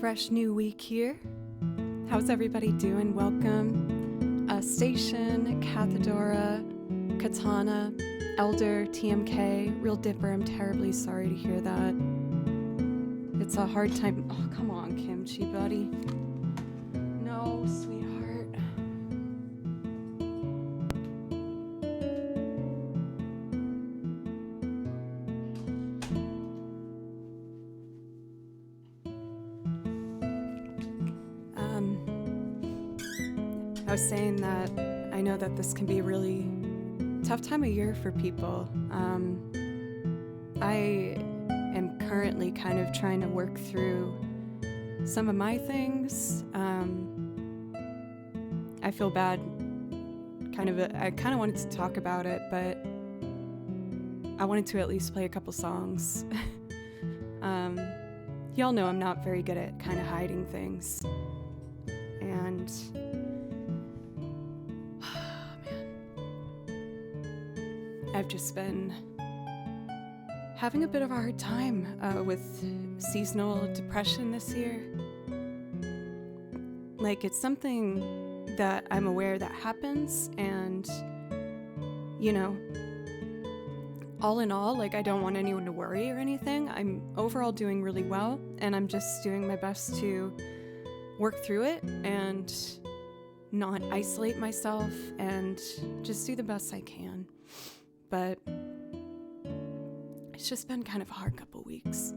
fresh new week here. How's everybody doing? Welcome. Station, Cathedora, Katana, Elder, TMK, Real Dipper, I'm terribly sorry to hear that. It's a hard time. Oh, come on, Kimchi, buddy. No, sweetheart. I was saying that I know that this can be a really tough time of year for people. I am currently kind of trying to work through some of my things. I feel bad. I kind of wanted to talk about it, but I wanted to at least play a couple songs. Y'all know I'm not very good at kind of hiding things. And I've just been having a bit of a hard time with seasonal depression this year. Like, it's something that I'm aware that happens, and, you know, all in all, like, I don't want anyone to worry or anything. I'm overall doing really well, and I'm just doing my best to work through it and not isolate myself and just do the best I can. But it's just been kind of a hard couple weeks.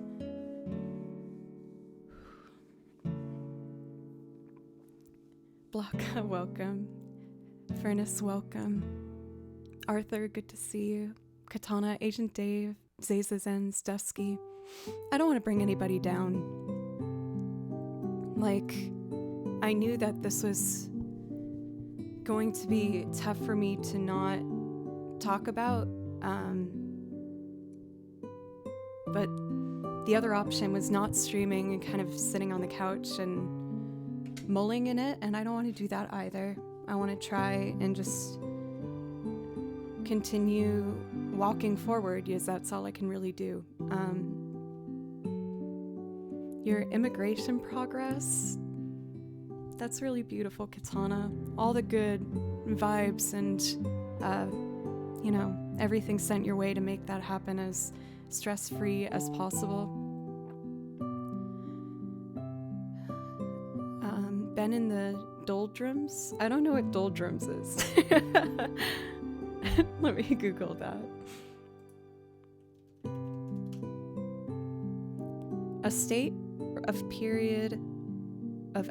Blanca, welcome. Furnace, welcome. Arthur, good to see you. Katana, Agent Dave, Zazazens, Dusky. I don't want to bring anybody down. Like, I knew that this was going to be tough for me to not talk about, but the other option was not streaming and kind of sitting on the couch and mulling in it, and I don't want to do that either. I want to try and just continue walking forward, because that's all I can really do. Your immigration progress, that's really beautiful, Katana. All the good vibes and everything sent your way to make that happen as stress-free as possible. Been in the doldrums? I don't know what doldrums is. Let me Google that. A state of period of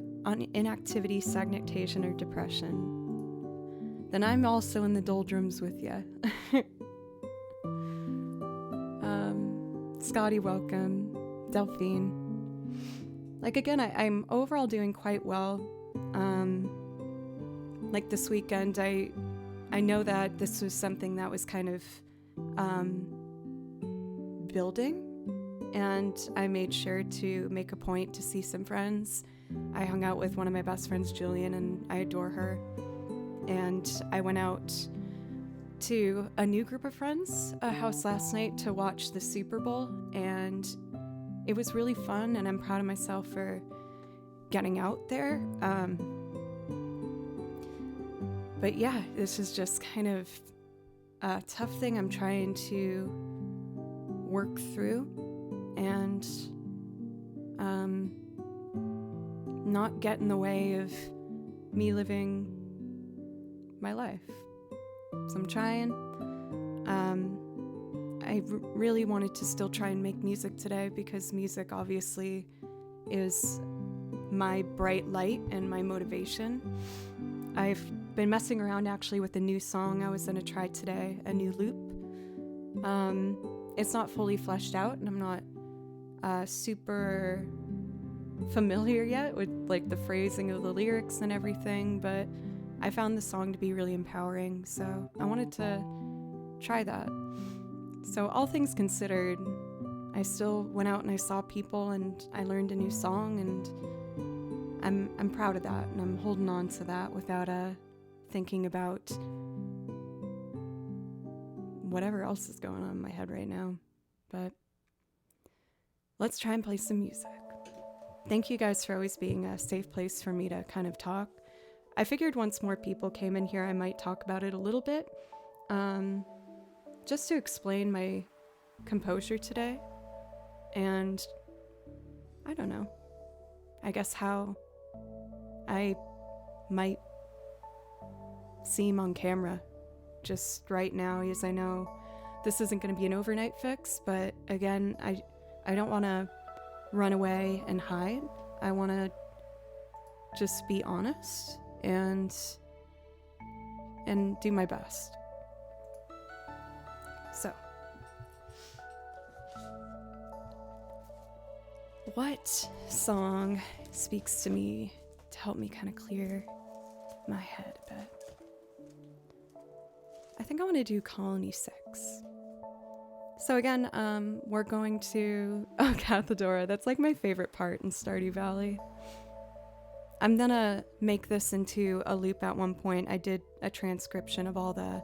inactivity, stagnation, or depression. Then I'm also in the doldrums with you. Scotty, welcome. Delphine. Like, again, I'm overall doing quite well. Like this weekend, I know that this was something that was kind of building, and I made sure to make a point to see some friends. I hung out with one of my best friends, Julian, and I adore her. And I went out to a new group of friends, a house last night, to watch the Super Bowl, and it was really fun, and I'm proud of myself for getting out there. But yeah, this is just kind of a tough thing I'm trying to work through and not get in the way of me living my life. So I'm trying. I really wanted to still try and make music today, because music obviously is my bright light and my motivation. I've been messing around actually with a new song I was going to try today, a new loop. It's not fully fleshed out, and I'm not super familiar yet with like the phrasing of the lyrics and everything, but I found the song to be really empowering, so I wanted to try that. So all things considered, I still went out and I saw people, and I learned a new song, and I'm proud of that, and I'm holding on to that without thinking about whatever else is going on in my head right now. But let's try and play some music. thank you guys for always being a safe place for me to kind of talk. I figured once more people came in here, I might talk about it a little bit, just to explain my composure today. And I don't know, I guess how I might seem on camera just right now, as I know this isn't going to be an overnight fix, but again, I don't want to run away and hide. I want to just be honest and do my best. So, what song speaks to me to help me kind of clear my head a bit? I think I want to do Colony 6. So again, we're going to... Oh, Cathedora, that's like my favorite part in Stardew Valley. I'm gonna make this into a loop at one point. I did a transcription of all the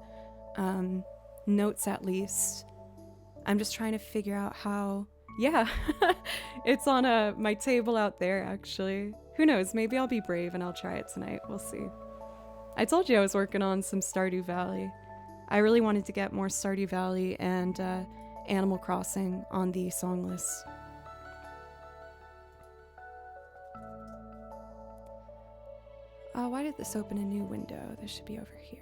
notes at least. I'm just trying to figure out how... Yeah, it's on my table out there, actually. Who knows, maybe I'll be brave and I'll try it tonight. We'll see. I told you I was working on some Stardew Valley. I really wanted to get more Stardew Valley and Animal Crossing on the song list. Why did this open a new window? This should be over here.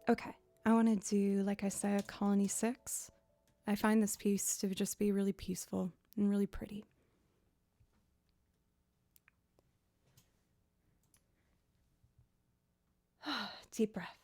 Okay, I want to do, like I said, Colony 6. I find this piece to just be really peaceful and really pretty. Deep breath.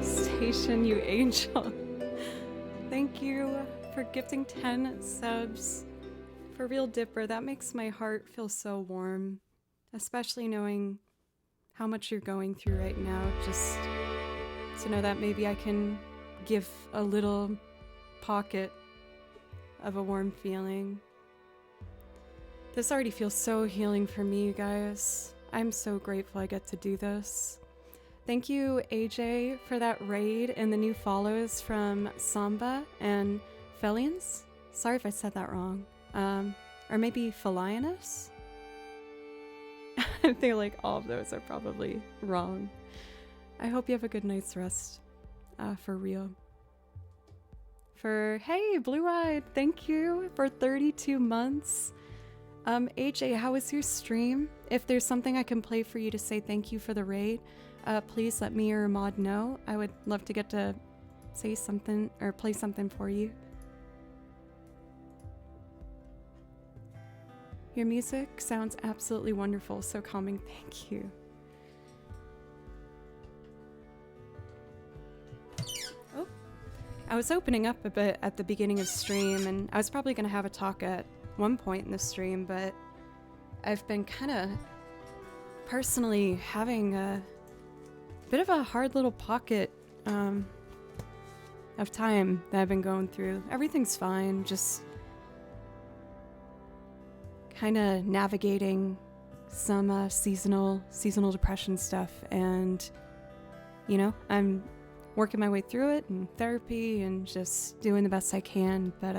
Station, you angel. Thank you for gifting 10 subs. For real, Dipper, that makes my heart feel so warm, especially knowing how much you're going through right now. Just to know that maybe I can give a little pocket of a warm feeling. This already feels so healing for me, you guys. I'm so grateful I get to do this. Thank you, AJ, for that raid and the new follows from Samba and Felians. Sorry if I said that wrong. Or maybe Felionus? I feel like all of those are probably wrong. I hope you have a good night's rest, for real. Hey, Blue Eyed, thank you for 32 months. AJ, how was your stream? If there's something I can play for you to say thank you for the raid, please let me or Mod know. I would love to get to say something or play something for you. Your music sounds absolutely wonderful, so calming. Thank you. Oh, I was opening up a bit at the beginning of stream, and I was probably going to have a talk at one point in the stream, but I've been kind of personally having a bit of a hard little pocket of time that I've been going through. Everything's fine, just kind of navigating some seasonal depression stuff, and you know, I'm working my way through it in therapy and just doing the best I can, but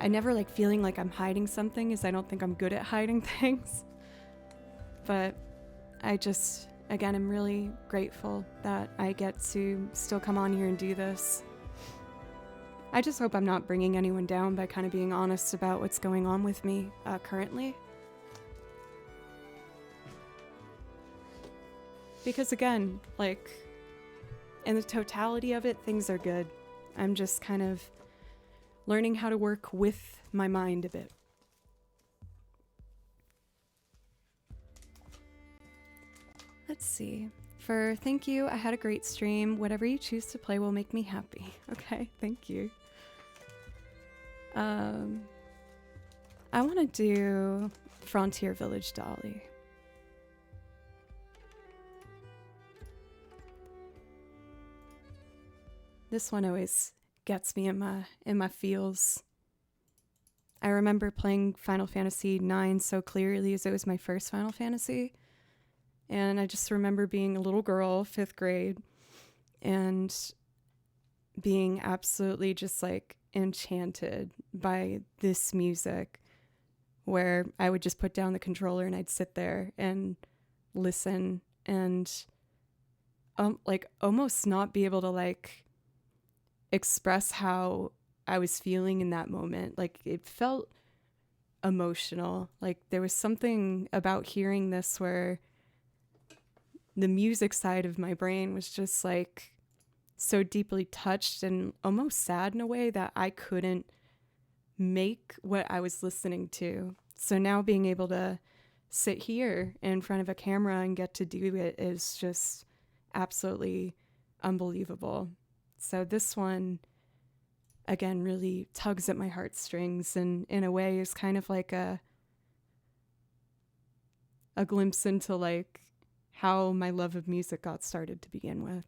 I never like feeling like I'm hiding something, as I don't think I'm good at hiding things. But I just, again, I'm really grateful that I get to still come on here and do this. I just hope I'm not bringing anyone down by kind of being honest about what's going on with me currently. Because again, like, in the totality of it, things are good. I'm just kind of learning how to work with my mind a bit. Let's see. For thank you, I had a great stream. Whatever you choose to play will make me happy. Okay, thank you. I want to do Frontier Village Dolly. This one always gets me in my feels. I remember playing Final Fantasy IX so clearly, as it was my first Final Fantasy. And I just remember being a little girl, 5th grade, and being absolutely just like enchanted by this music, where I would just put down the controller and I'd sit there and listen and like almost not be able to like express how I was feeling in that moment. Like, it felt emotional. Like, there was something about hearing this where the music side of my brain was just like so deeply touched and almost sad in a way that I couldn't make what I was listening to. So now being able to sit here in front of a camera and get to do it is just absolutely unbelievable. So this one, again, really tugs at my heartstrings, and in a way is kind of like a glimpse into like how my love of music got started to begin with.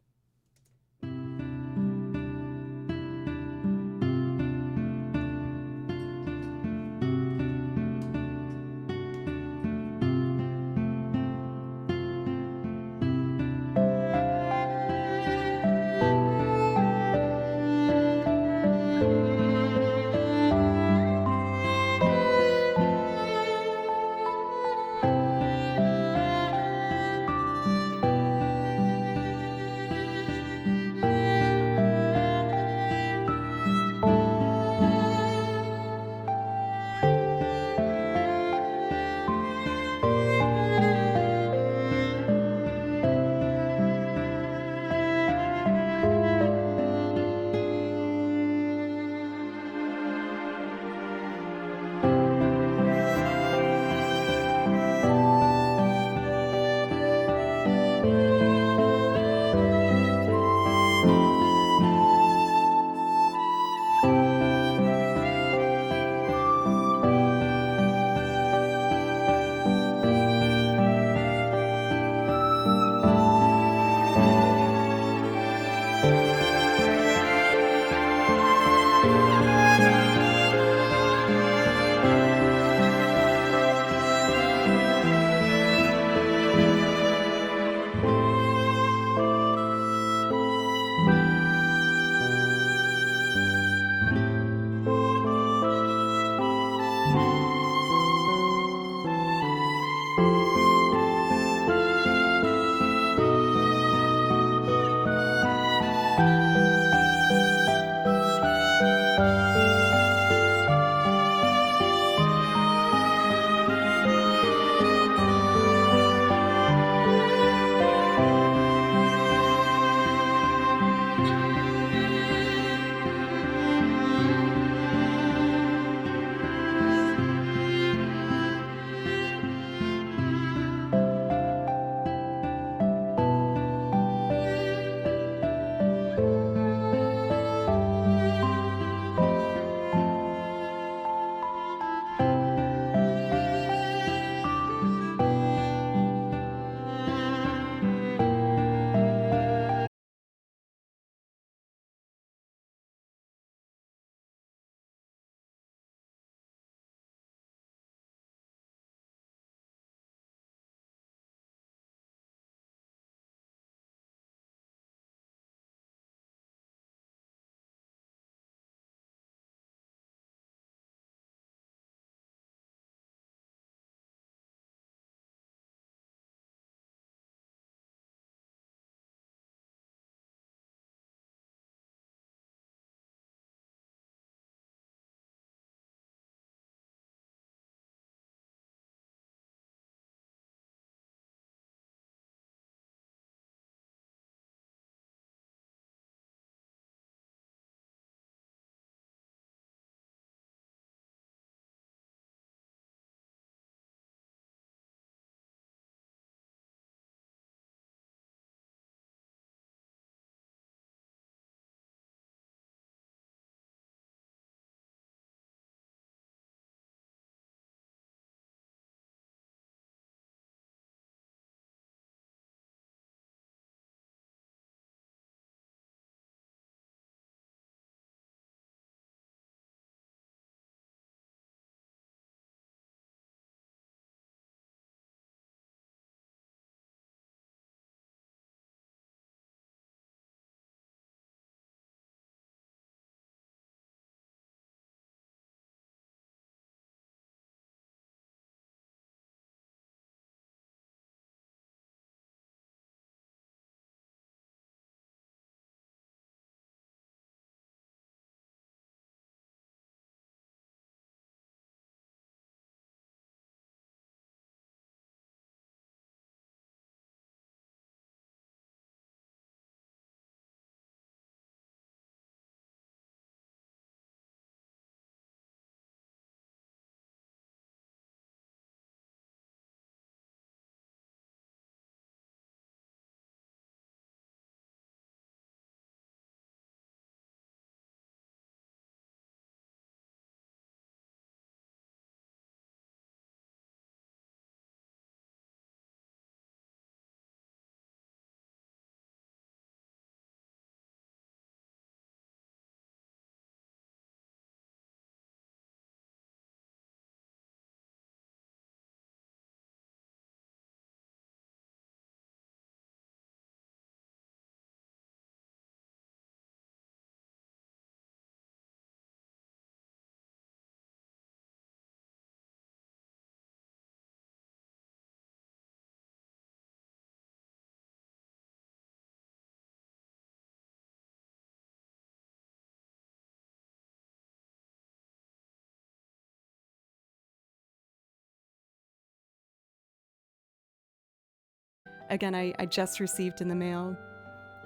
again, I just received in the mail.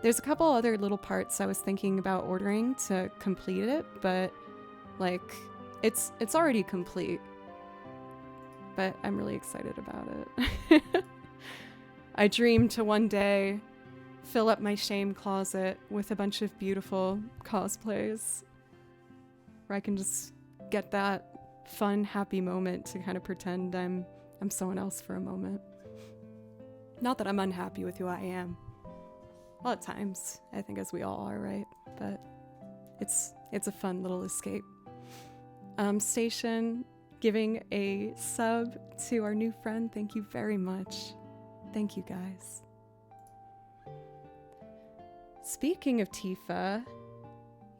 There's a couple other little parts I was thinking about ordering to complete it, but like it's already complete. But I'm really excited about it. I dream to one day fill up my shame closet with a bunch of beautiful cosplays where I can just get that fun, happy moment to kind of pretend I'm someone else for a moment. Not that I'm unhappy with who I am. A lot of times, I think, as we all are, right? But it's a fun little escape. Station, giving a sub to our new friend. Thank you very much. Thank you, guys. Speaking of Tifa,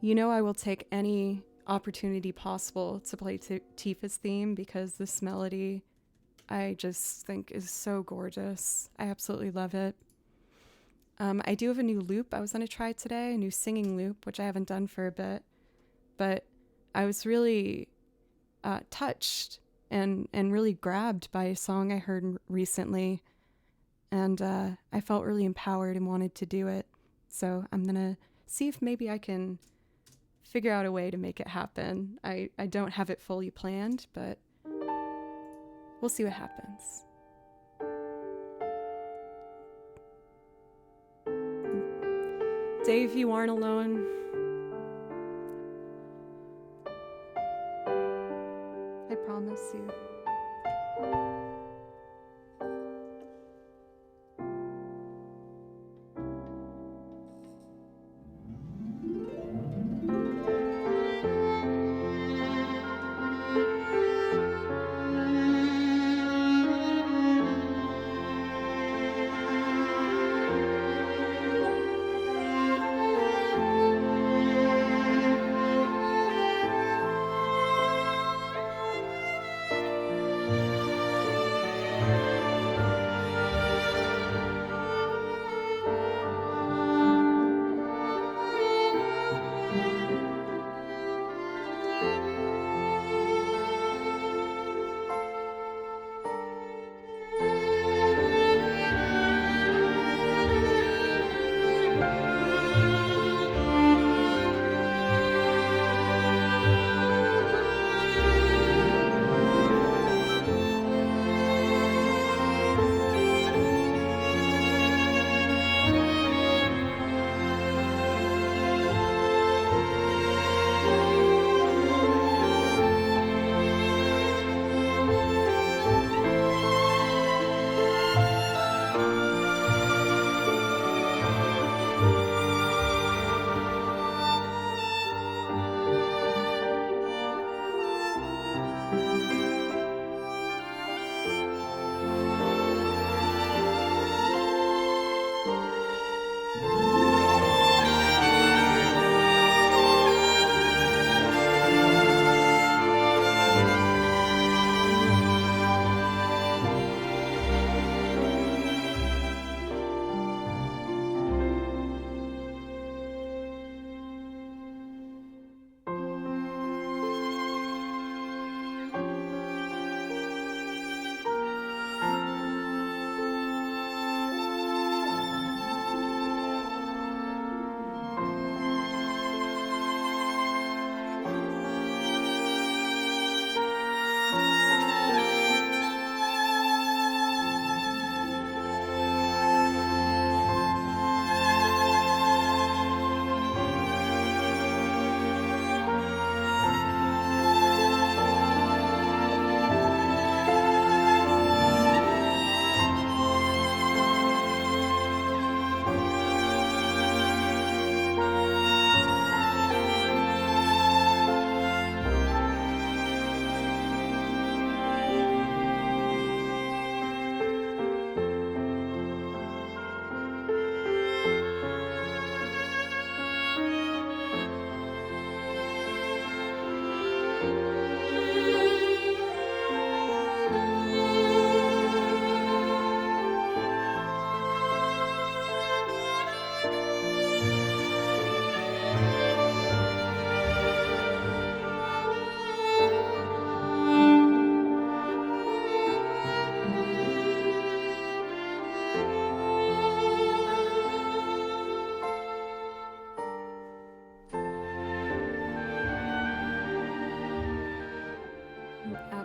you know I will take any opportunity possible to play Tifa's theme because this melody I just think is so gorgeous. I absolutely love it. I do have a new loop I was going to try today, a new singing loop, which I haven't done for a bit, but I was really touched and really grabbed by a song I heard recently, and I felt really empowered and wanted to do it. So I'm going to see if maybe I can figure out a way to make it happen. I don't have it fully planned, but we'll see what happens. Dave, you aren't alone. I promise you.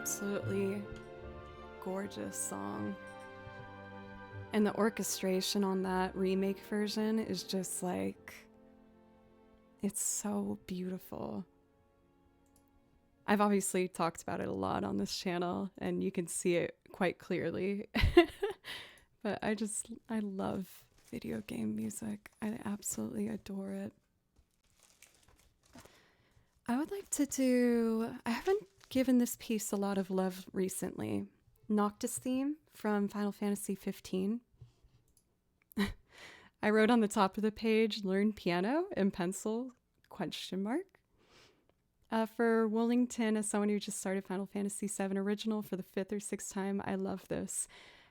absolutely gorgeous song. And the orchestration on that remake version is just like, it's so beautiful. I've obviously talked about it a lot on this channel, and you can see it quite clearly. But I love video game music. I absolutely adore it. I would like to do, I haven't given this piece a lot of love recently. Noctis theme from Final Fantasy 15. I wrote on the top of the page, learn piano in pencil, ? For Wollington, as someone who just started Final Fantasy VII Original for the 5th or 6th time, I love this.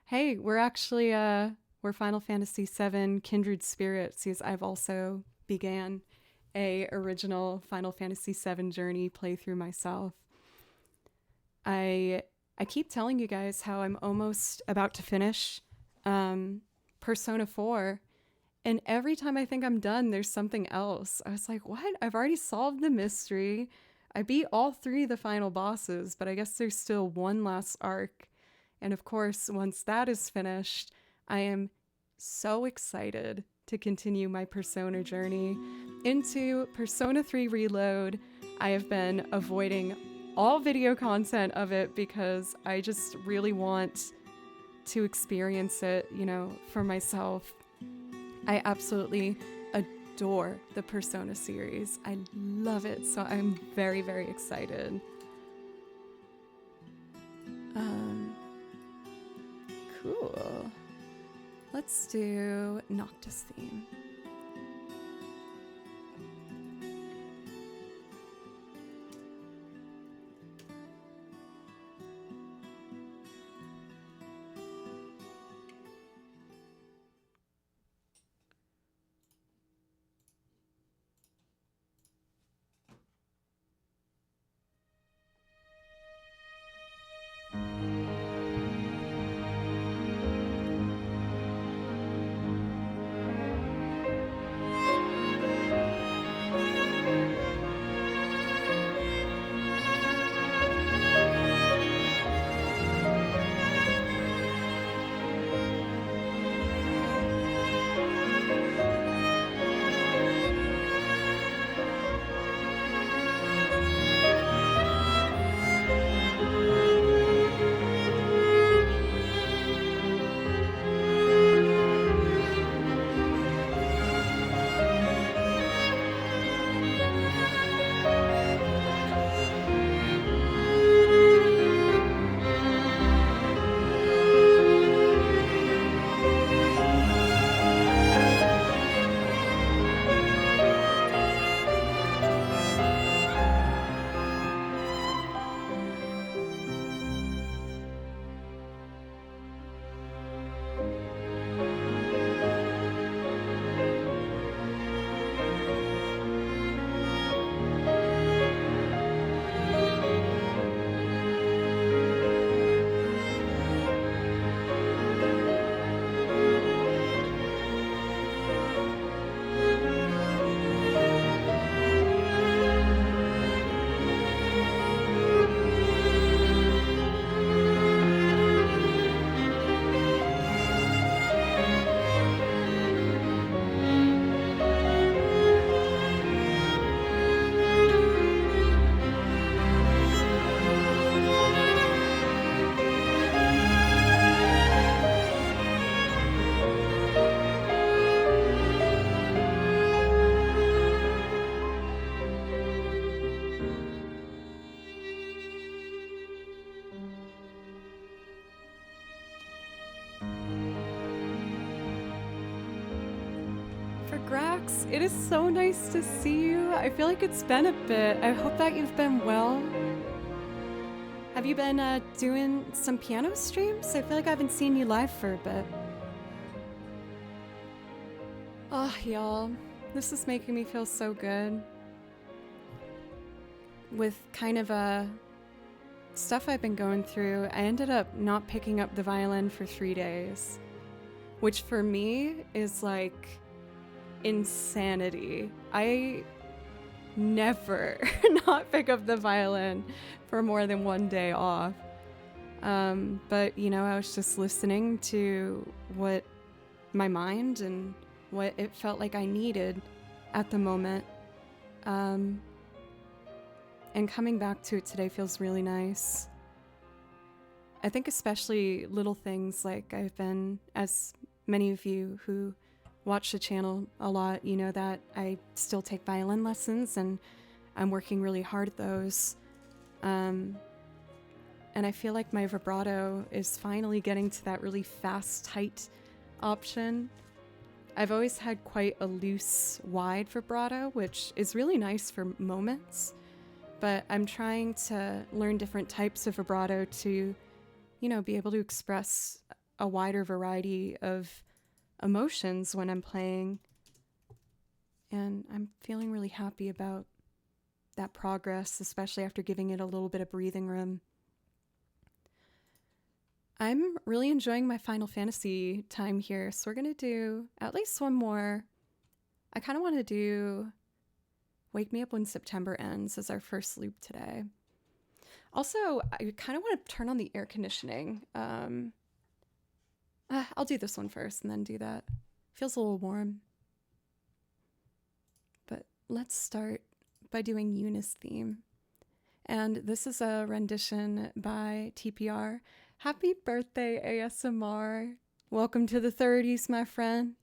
Hey, we're actually, we're Final Fantasy VII Kindred Spirits, because I've also began a original Final Fantasy VII journey playthrough myself. I keep telling you guys how I'm almost about to finish Persona 4, and every time I think I'm done, there's something else. I was like, what? I've already solved the mystery. I beat all 3 of the final bosses, but I guess there's still one last arc. And of course, once that is finished, I am so excited to continue my Persona journey into Persona 3 Reload. I have been avoiding all video content of it because I just really want to experience it, you know, for myself. I absolutely adore the Persona series. I love it, so I'm very, very excited. Cool. Let's do Noctis theme. Grax, it is so nice to see you. I feel like it's been a bit. I hope that you've been well. Have you been doing some piano streams? I feel like I haven't seen you live for a bit. Oh, y'all, this is making me feel so good. With kind of stuff I've been going through, I ended up not picking up the violin for 3 days, which for me is like insanity. I never not pick up the violin for more than one day off. But, you know, I was just listening to what my mind and what it felt like I needed at the moment. And coming back to it today feels really nice. I think especially little things like I've been, as many of you who watch the channel a lot, you know that I still take violin lessons and I'm working really hard at those. And I feel like my vibrato is finally getting to that really fast, tight option. I've always had quite a loose, wide vibrato, which is really nice for moments, but I'm trying to learn different types of vibrato to, you know, be able to express a wider variety of emotions when I'm playing. And I'm feeling really happy about that progress, especially after giving it a little bit of breathing room. I'm really enjoying my Final Fantasy time here, so we're going to do at least one more. I kind of want to do Wake Me Up When September Ends as our first loop today. Also, I kind of want to turn on the air conditioning. I'll do this one first and then do that. Feels a little warm. But let's start by doing Eunice theme. And this is a rendition by TPR. Happy birthday, ASMR. Welcome to the 30s, my friend.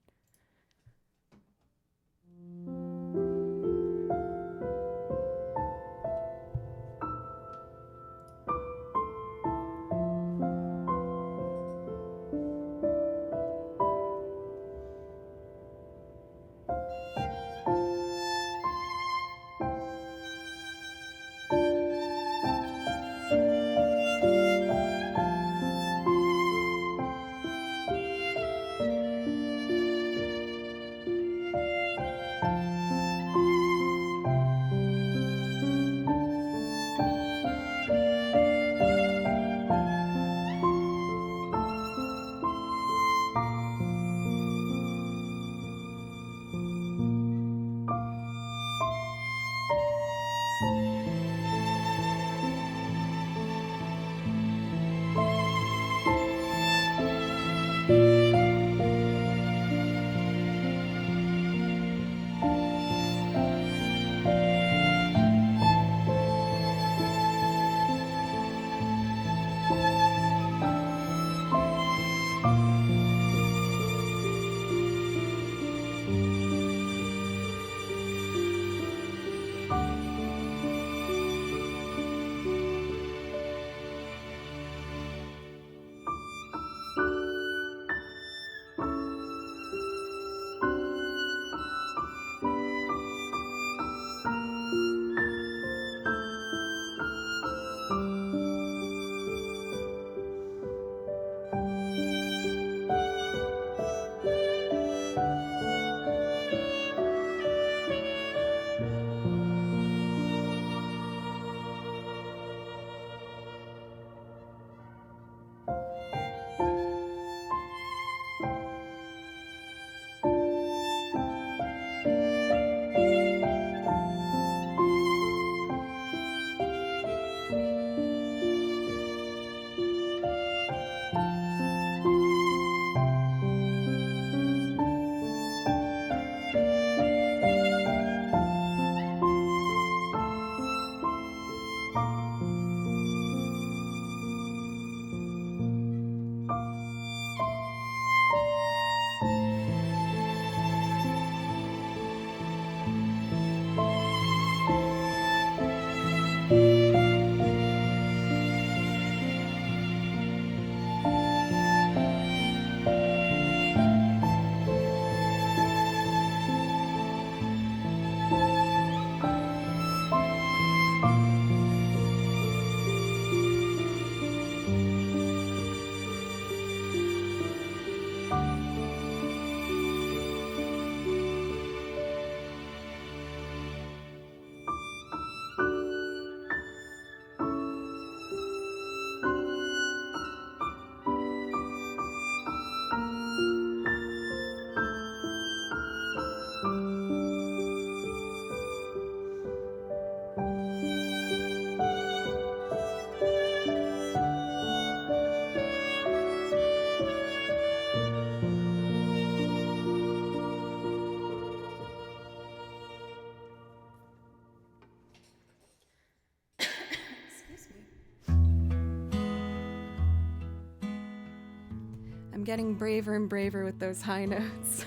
I'm getting braver and braver with those high notes.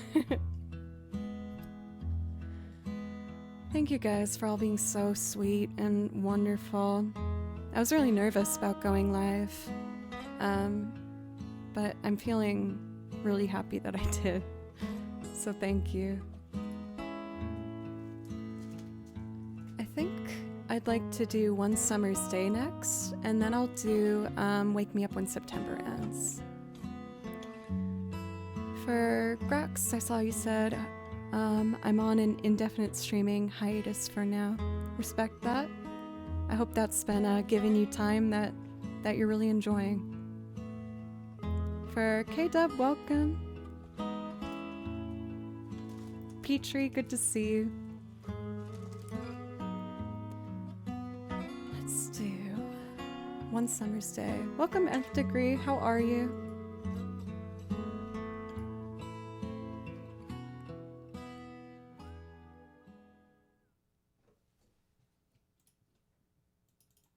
Thank you guys for all being so sweet and wonderful. I was really nervous about going live, but I'm feeling really happy that I did. So thank you. I think I'd like to do One Summer's Day next, and then I'll do Wake Me Up When September Ends. For Grax, I saw you said I'm on an indefinite streaming hiatus for now. Respect that. I hope that's been giving you time that you're really enjoying. For K-Dub, welcome. Petrie, good to see you. Let's do One Summer's Day. Welcome, Nth Degree. How are you?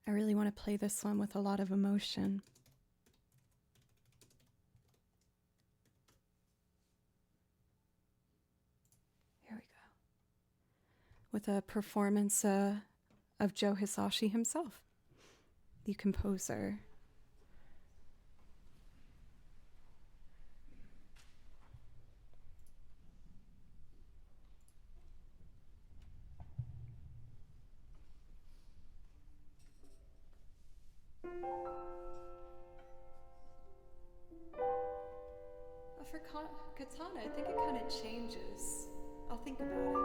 I really want to play this one with a lot of emotion. Here we go. With a performance of Joe Hisashi himself, the composer. For Katana, I think it kind of changes. I'll think about it.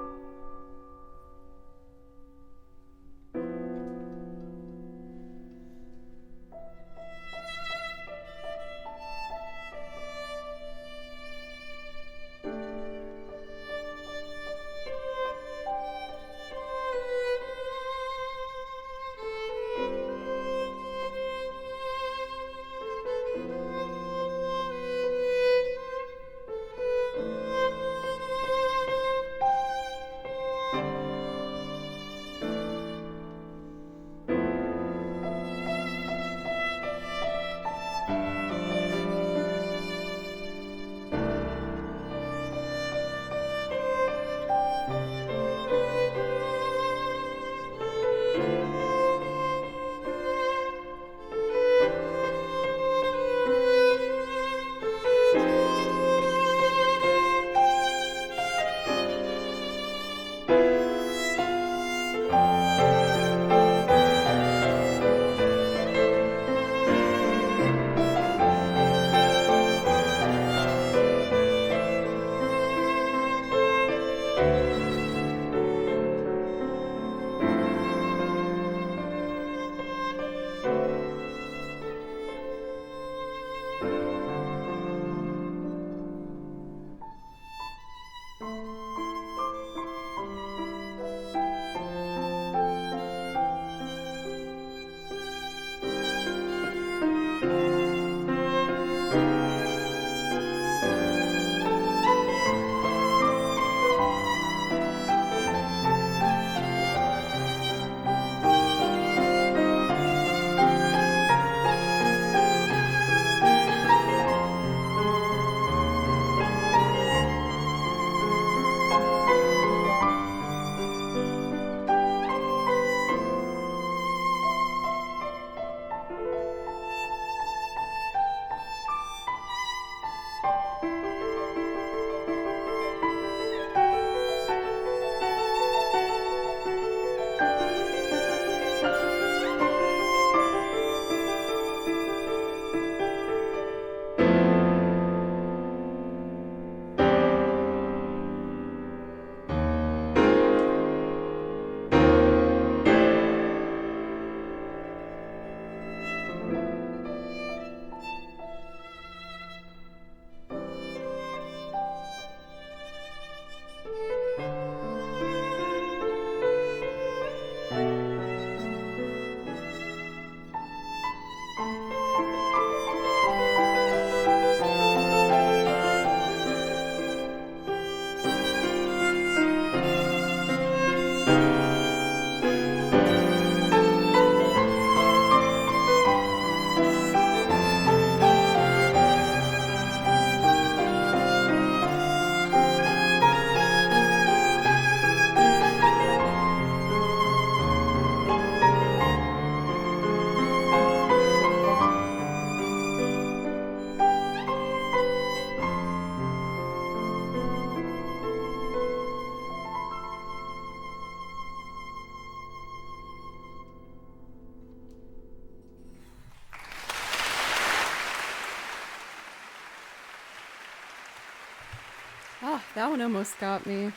Ah, that one almost got me.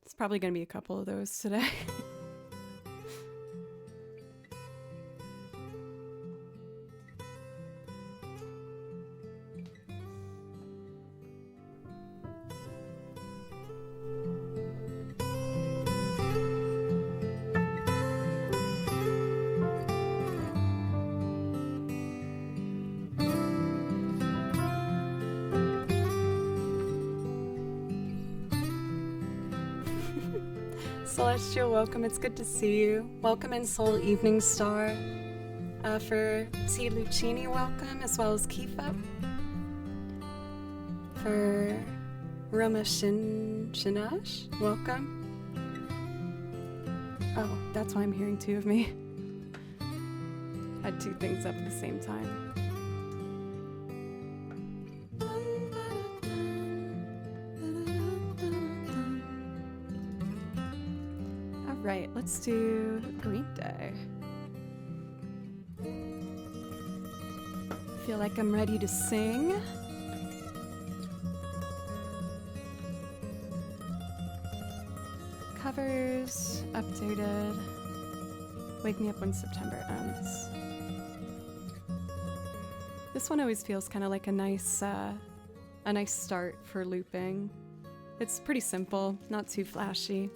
It's probably gonna be a couple of those today. Celestial, welcome. It's good to see you. Welcome in Soul Evening Star. For T. Lucchini, welcome, as well as Kifa. For Roma Shinash, welcome. Oh, that's why I'm hearing two of me. Had two things up at the same time. Right, let's do Green Day. Feel like I'm ready to sing. Covers, updated. Wake Me Up When September Ends. This one always feels kind of like a nice start for looping. It's pretty simple, not too flashy.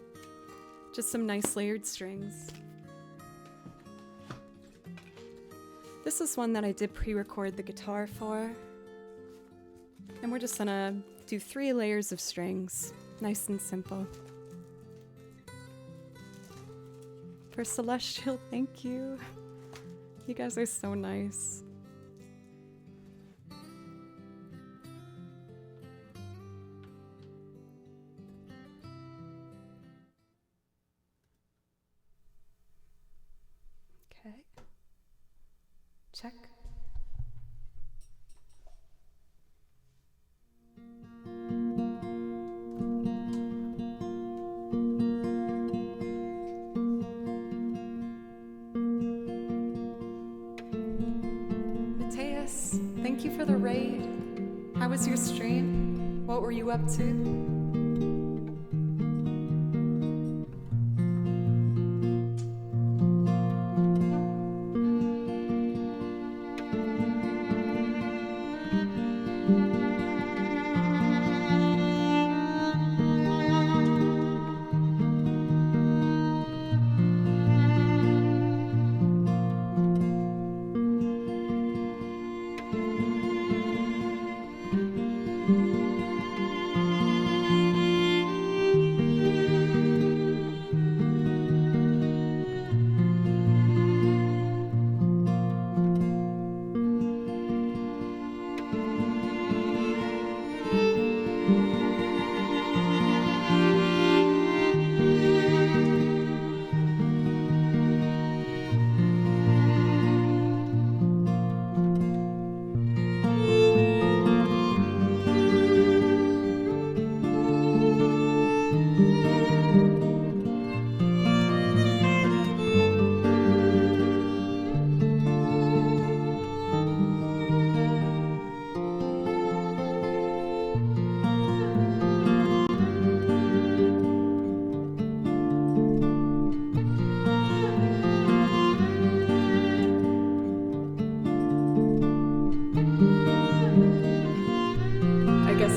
Just some nice layered strings. This is one that I did pre-record the guitar for. And we're just gonna do 3 layers of strings. Nice and simple. For Celestial, thank you. You guys are so nice. Check. Mateus, thank you for the raid. How was your stream? What were you up to?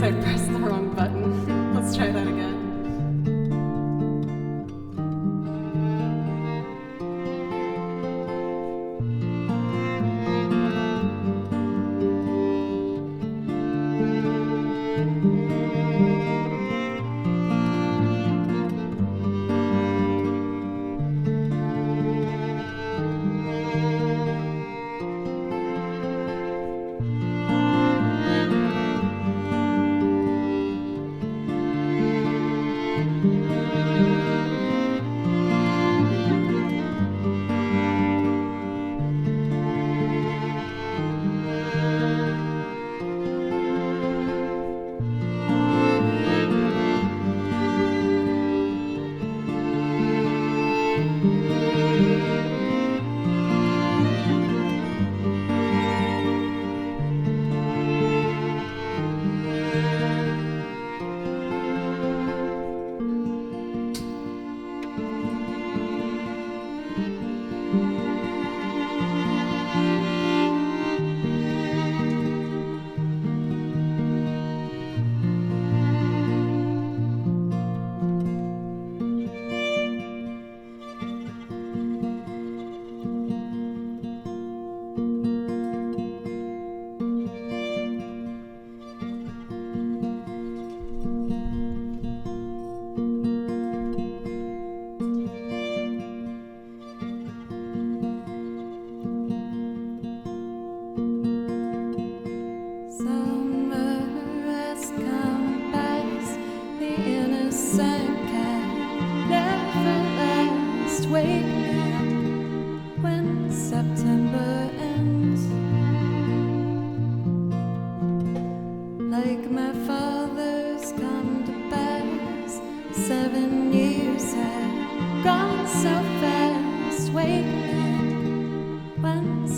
I pressed the wrong button. Let's try that again.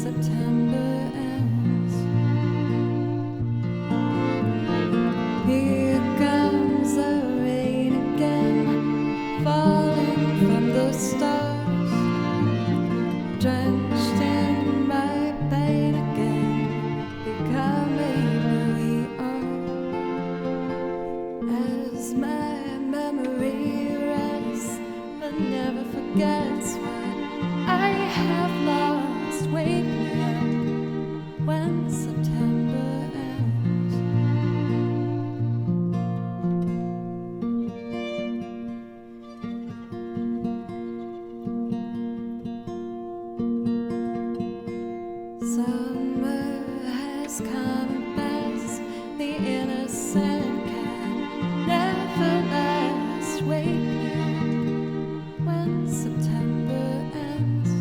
September ends. Here comes the rain again, falling from the stars, drenched in my pain again, becoming who we are. As my memory rests, but never forgets what I have lost. Wake me up when September ends. Summer has come and passed, the innocent can never last. Wake me up when September ends.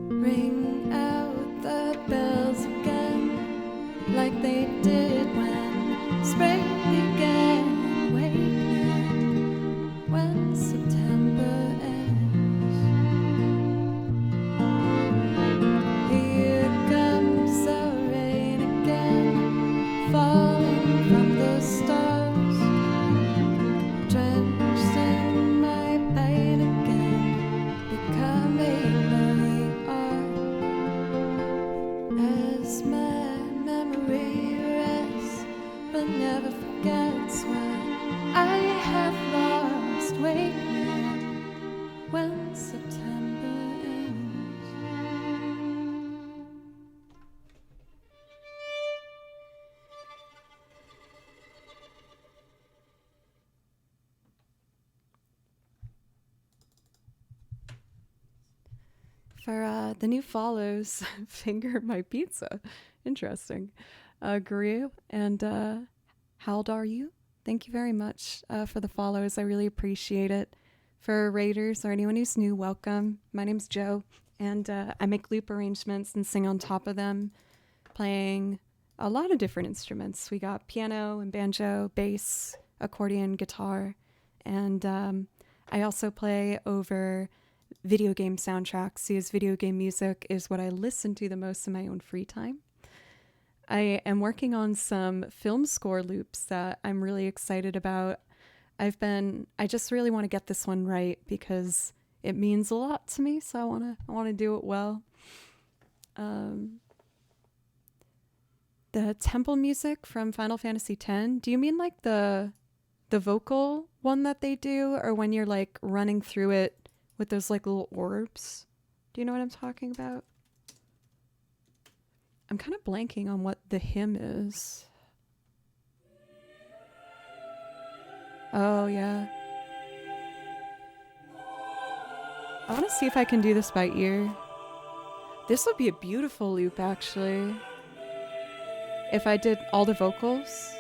Ring out the bells again, like they did when spring began. Wake me up when September ends. Here comes the rain again, falling from the stars, drenched in my pain again, becoming who we are. As my memory rests, but never forgets what I have lost. Wake me up when September ends. For the new follows, Finger My Pizza. Interesting. Guru and how old are you? Thank you very much for the follows. I really appreciate it. For raiders or anyone who's new, welcome. My name's Joe, and I make loop arrangements and sing on top of them, playing a lot of different instruments. We got piano and banjo, bass, accordion, guitar, and I also play over video game soundtracks, because video game music is what I listen to the most in my own free time. I am working on some film score loops that I'm really excited about. I just really want to get this one right because it means a lot to me, so I want to do it well. The temple music from Final Fantasy X, do you mean like the vocal one that they do, or when you're like running through it with those like little orbs? Do you know what I'm talking about? I'm kind of blanking on what the hymn is. Oh, yeah. I want to see if I can do this by ear. This would be a beautiful loop, actually, if I did all the vocals.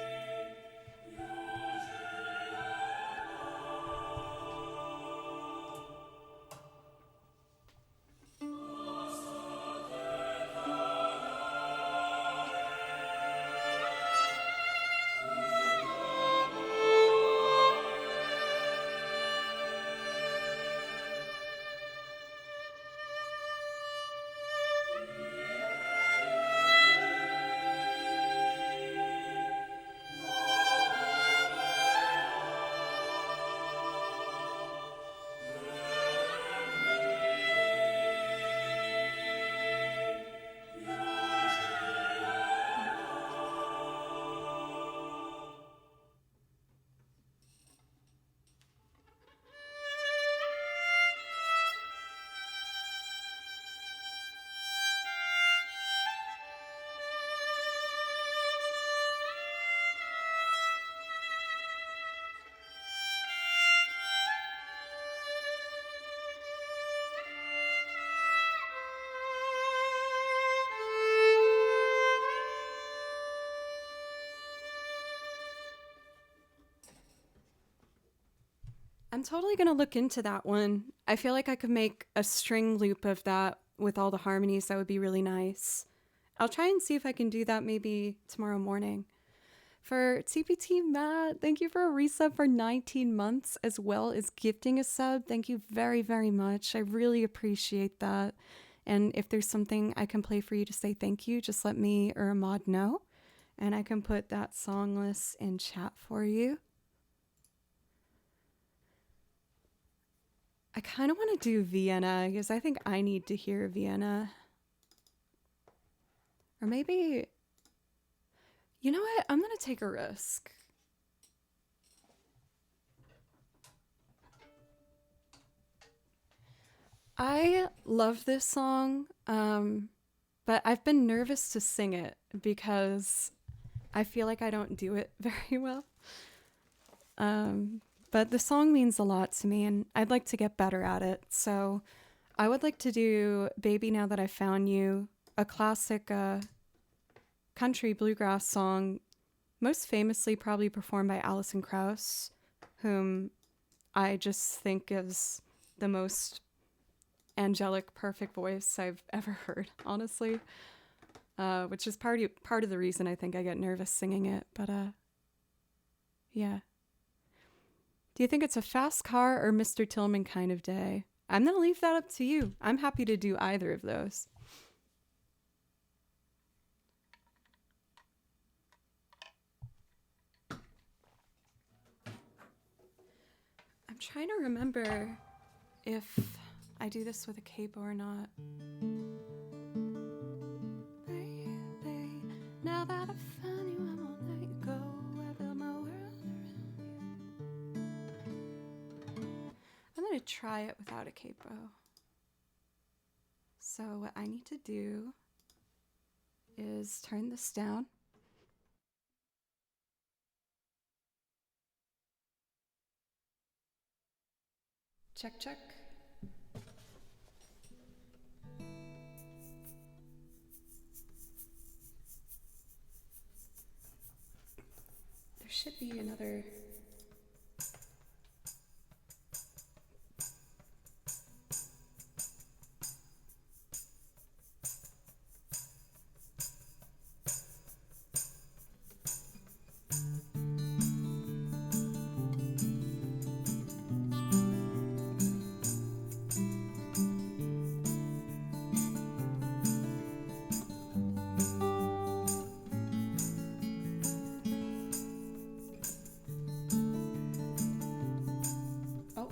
I'm totally going to look into that one. I feel like I could make a string loop of that with all the harmonies. That would be really nice. I'll try and see if I can do that maybe tomorrow morning. For TPT Matt, thank you for a resub for 19 months as well as gifting a sub. Thank you very, very much. I really appreciate that. And if there's something I can play for you to say thank you, just let me or Ahmad know. And I can put that song list in chat for you. I kind of want to do Vienna because I think I need to hear Vienna. Or maybe, you know what? I'm going to take a risk. I love this song, but I've been nervous to sing it because I feel like I don't do it very well. But the song means a lot to me, and I'd like to get better at it. So I would like to do Baby Now That I Found You, a classic country bluegrass song, most famously probably performed by Alison Krauss, whom I just think is the most angelic, perfect voice I've ever heard, honestly. Which is part of the reason I think I get nervous singing it. But yeah. Do you think it's a fast car or Mr. Tillman kind of day? I'm going to leave that up to you. I'm happy to do either of those. I'm trying to remember if I do this with a capo or not. Baby, now that I've found you, I won't let you go. I build my world around you. I'm going to try it without a capo. So what I need to do is turn this down. Check, check. There should be another.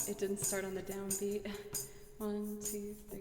It didn't start on the downbeat. 1, 2, 3.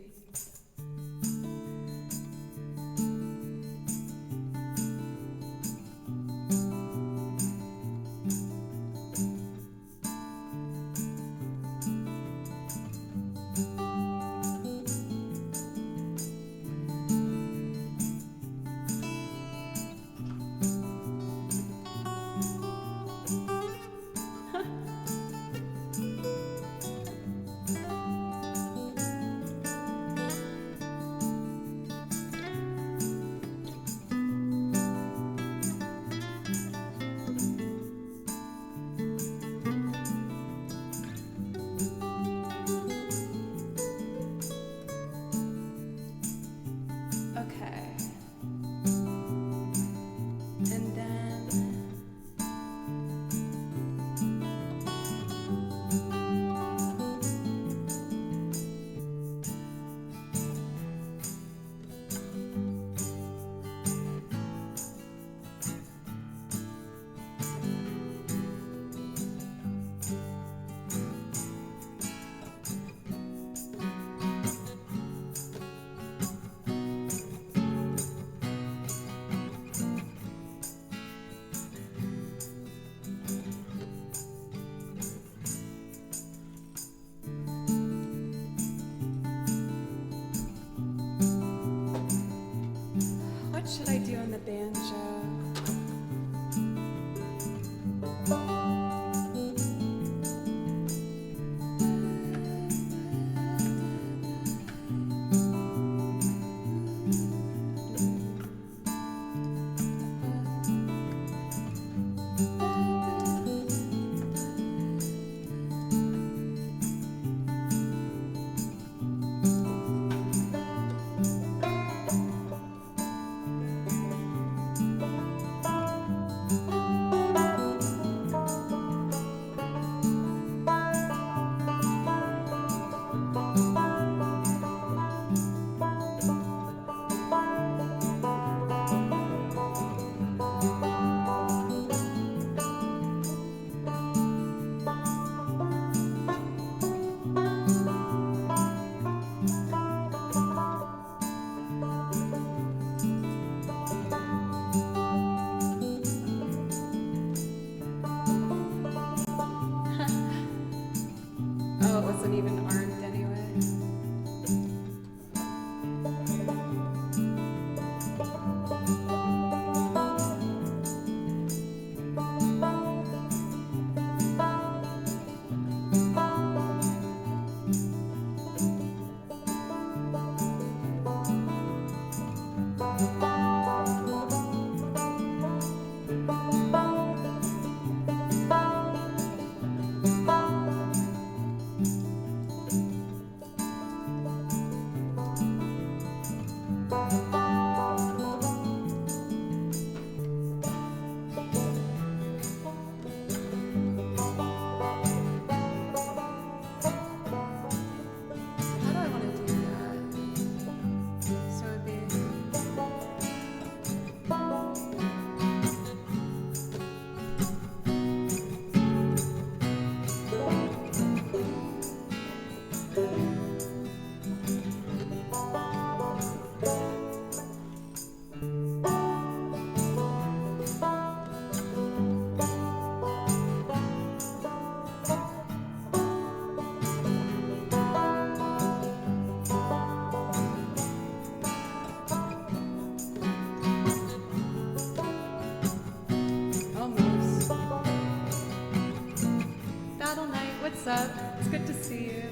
What should I do on the banjo? see you.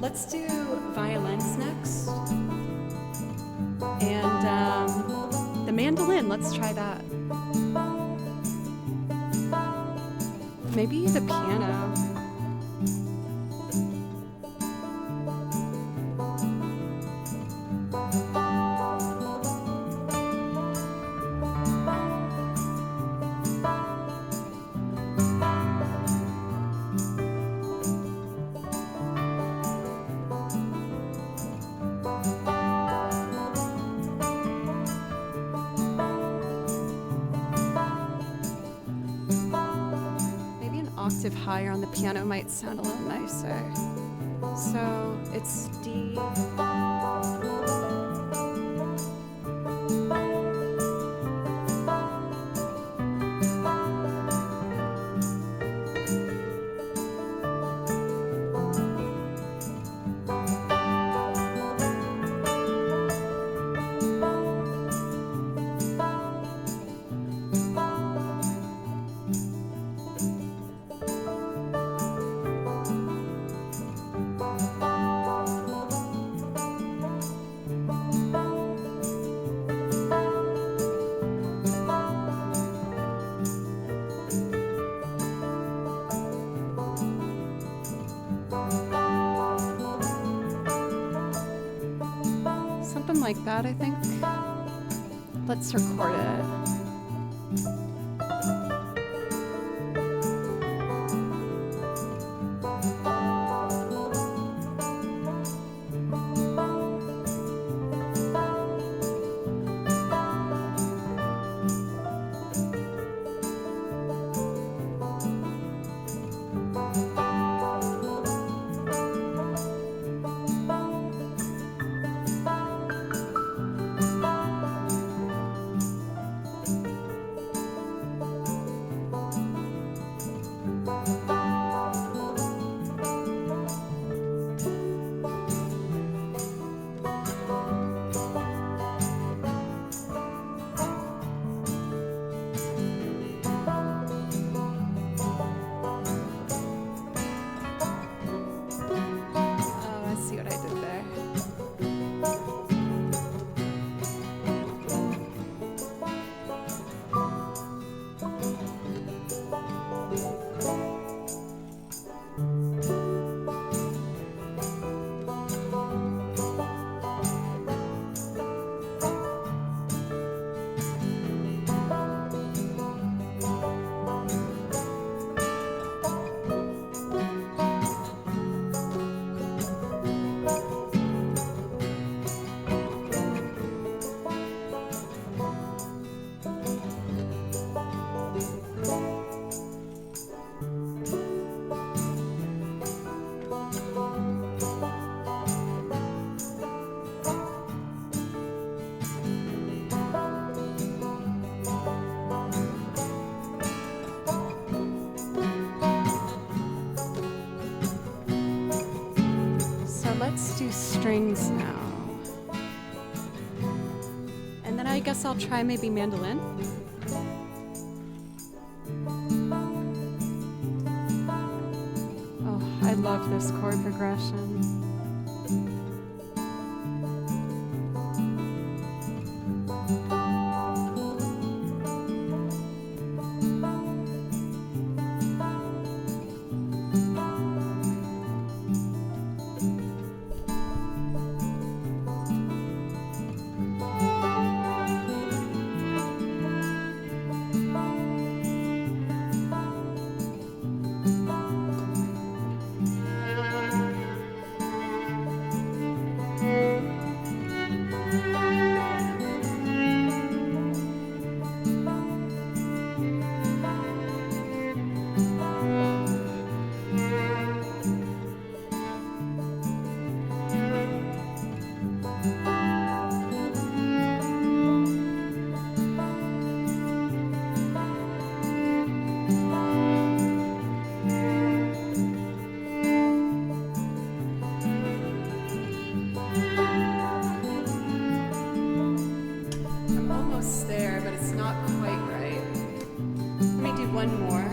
Let's do violins next. And the mandolin, let's try that. Maybe the piano. Octave higher on the piano might sound a little nicer. So it's D. Like that, I think. Let's record it. Let's do strings now. And then I guess I'll try maybe mandolin. Oh, I love this chord progression. one more.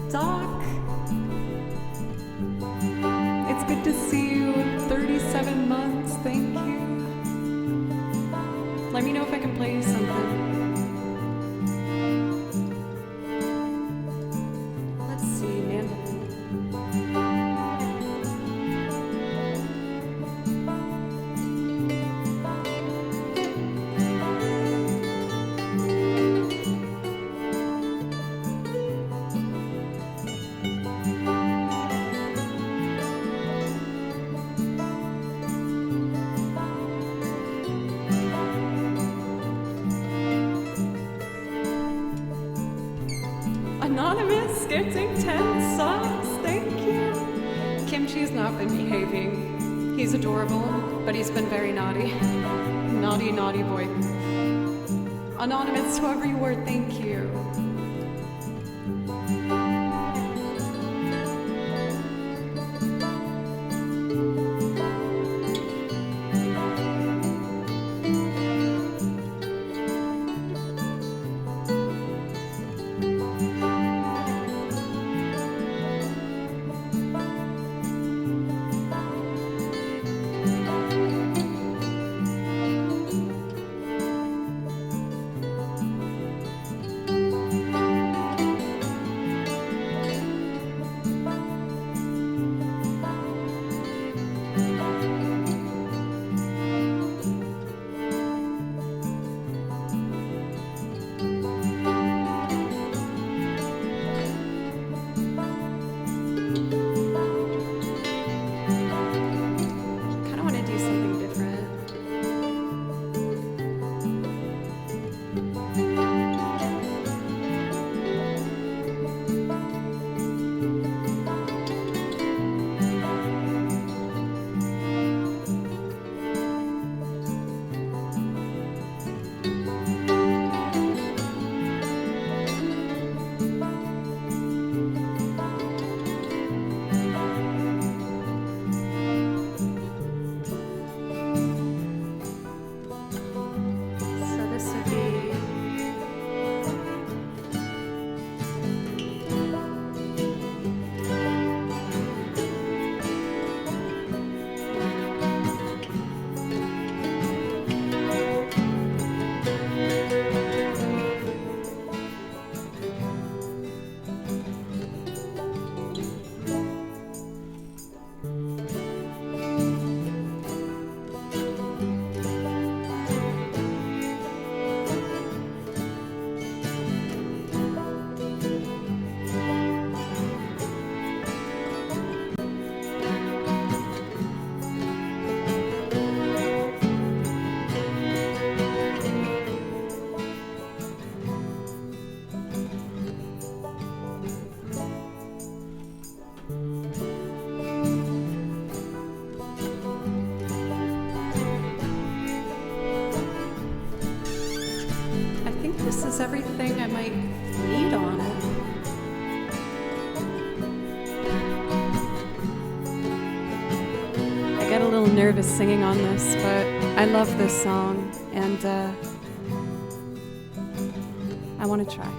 Doc, it's good to see you. 37 months, thank you. Let me know if I can play you something. Let's see, mandolin. Anonymous getting 10 subs, thank you. Kimchi's not been behaving. He's adorable, but he's been very naughty. Naughty, naughty boy. Anonymous, whoever you were, thank you. everything I might need on it. I get a little nervous singing on this, but I love this song, and I want to try.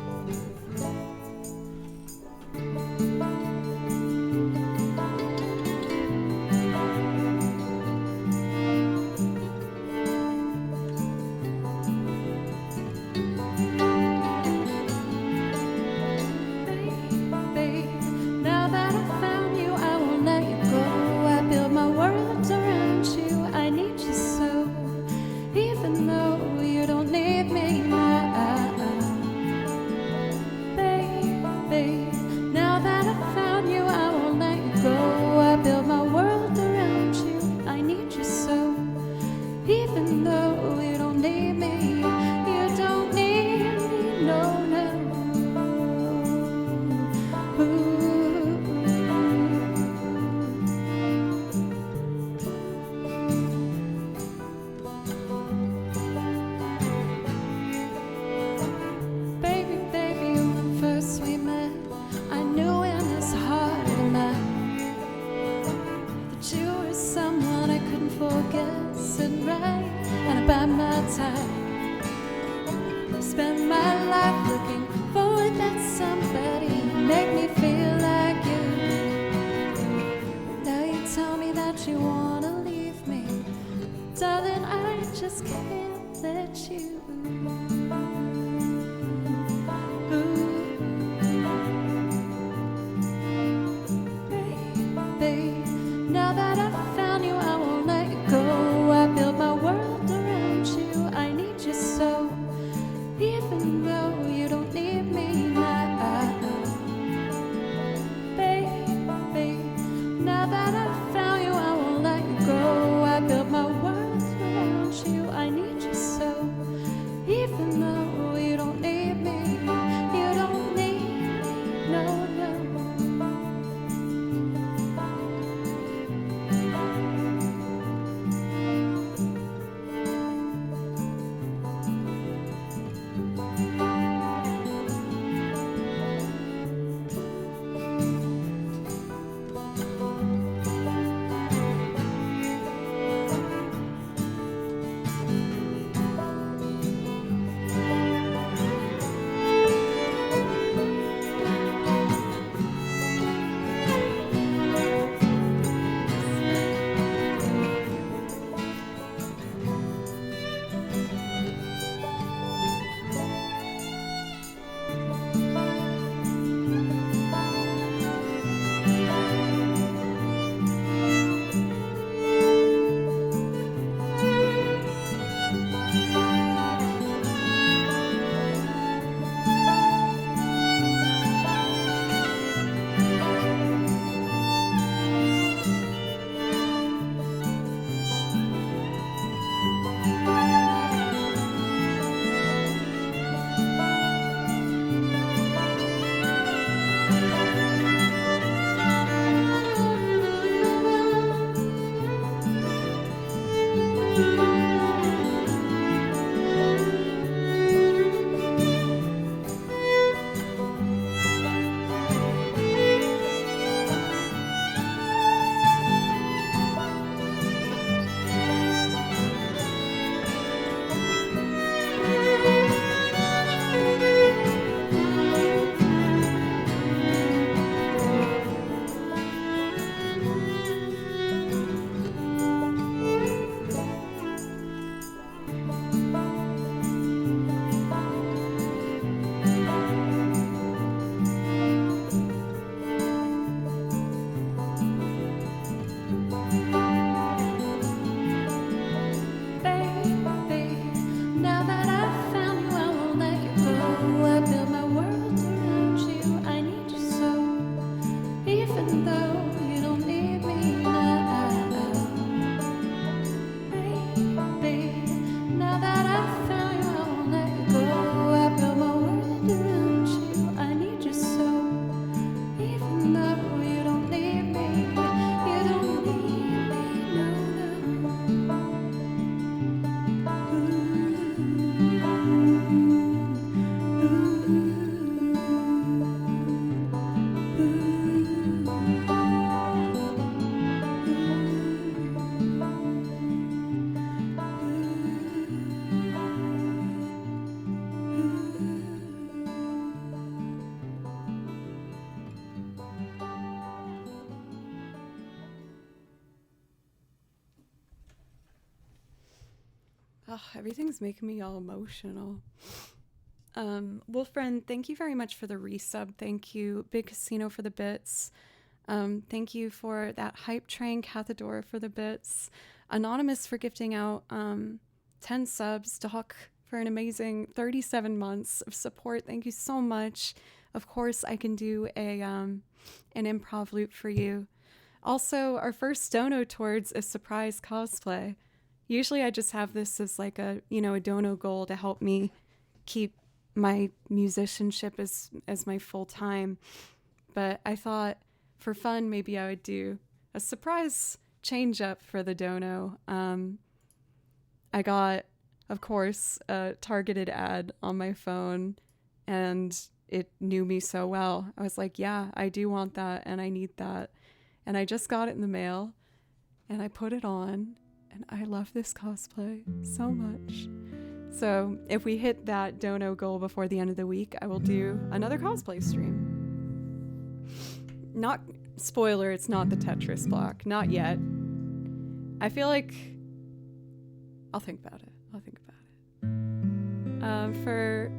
Spend my life looking forward that somebody make me feel like you. Now you tell me that you wanna leave me, darling, I just can't let you. Baby, now that I've found you, I won't let you go. I build my world around you, I need you so. Even though you don't need me now, baby. Now that I've found you, I won't let you go. I build my world around you, I need you so. Even though you don't need me, you don't need me, no, no. Everything's making me all emotional. Wolfriend, thank you very much for the resub. Thank you, Big Casino, for the bits. Thank you for that hype train, Cathadora, for the bits. Anonymous for gifting out 10 subs. Doc for an amazing 37 months of support. Thank you so much. Of course, I can do an improv loop for you. Also, our first dono towards a surprise cosplay. Usually I just have this as like a dono goal to help me keep my musicianship as my full time. But I thought for fun, maybe I would do a surprise change up for the dono. I got, of course, a targeted ad on my phone, and it knew me so well. I was like, yeah, I do want that, and I need that. And I just got it in the mail, and I put it on, and I love this cosplay so much. So if we hit that dono goal before the end of the week, I will do another cosplay stream. Not, spoiler, it's not the Tetris block. Not yet. I feel like I'll think about it. For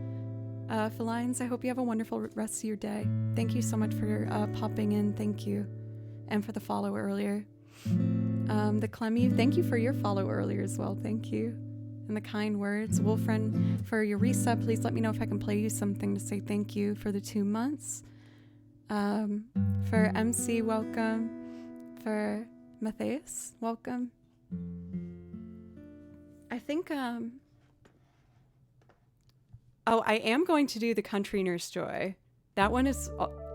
Felines, I hope you have a wonderful rest of your day. Thank you so much for popping in. Thank you. And for the follow earlier. The Clemmy, thank you for your follow earlier as well. Thank you. And the kind words. Wolfriend, for your resub, please let me know if I can play you something to say thank you for the 2 months. For MC, welcome. For Matthias, welcome. I think, I am going to do the Country Nurse Joy. That one is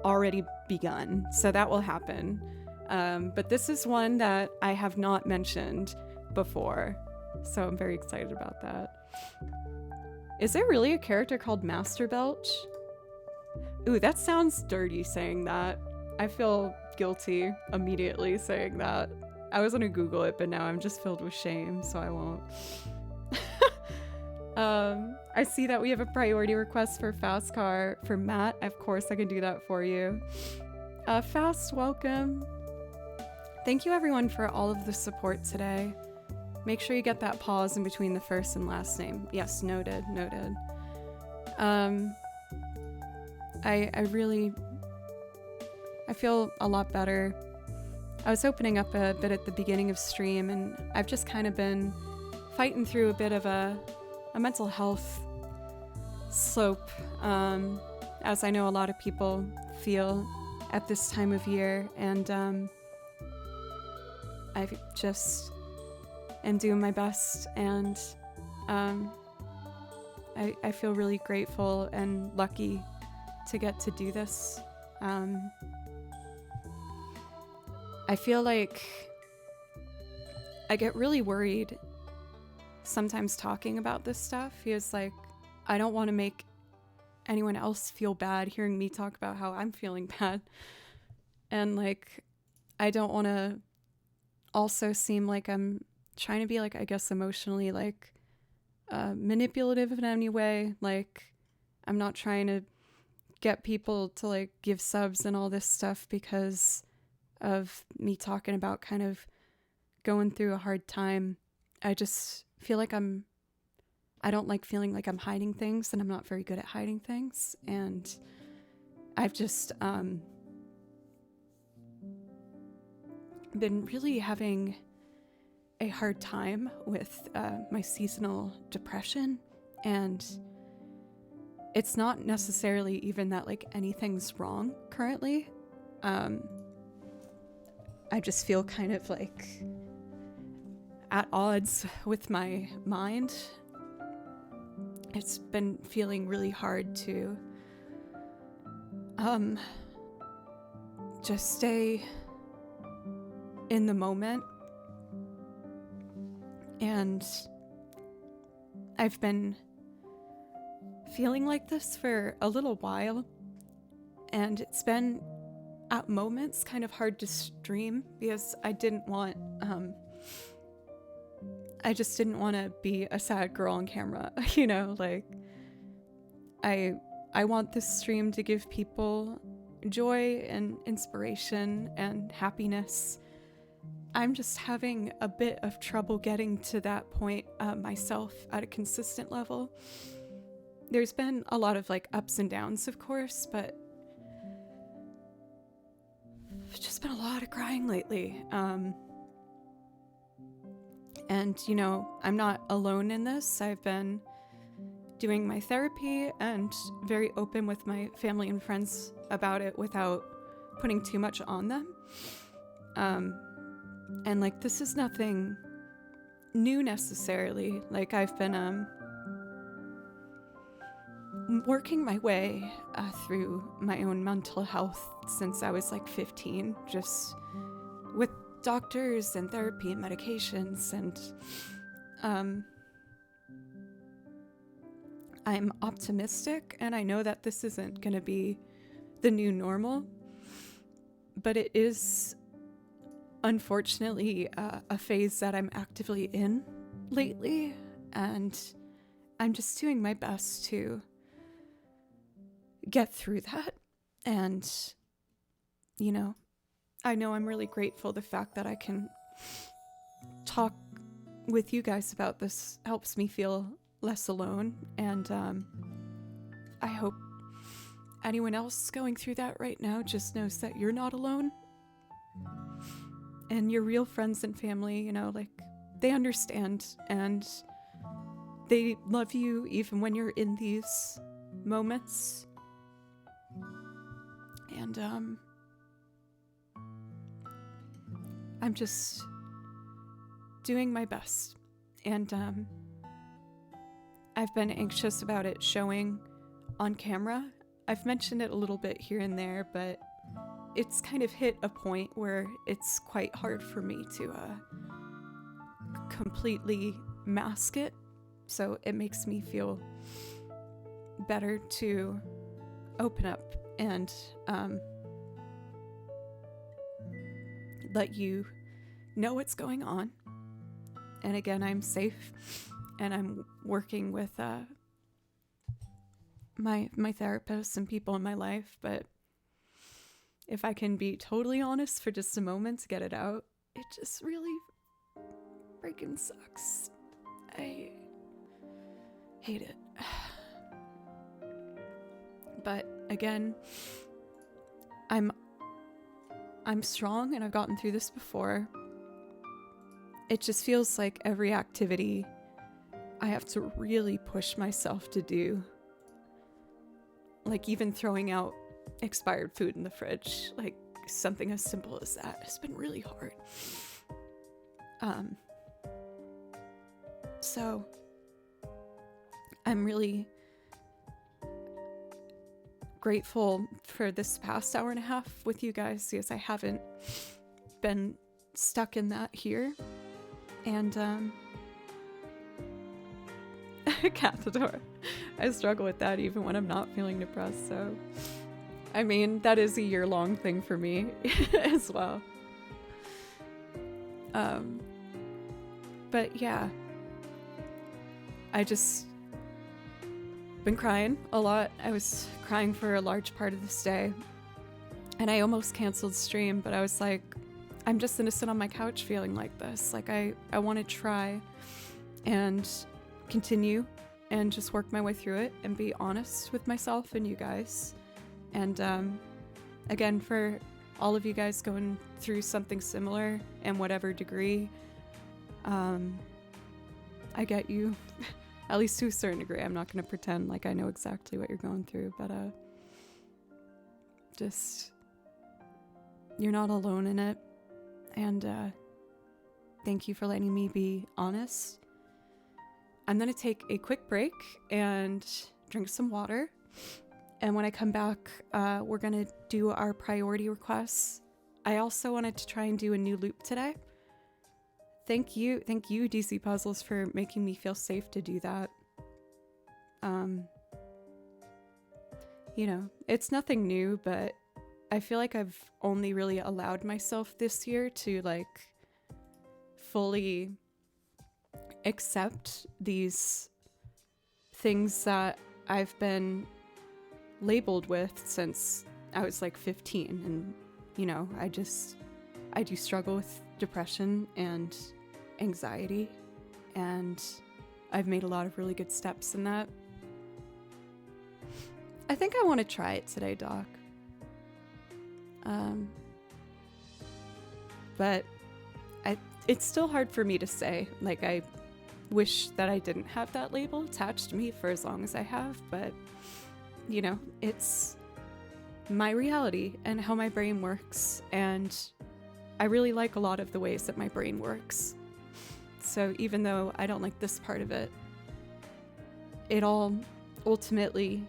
already begun, so that will happen. But this is one that I have not mentioned before, so I'm very excited about that. Is there really a character called Master Belch? Ooh, that sounds dirty saying that. I feel guilty immediately saying that. I was gonna Google it, but now I'm just filled with shame, so I won't. I see that we have a priority request for Fast Car for Matt. Of course, I can do that for you. Fast, welcome. Thank you everyone for all of the support today. Make sure you get that pause in between the first and last name. Yes, noted. I feel a lot better. I was opening up a bit at the beginning of stream, and I've just kind of been fighting through a bit of a mental health slope, as I know a lot of people feel at this time of year, and I just am doing my best, and I feel really grateful and lucky to get to do this. I feel like I get really worried sometimes talking about this stuff, because like I don't want to make anyone else feel bad hearing me talk about how I'm feeling bad, and like I don't want to also seem like I'm trying to be like, I guess, emotionally like manipulative in any way. Like I'm not trying to get people to like give subs and all this stuff because of me talking about kind of going through a hard time. I just feel like I don't like feeling like I'm hiding things, and I'm not very good at hiding things. And I've just been really having a hard time with my seasonal depression, and it's not necessarily even that like anything's wrong currently. I just feel kind of like at odds with my mind. It's been feeling really hard to just stay in the moment. And I've been feeling like this for a little while, and it's been at moments kind of hard to stream because I didn't want I just didn't want to be a sad girl on camera, you know, like I want this stream to give people joy and inspiration and happiness, I'm just having a bit of trouble getting to that point myself at a consistent level. There's been a lot of like ups and downs, of course, but it's just been a lot of crying lately. And, you know, I'm not alone in this. I've been doing my therapy and very open with my family and friends about it without putting too much on them. And like, this is nothing new necessarily. Like, I've been working my way through my own mental health since I was like 15, just with doctors and therapy and medications, and I'm optimistic, and I know that this isn't going to be the new normal, but it is unfortunately a phase that I'm actively in lately, and I'm just doing my best to get through that. And, you know I'm really grateful the fact that I can talk with you guys about this helps me feel less alone, and I hope anyone else going through that right now just knows that you're not alone, and your real friends and family, like, they understand and they love you even when you're in these moments. And I'm just doing my best, and I've been anxious about it showing on camera. I've mentioned it a little bit here and there, but it's kind of hit a point where it's quite hard for me to completely mask it, so it makes me feel better to open up and let you know what's going on. And again, I'm safe, and I'm working with my therapist and people in my life, but if I can be totally honest for just a moment to get it out, it just really freaking sucks. I hate it. But again, I'm strong, and I've gotten through this before. It just feels like every activity I have to really push myself to do. Like, even throwing out expired food in the fridge, like something as simple as that, has been really hard. So I'm really grateful for this past hour and a half with you guys, because I haven't been stuck in that here. And cat the door. I struggle with that even when I'm not feeling depressed, so I mean, that is a year-long thing for me as well. But yeah, I just been crying a lot. I was crying for a large part of this day, and I almost canceled stream, but I was like, I'm just gonna sit on my couch feeling like this. Like, I want to try and continue and just work my way through it and be honest with myself and you guys. And again, for all of you guys going through something similar in whatever degree, I get you. At least to a certain degree. I'm not going to pretend like I know exactly what you're going through, but just, you're not alone in it. And thank you for letting me be honest. I'm going to take a quick break and drink some water. And when I come back, we're going to do our priority requests. I also wanted to try and do a new loop today. Thank you, DC Puzzles, for making me feel safe to do that. It's nothing new, but I feel like I've only really allowed myself this year to, like, fully accept these things that I've been labeled with since I was like 15. And, I do struggle with depression and anxiety, and I've made a lot of really good steps in that. I think I want to try it today, Doc. But it's still hard for me to say. Like, I wish that I didn't have that label attached to me for as long as I have, but, you know, it's my reality and how my brain works, and I really like a lot of the ways that my brain works. So even though I don't like this part of it, it all ultimately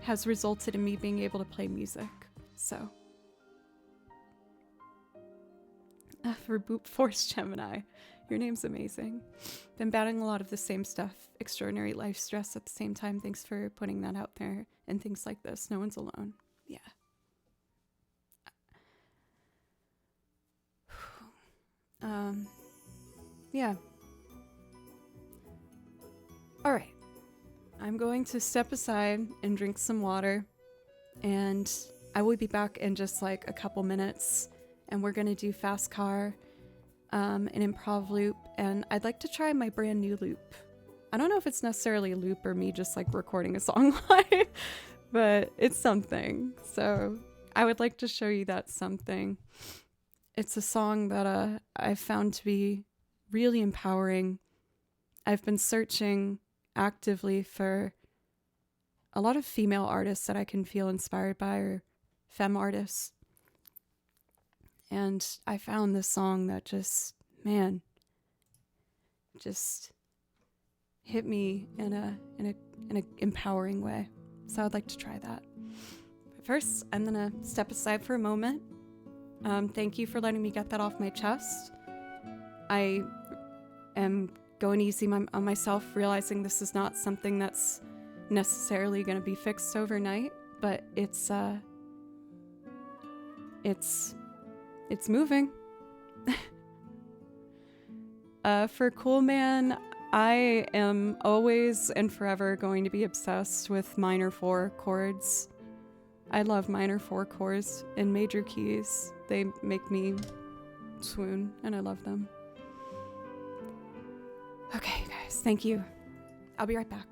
has resulted in me being able to play music. So for Boop Force Gemini, your name's amazing. Been battling a lot of the same stuff, extraordinary life stress at the same time. Thanks for putting that out there and things like this. No one's alone. Yeah. Yeah. All right. I'm going to step aside and drink some water, and I will be back in just like a couple minutes, and we're going to do Fast Car, an improv loop, and I'd like to try my brand new loop. I don't know if it's necessarily a loop or me just like recording a song live, but it's something. So I would like to show you that something. It's a song that I've found to be really empowering. I've been searching actively for a lot of female artists that I can feel inspired by, or femme artists. And I found this song that just hit me in a empowering way. So I'd like to try that. But first, I'm gonna step aside for a moment. Thank you for letting me get that off my chest. I am going easy on myself, realizing this is not something that's necessarily going to be fixed overnight, but it's moving. For Cool Man, I am always and forever going to be obsessed with minor 4 chords. I love minor 4 chords in major keys. They make me swoon, and I love them. Okay, guys, thank you. I'll be right back.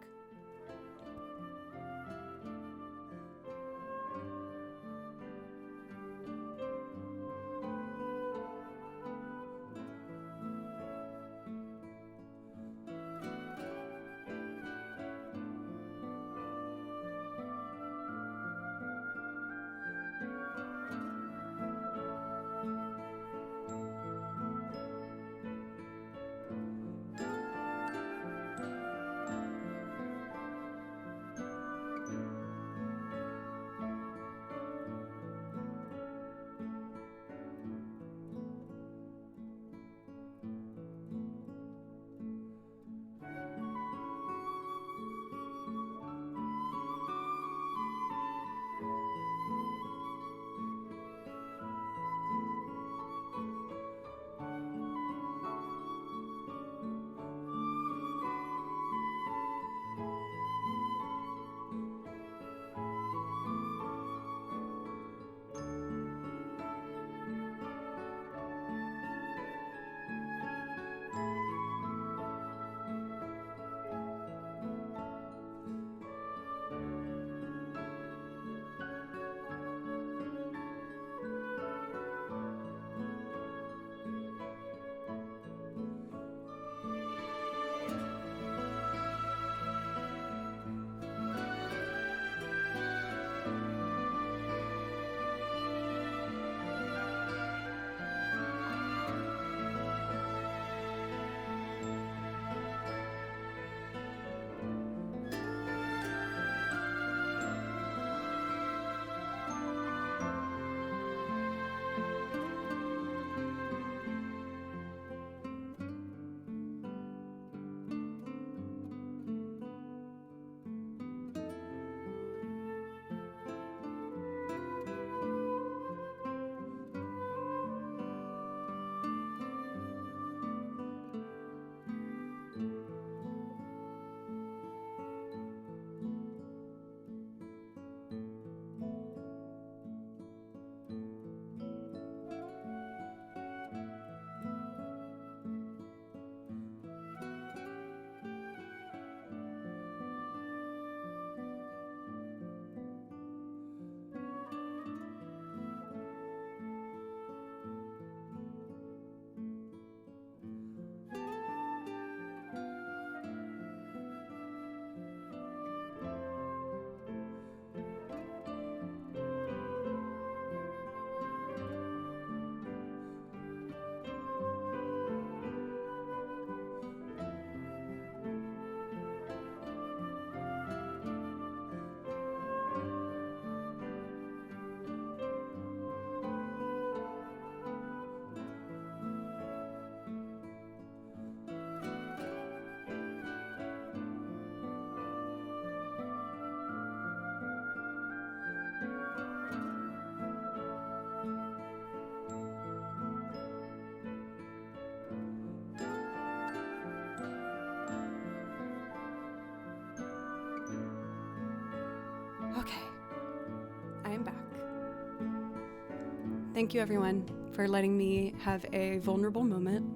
Thank you, everyone, for letting me have a vulnerable moment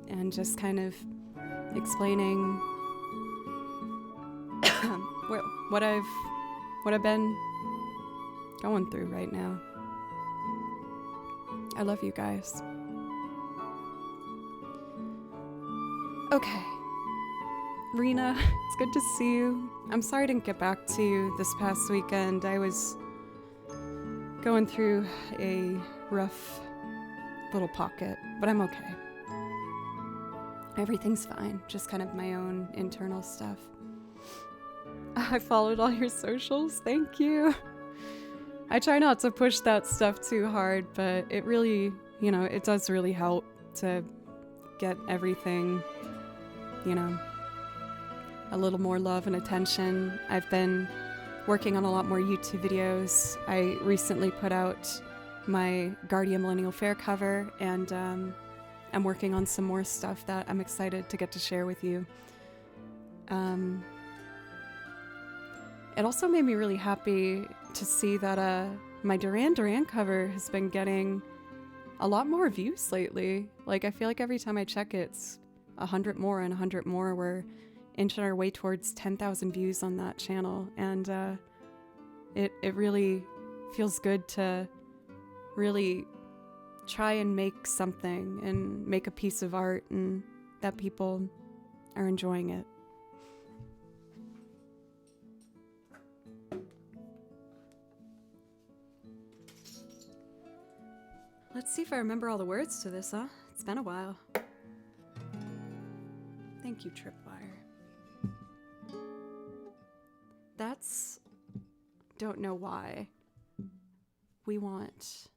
and just kind of explaining what I've been going through right now. I love you guys. Okay. Rena, it's good to see you. I'm sorry I didn't get back to you this past weekend. I was going through a rough little pocket, but I'm okay. Everything's fine, just kind of my own internal stuff. I followed all your socials, thank you. I try not to push that stuff too hard, but it really, it does really help to get everything, a little more love and attention. I've been working on a lot more YouTube videos. I recently put out my Guardian Millennial Fair cover, and I'm working on some more stuff that I'm excited to get to share with you. It also made me really happy to see that my Duran Duran cover has been getting a lot more views lately. Like, I feel like every time I check it's 100 more and 100 more. We're inching our way towards 10,000 views on that channel, and it really feels good to really try and make something and make a piece of art, and that people are enjoying it. Let's see if I remember all the words to this, huh? It's been a while. Thank you, Tripwire. That's... don't know why. We want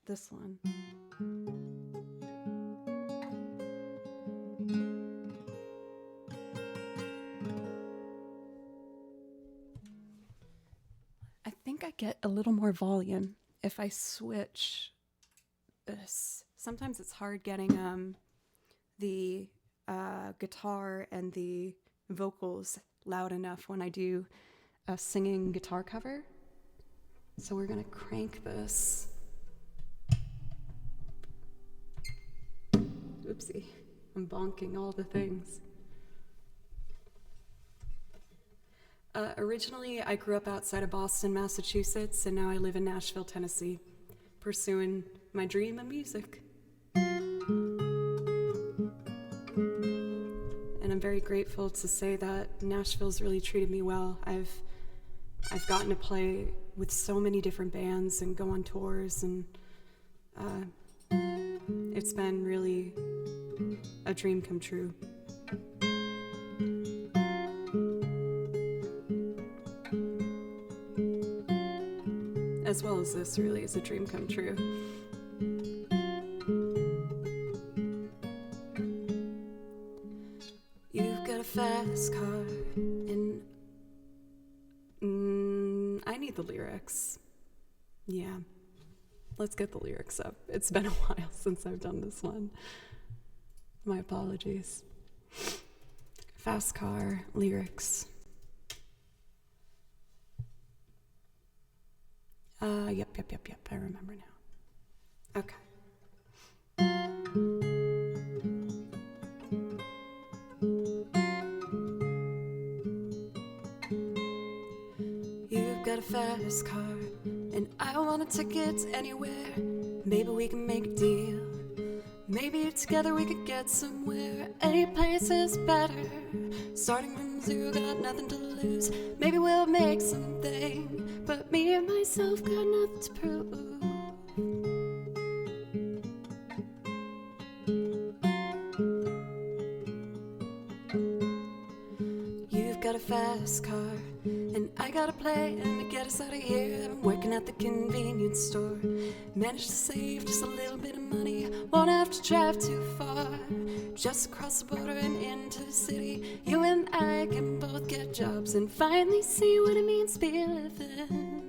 this one. I think I get a little more volume if I switch this. Sometimes it's hard getting the guitar and the vocals loud enough when I do a singing guitar cover. So we're gonna crank this. Oopsie, I'm bonking all the things. Originally, I grew up outside of Boston, Massachusetts, and now I live in Nashville, Tennessee, pursuing my dream of music. And I'm very grateful to say that Nashville's really treated me well. I've gotten to play with so many different bands and go on tours, and it's been really a dream come true. As well as this really is a dream come true. You've got a fast car, and I need the lyrics. Yeah, let's get the lyrics up. It's been a while since I've done this one. My apologies. Fast car, lyrics. Yep, I remember now. Okay. You've got a fast car, and I want a ticket anywhere. Maybe we can make a deal. Maybe together we could get somewhere. Any place is better. Starting from zero, got nothing to lose. Maybe we'll make something, but me and myself got nothing to prove. You've got a fast car, and I got a plan to get us out of here. I'm working at the convenience store. Managed to save just a little bit of money. Won't have to drive too far. Just across the border and into the city. You and I can both get jobs and finally see what it means to be living.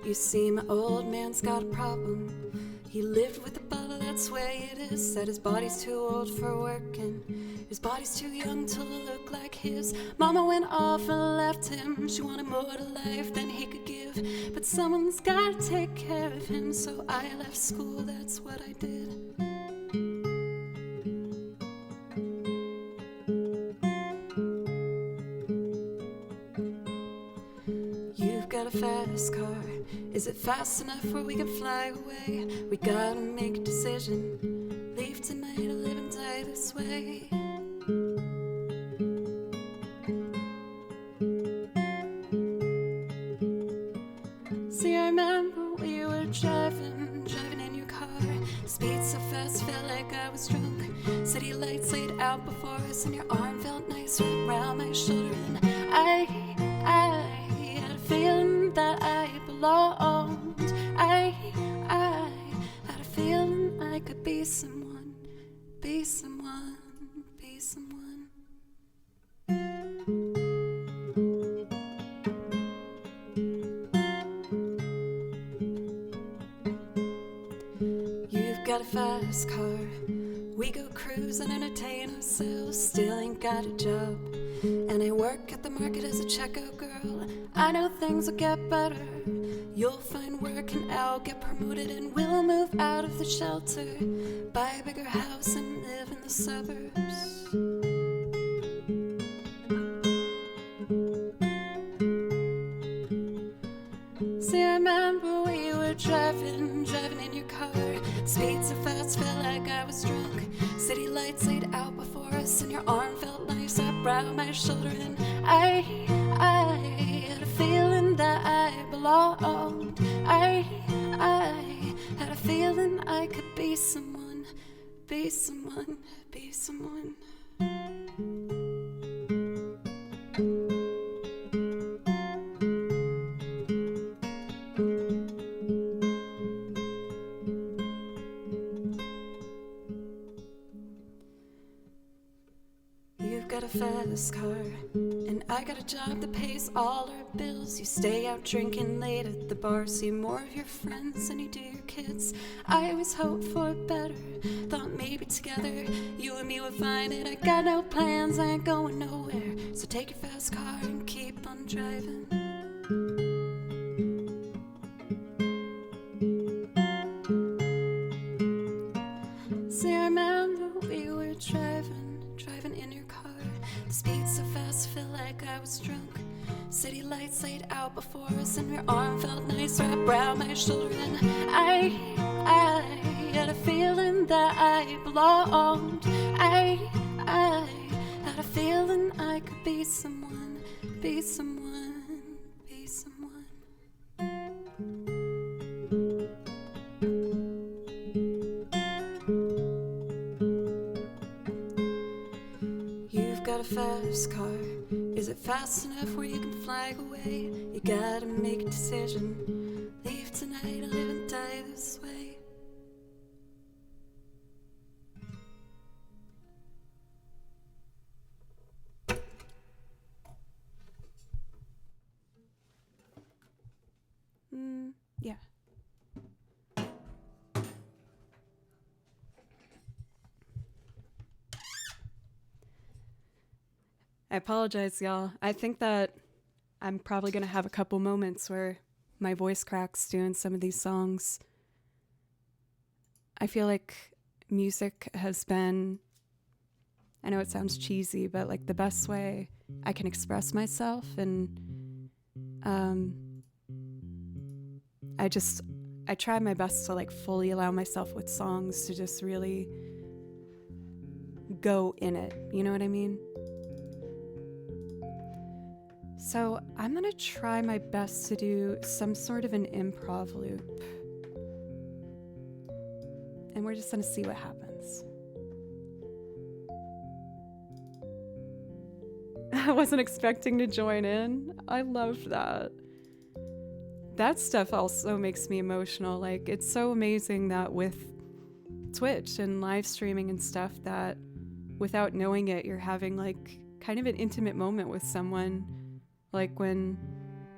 You see, my old man's got a problem. He lived with the bottle, that's the way it is. Said his body's too old for working, his body's too young to look like his. Mama went off and left him. She wanted more to life than he could give, but someone's gotta take care of him. So I left school, that's what I did. You've got a fast car, is it fast enough where we can fly away? We gotta make a decision, leave tonight or live and die this way. See, I remember we were driving in your car. Speed so fast, felt like I was drunk. City lights laid out before us, and your arm felt nice right around my shoulder. And I had a feeling that I belonged. I had a feeling I could be someone, be someone, be someone. You've got a fast car, we go cruise and entertain ourselves. Still ain't got a job, and I work at the market as a checkout girl. I know things will get better, you'll find work and I'll get promoted, and we'll move out of the shelter, buy a bigger house and live in the suburbs. See, I remember we were driving in your car. Speed so fast, felt like I was drunk. City lights laid out before us, and your arm felt nice up around my shoulder. And I had a feeling that I belonged. I had a feeling I could be someone, be someone, be someone. Got a fast car, and I got a job that pays all our bills. You stay out drinking late at the bar, see more of your friends than you do your kids. I always hoped for better, thought maybe together you and me would find it. I got no plans, I ain't going nowhere, so take your fast car and keep on driving. See, I remember we were driving in your car. The speed so fast, felt like I was drunk. City lights laid out before us, and your arm felt nice right around my shoulder. And I had a feeling that I belonged. I had a feeling I could be someone, be someone, be someone. Got a fast car, is it fast enough where you can fly away? You gotta make a decision, leave tonight or live and die this way. Yeah. I apologize, y'all. I think that I'm probably going to have a couple moments where my voice cracks doing some of these songs. I feel like music has been, I know it sounds cheesy, but like the best way I can express myself. And I try my best to like fully allow myself with songs to just really go in it. You know what I mean? So I'm going to try my best to do some sort of an improv loop. And we're just going to see what happens. I wasn't expecting to join in. I love that. That stuff also makes me emotional. Like, it's so amazing that with Twitch and live streaming and stuff, that without knowing it, you're having like kind of an intimate moment with someone. Like when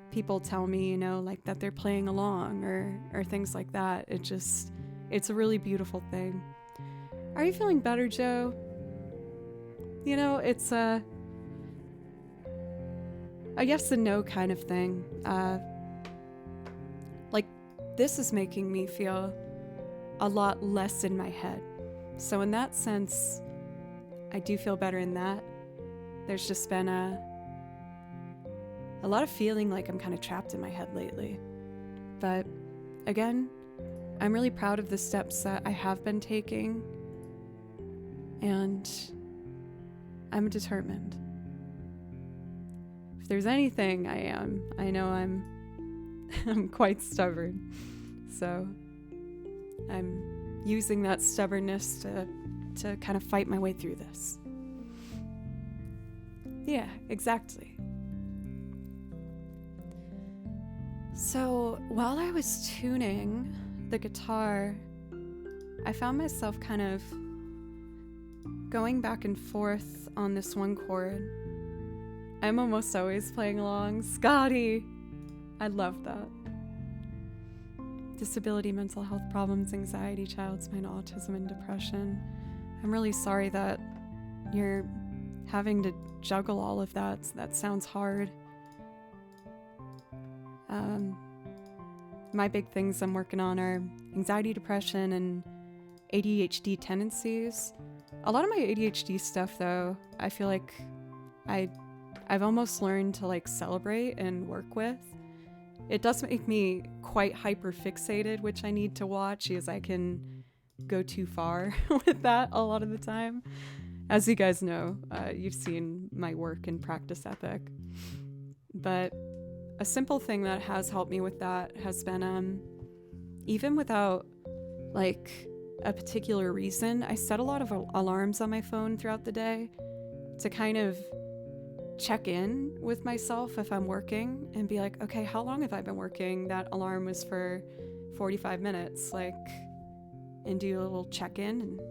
people tell me, you know, like that they're playing along or things like that. It's it's a really beautiful thing. Are you feeling better, Joe? You know, it's a yes and no kind of thing. Like, this is making me feel a lot less in my head. So in that sense, I do feel better in that. There's just been a lot of feeling like I'm kind of trapped in my head lately. But again, I'm really proud of the steps that I have been taking, and I'm determined. If there's anything I know I'm quite stubborn. So I'm using that stubbornness to kind of fight my way through this. Yeah, exactly. So while I was tuning the guitar, I found myself kind of going back and forth on this one chord. I'm almost always playing along. Scotty! I love that. Disability, mental health problems, anxiety, child's mind, autism, and depression. I'm really sorry that you're having to juggle all of that. That sounds hard. My big things I'm working on are anxiety, depression, and ADHD tendencies. A lot of my ADHD stuff, though, I feel like I've almost learned to like celebrate and work with. It does make me quite hyper fixated, which I need to watch, as I can go too far with that a lot of the time. As you guys know, you've seen my work and practice ethic. But a simple thing that has helped me with that has been, even without like a particular reason, I set a lot of alarms on my phone throughout the day to kind of check in with myself if I'm working and be like, okay, how long have I been working? That alarm was for 45 minutes, like, and do a little check-in and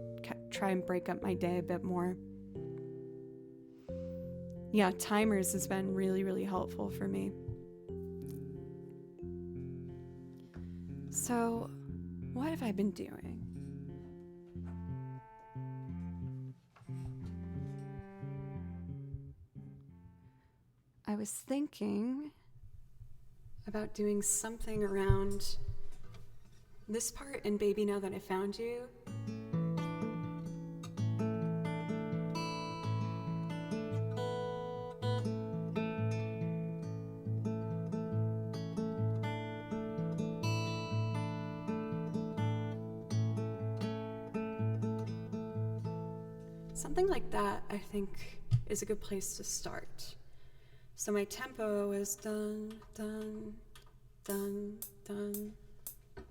try and break up my day a bit more. Yeah, timers has been really, really helpful for me. So, what have I been doing? I was thinking about doing something around this part in Baby Now That I Found You. Something like that, I think, is a good place to start. So my tempo is dun, dun, dun, dun,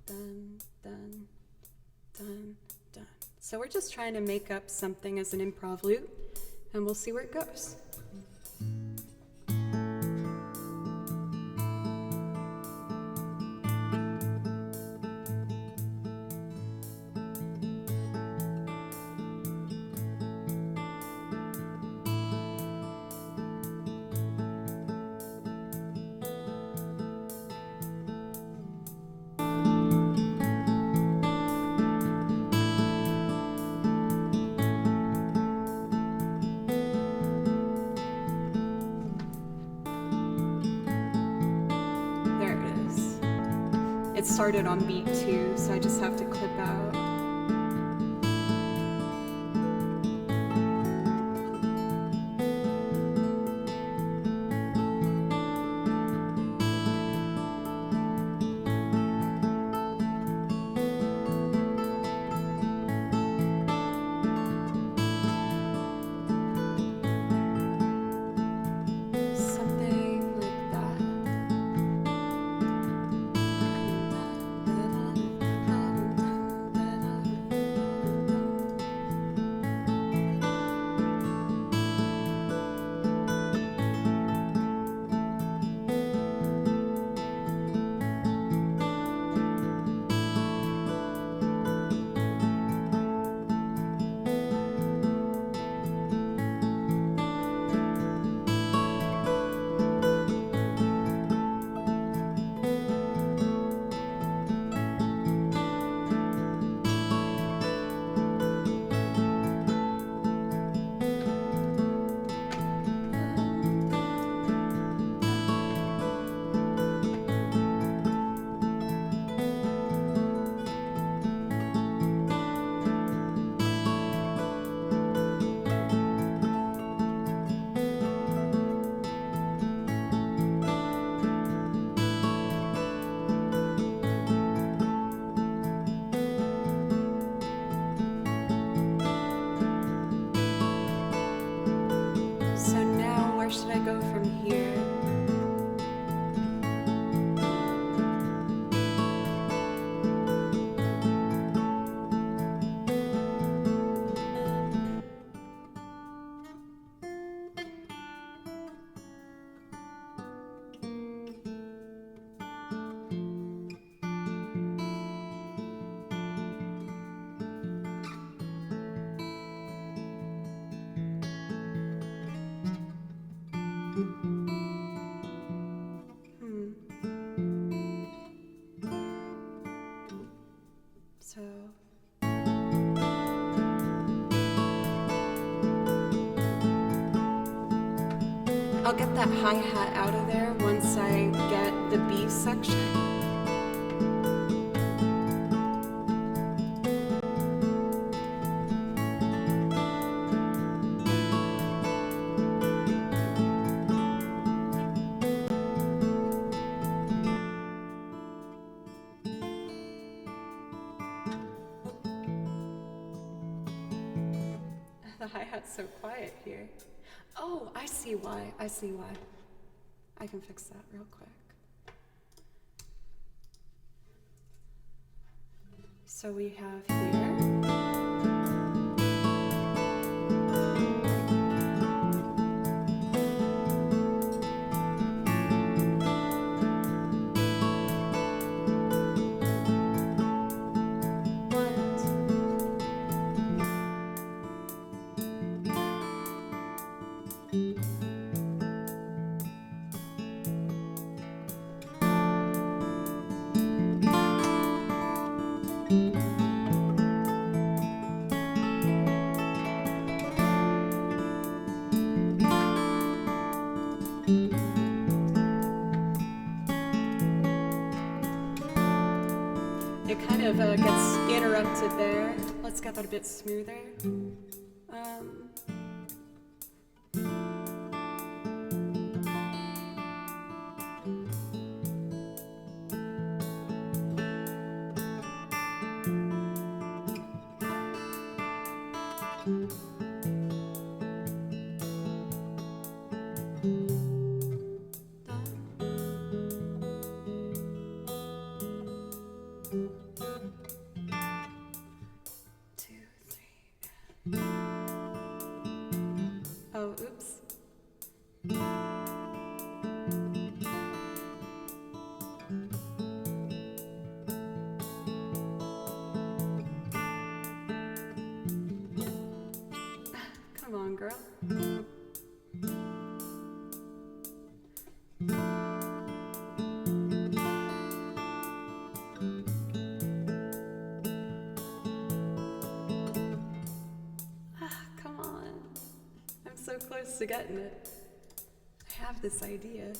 dun, dun, dun, dun. So we're just trying to make up something as an improv loop, and we'll see where it goes. It started on beat 2, so I just have to clip out. Something like that. So I'll get that hi-hat out of there once I get the B section. The hi-hat's so quiet here. Oh, I see why. I see why. I can fix that real quick. So we have here. It kind of gets interrupted there. Let's get that a bit smoother. Oh, oops. Come on, girl. Come on. I'm so close to getting it. I have this idea.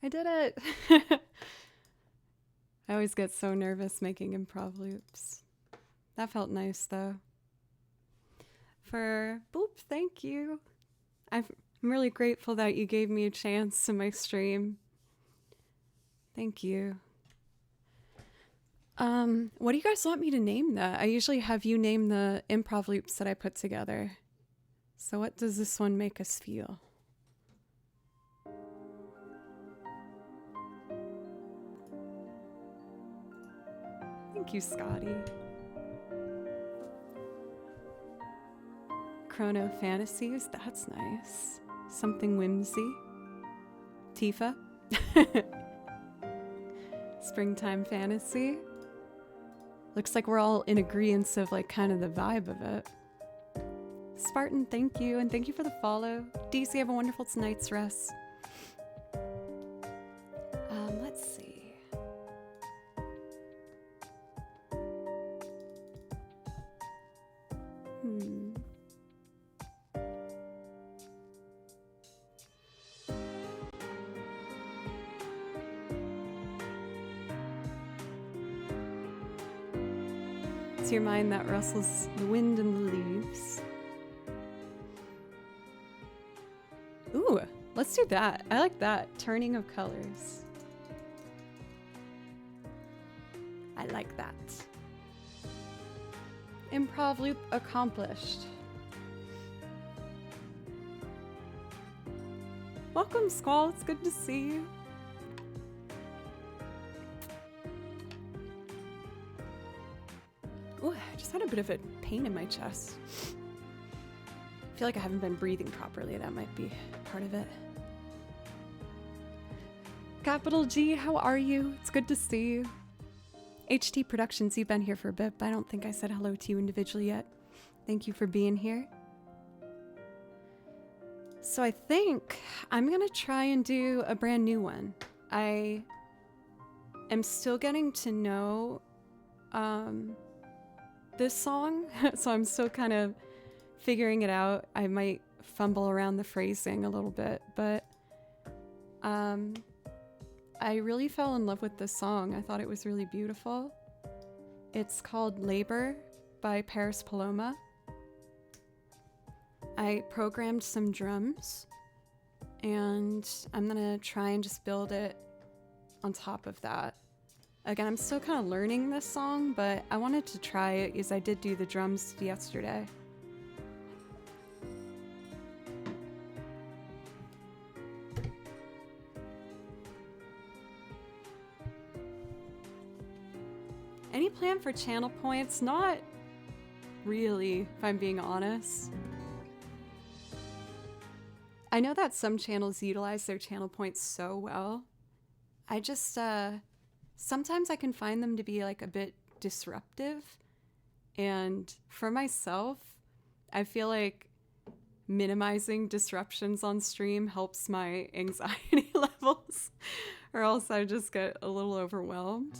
I did it! I always get so nervous making improv loops. That felt nice though. For Boop, thank you. I'm really grateful that you gave me a chance in my stream. Thank you. What do you guys want me to name that? I usually have you name the improv loops that I put together. So what does this one make us feel? Thank you, Scotty. Chrono Fantasies, that's nice. Something whimsy. Tifa. Springtime Fantasy. Looks like we're all in agreement of like kind of the vibe of it. Spartan, thank you, and thank you for the follow. DC, have a wonderful night's rest. Let's see. It's your mind that rustles the wind and the leaves. Ooh, let's do that. I like that. Turning of colors. I like that. Improv loop accomplished. Welcome, Squall. It's good to see you. Ooh, I just had a bit of a pain in my chest. I feel like I haven't been breathing properly. That might be part of it. Capital G, how are you? It's good to see you. HT Productions, you've been here for a bit, but I don't think I said hello to you individually yet. Thank you for being here. So I think I'm gonna try and do a brand new one. I am still getting to know this song, so I'm still kind of figuring it out. I might fumble around the phrasing a little bit, but I really fell in love with this song. I thought it was really beautiful. It's called Labor by Paris Paloma. I programmed some drums and I'm gonna try and just build it on top of that. Again, I'm still kind of learning this song, but I wanted to try it because I did do the drums yesterday. Any plan for channel points? Not really, if I'm being honest. I know that some channels utilize their channel points so well. I just, sometimes I can find them to be like a bit disruptive. And for myself, I feel like minimizing disruptions on stream helps my anxiety levels, or else I just get a little overwhelmed.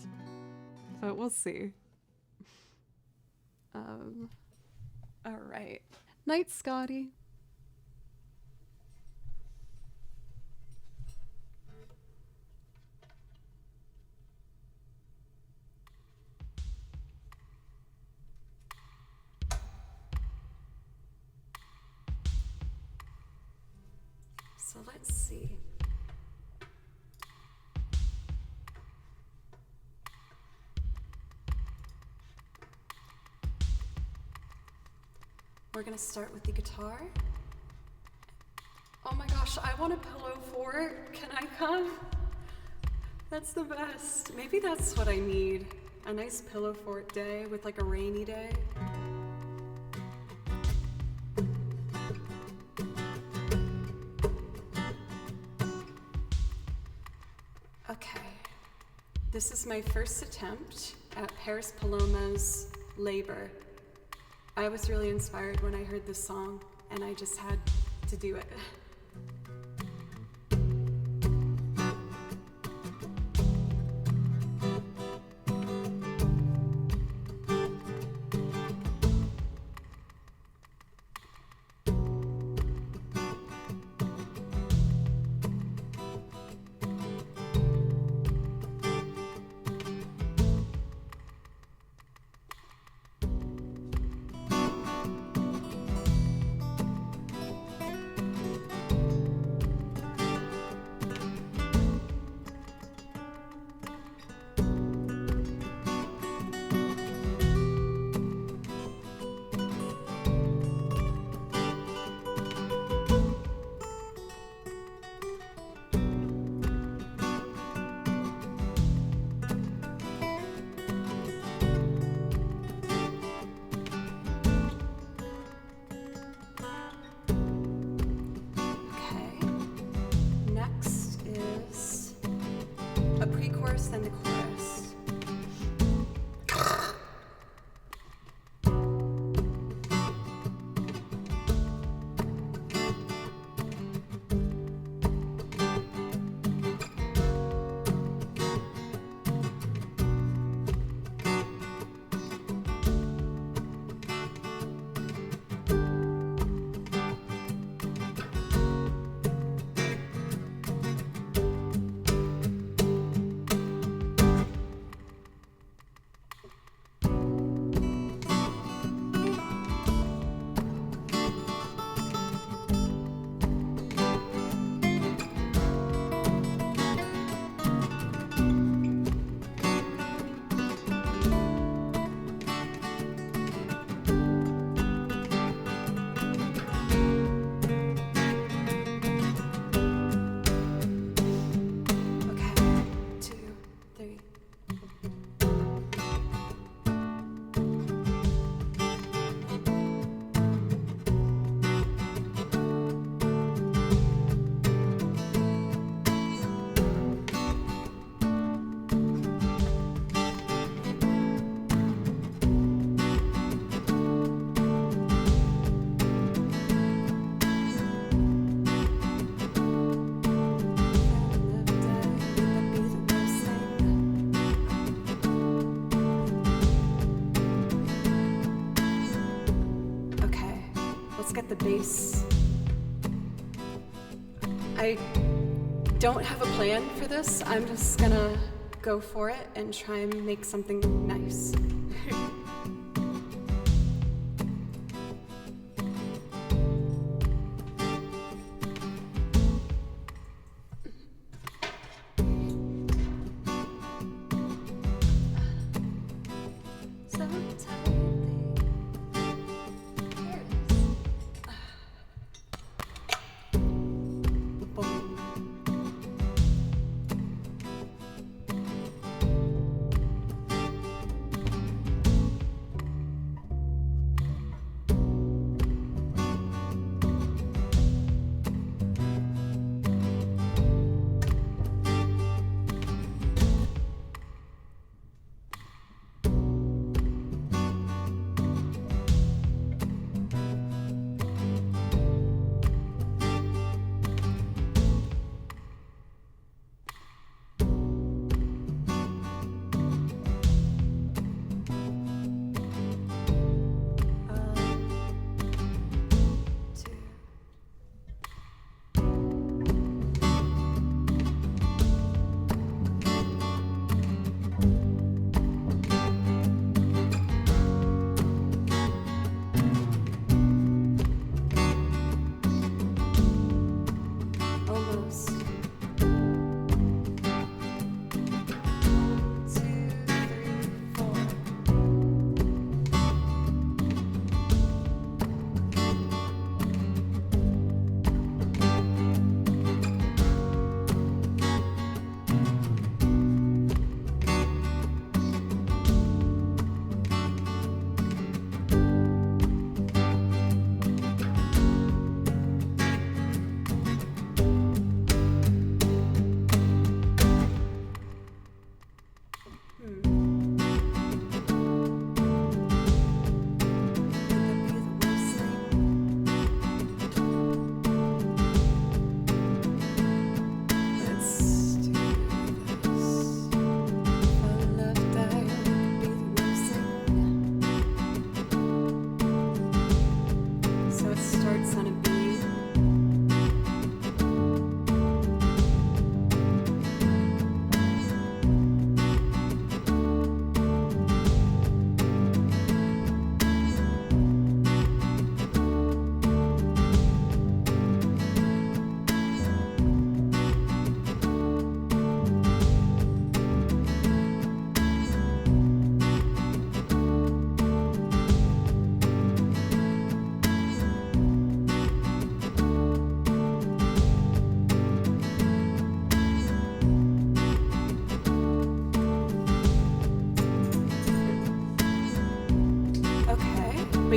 But we'll see. All right. Night, Scotty. So let's see. We're gonna start with the guitar. Oh my gosh, I want a pillow fort. Can I come? That's the best. Maybe that's what I need. A nice pillow fort day with like a rainy day. Okay. This is my first attempt at Paris Paloma's Labor. I was really inspired when I heard this song, and I just had to do it. Pre-chorus, then the chorus. Get the bass. I don't have a plan for this. I'm just gonna go for it and try and make something nice.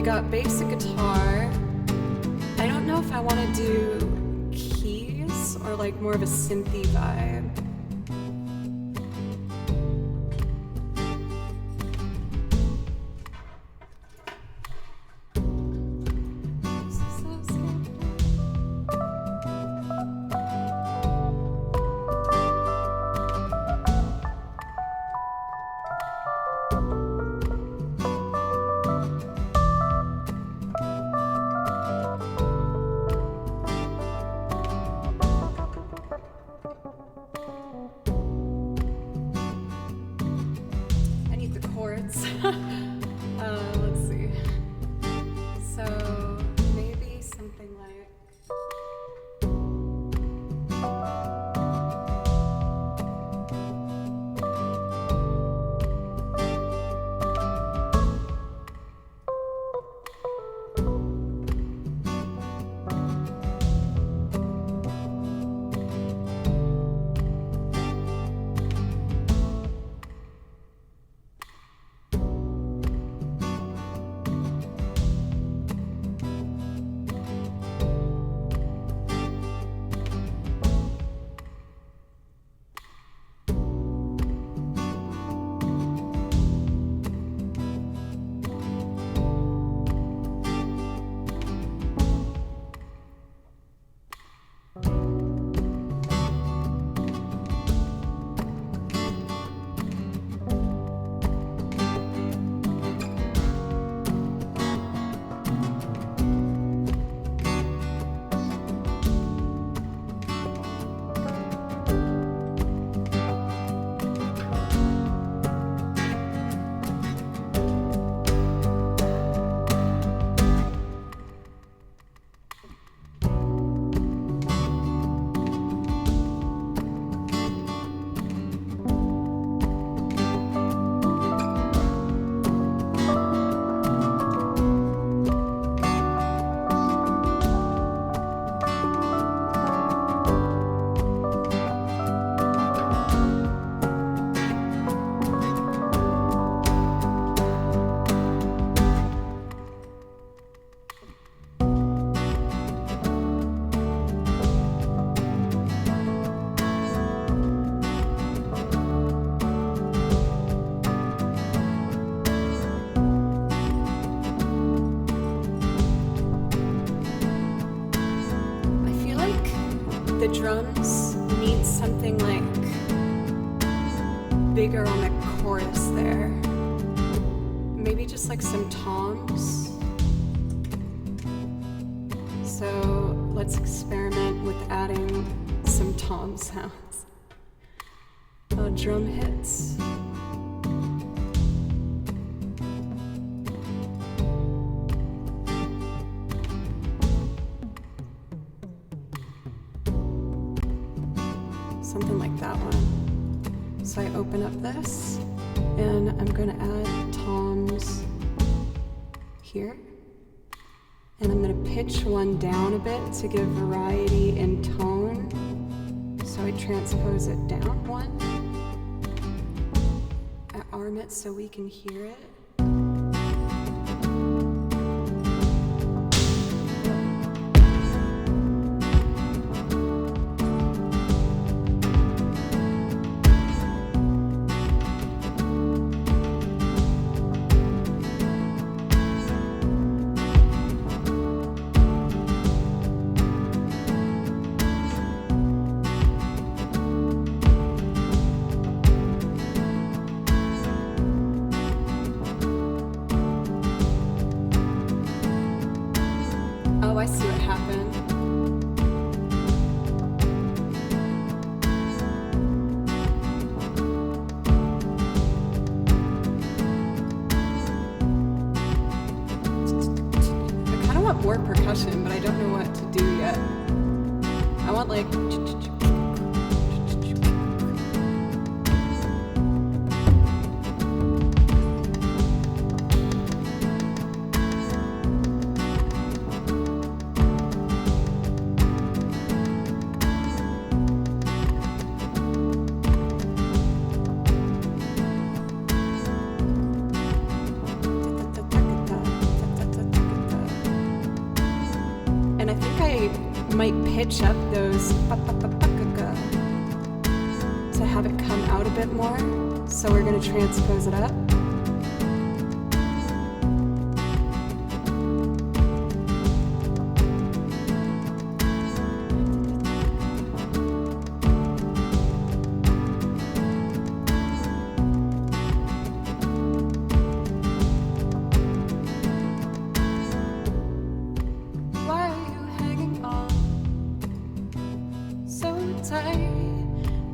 we got basic guitar. I don't know if I want to do keys or like more of a synthy vibe. Let's see. So maybe something like. The drums need something like bigger on the chorus there. Maybe just like some toms. So let's experiment with adding some tom sounds. Drum hits. Something like that one. So I open up this and I'm going to add toms here. And I'm going to pitch one down a bit to give variety in tone. So I transpose it down one. I arm it so we can hear it. Oh, I see what happened. I kind of want more percussion, but I don't know what to do yet. I want like... pitch up those to have it come out a bit more. So we're going to transpose it up.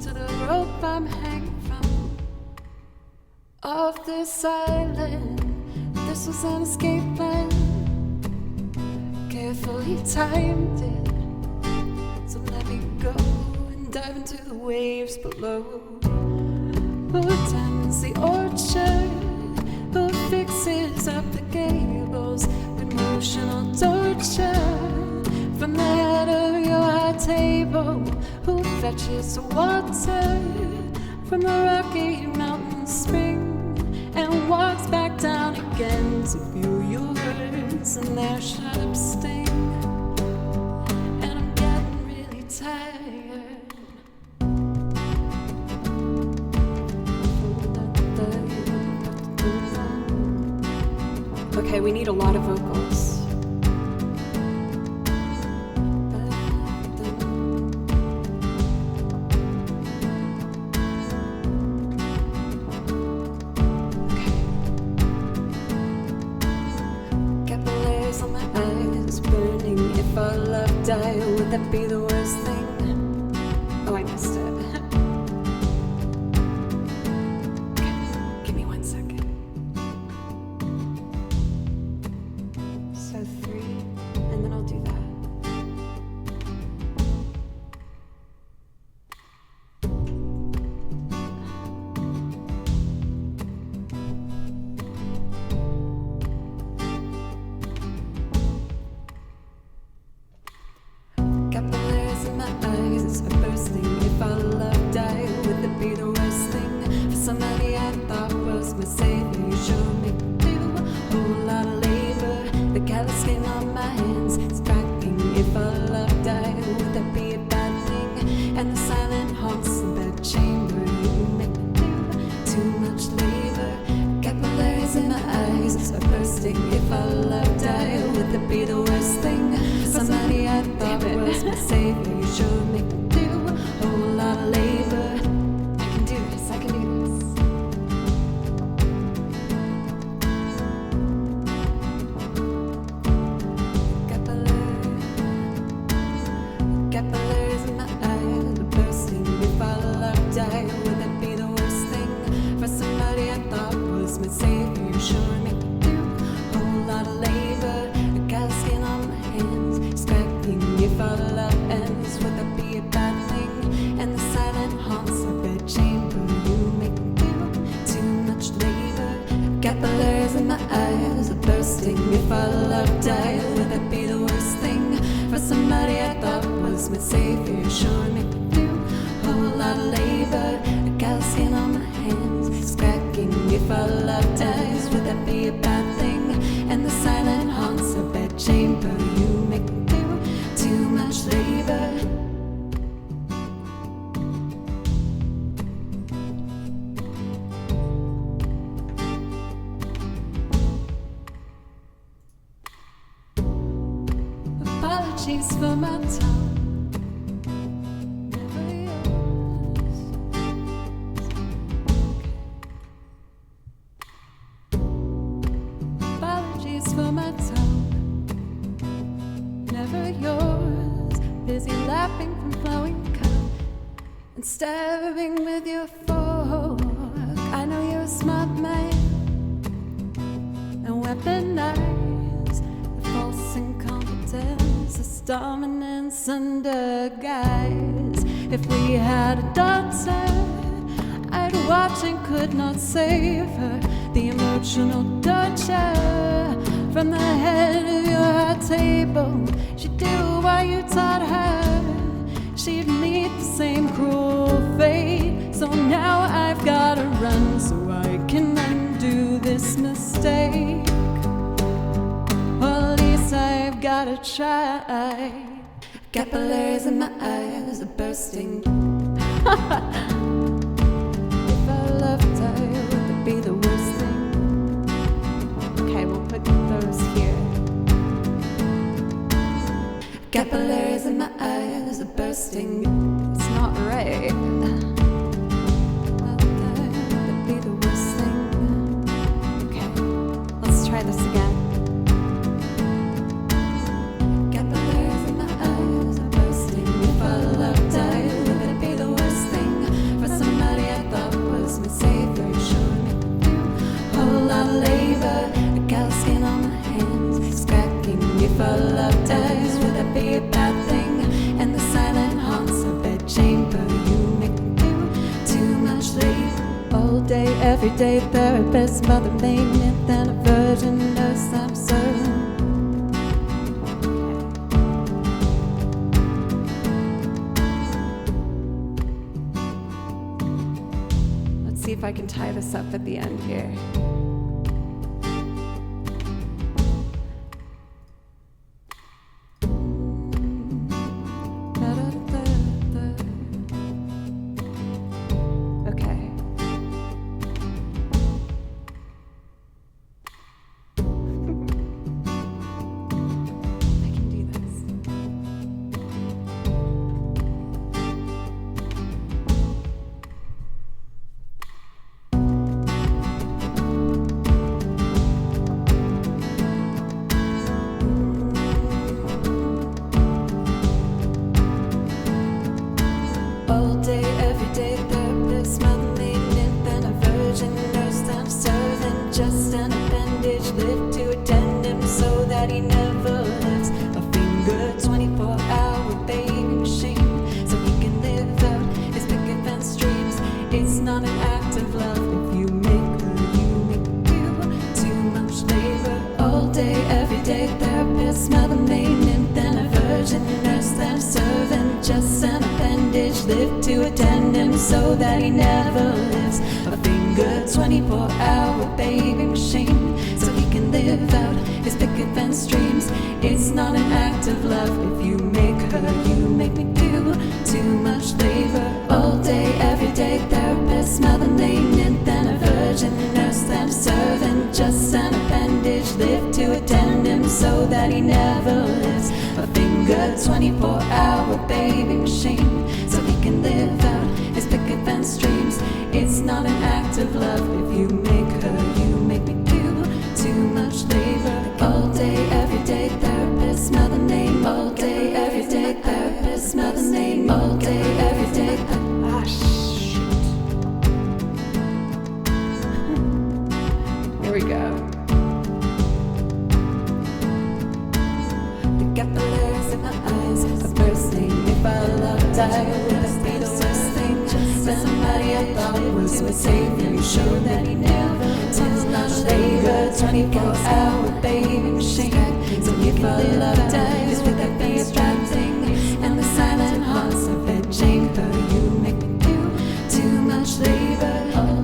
To the rope I'm hanging from, off this island. This was an escape plan, carefully timed it. So let me go and dive into the waves below. Who tends the orchard? Who fixes up the gables with emotional torture? From the head of your high table, who fetches water from the Rocky Mountain spring and walks back down again to view your words and their sharp sting? And I'm getting really tired. Okay, we need a lot of vocals. Die, would that be the worst thing? Oh, I missed it. Okay, give me 1 second. So 3, and then I'll do that. If our love died, would that be the worst thing? For somebody I thought was my savior, you sure make me do a whole lot of labor. The callous skin on my hands is cracking. If our love died, would that be a bad thing? And the silent haunts the bed chamber, you make me do too much labor. Capillaries in my eyes are bursting. If our love died, would that be the worst thing? For somebody I thought was my savior, you sure make me whole lot of labor. I can do this, I can do this. Capillaries in my eyes are bursting. If our love died, would that be the worst thing? For somebody I thought was my savior, you sure make me do a whole lot of labor. I got skin on my hands, it's cracking. If our love ends, would that be a bad thing? And the silent haunts the bed chamber, you make me do too much labor. Capillaries in my eyes are bursting. If our love died, would that be the worst thing? For somebody I thought was my savior, you sure make me do a whole lot of labor. I got skin on my hands, it's cracking. If our love dies, would that be a bad thing? And the silent haunts the bed chamber, you make me do too much labor. Apologies for my tongue, never yours. Apologies for my tongue, never yours. Busy lapping from flowing cup and stabbing with your fork. I know you're a smart man and weaponize the false incompetence, this dominance under guise. If we had a daughter, I'd watch and could not save her. The emotional torture from the head of your high table, she'd do what you taught her. She'd meet the same cruel fate. So now I've gotta run so I can undo this mistake. Or at least I've gotta try. capillaries in my eyes are bursting. If I loved her, would it be the worst thing? Okay, we'll put those here. Capillaries in my eyes are bursting. It's not right. Would it be the worst thing? Okay, let's try this again. Capillaries in my eyes are bursting. If I loved her, would it be the worst thing? For somebody I thought was my savior, showing me to do a whole lot of labor. A cow skin on my hands is cracking. If I loved eyes, would that be a bad thing? And the silent haunts of bed chamber, you make me do too much labor. All day, every day, therapist, mother, maintenance, and a virgin nurse I'm serving. Let's see if I can tie this up at the end here. Okay. I can do this. All day, every day, therapist, mother, maintenance, then a virgin nurse I'm serving. Just an appendage, live to attend him so that he never lifts a finger. 24-hour baby machine, so he can live out his picket fence dreams. It's not an act of love if you make her, you make her do too much labor. All day, every day, therapist, mother, maintenance, then a virgin nurse I'm serving. Just an appendage, live to attend him so that he never lifts a finger. 24-hour baby machine, so he can live out his picket fence dreams. It's not an act of love if you make her, you make me do too much labor. All day, every day, therapist, mother, maintenance, then a virgin nurse I'm serving. Just an appendage, live to attend him so that he never lifts a finger. 24-hour baby machine, so he can live out his picket fence dreams. It's not an act of love if you make her, you make me do too much labor. All day, every day, therapist, mother, name. All day, every day, therapist, mother, name. All day, every day. Ah, shoot. Here we go. The capillaries in my eyes are bursting. If I loved, I would have been the worst thing. For somebody I thought was my savior, you showed that he never took much labor. 24-hour baby machine. So if I loved, eyes would that be a bad thing? And the silent haunts of bed chamber, you make me do too much labor.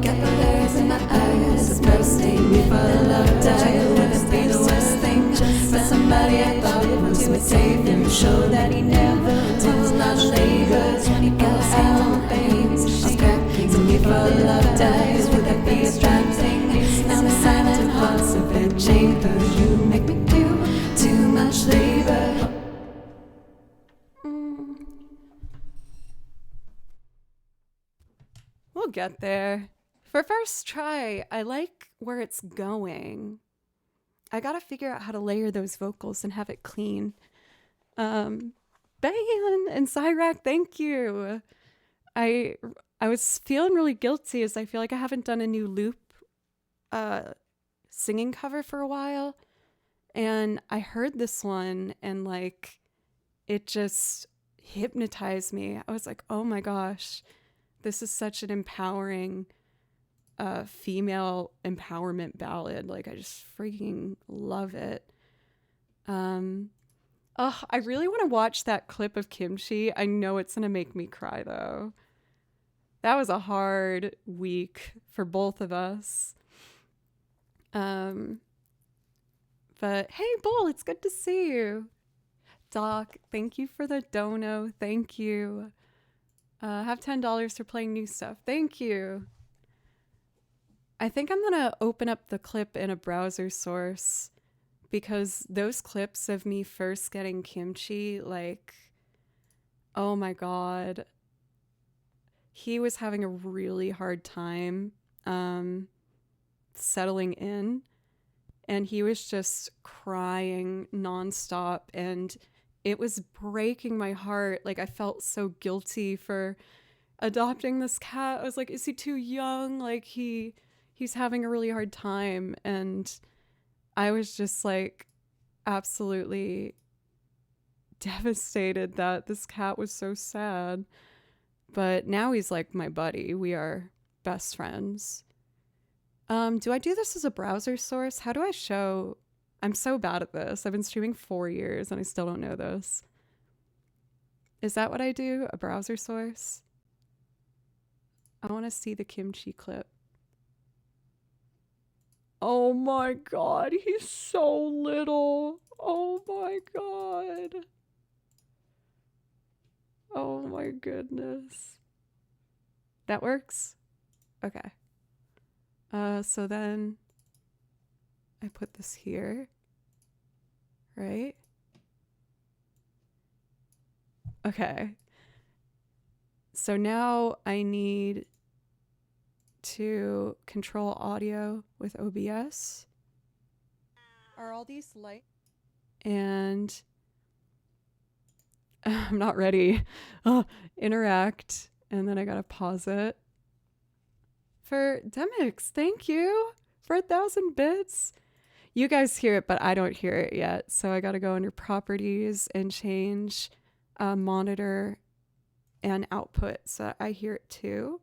Capillaries in my eyes are bursting. If I loved, I would have been the worst thing. For somebody I thought was my savior, you showed that he never took much labor. 24-hour baby machine. So if I loved, eyes would that be a bad thing? And the silent haunts of bed chamber, you make me do too much labor. We'll get there. For first try, I like where it's going. I gotta figure out how to layer those vocals and have it clean. Ben and Cyrac, thank you. I was feeling really guilty as I feel like I haven't done a new Loop singing cover for a while. And I heard this one and like it just hypnotized me. I was like, oh my gosh, this is such an empowering female empowerment ballad. Like I just freaking love it. I really want to watch that clip of Kimchi. I know it's gonna make me cry though. That was a hard week for both of us. But hey, Bull, it's good to see you. Doc, thank you for the dono. Thank you. Have $10 for playing new stuff. Thank you. I think I'm going to open up the clip in a browser source because those clips of me first getting kimchi, like, oh my God. He was having a really hard time settling in, and he was just crying nonstop, and it was breaking my heart. Like, I felt so guilty for adopting this cat. I was like, is he too young? Like, he's having a really hard time. And I was just like absolutely devastated that this cat was so sad. But now he's like my buddy. We are best friends. Do I do this as a browser source? How do I show? I'm so bad at this. I've been streaming 4 years and I still don't know this. Is that what I do? A browser source? I want to see the kimchi clip. Oh my God, he's so little. Oh my God. Oh my goodness. That works? Okay. So then I put this here, right? Okay. So now I need to control audio with OBS. Are all these light? And I'm not ready. Interact. And then I gotta pause it. For Demix, thank you for 1,000 bits. You guys hear it, but I don't hear it yet. So I gotta go under properties and change monitor and output so I hear it too.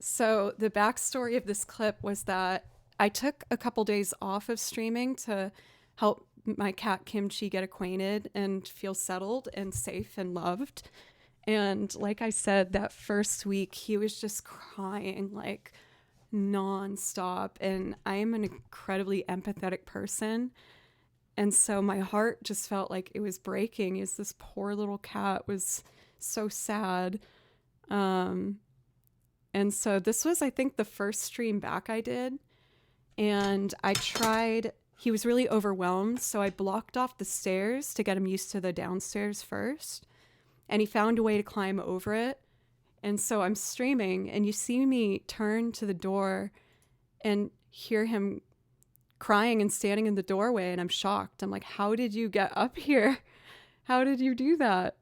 So the backstory of this clip was that I took a couple days off of streaming to help my cat Kimchi get acquainted and feel settled and safe and loved. And like I said, that first week he was just crying like nonstop. And I am an incredibly empathetic person. And so my heart just felt like it was breaking as this poor little cat was so sad. And so this was, I think, the first stream back I did. And I tried, he was really overwhelmed. So I blocked off the stairs to get him used to the downstairs first. And he found a way to climb over it. And so I'm streaming and you see me turn to the door and hear him crying and standing in the doorway. And I'm shocked. I'm like, how did you get up here? How did you do that?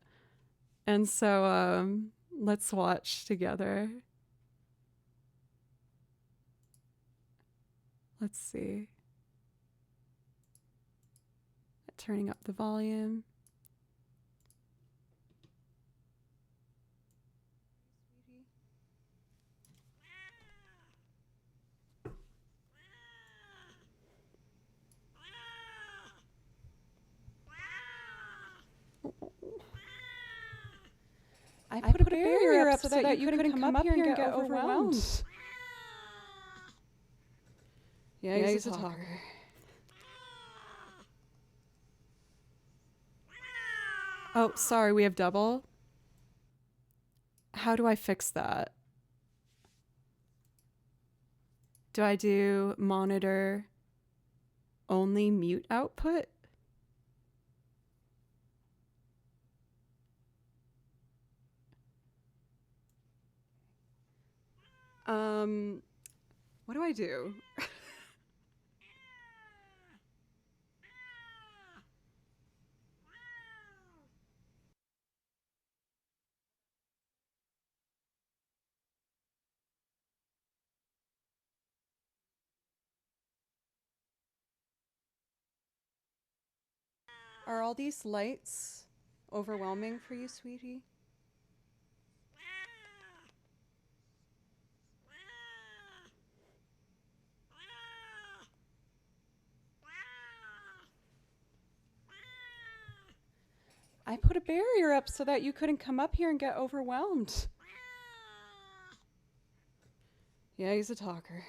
And so let's watch together. Let's see. Turning up the volume. I put a barrier up so that you couldn't come up here and get overwhelmed. Yeah, he's a talker. Oh, sorry, we have double. How do I fix that? Do I do monitor only mute output? What do I do? Are all these lights overwhelming for you, sweetie? I put a barrier up so that you couldn't come up here and get overwhelmed. Yeah, he's a talker.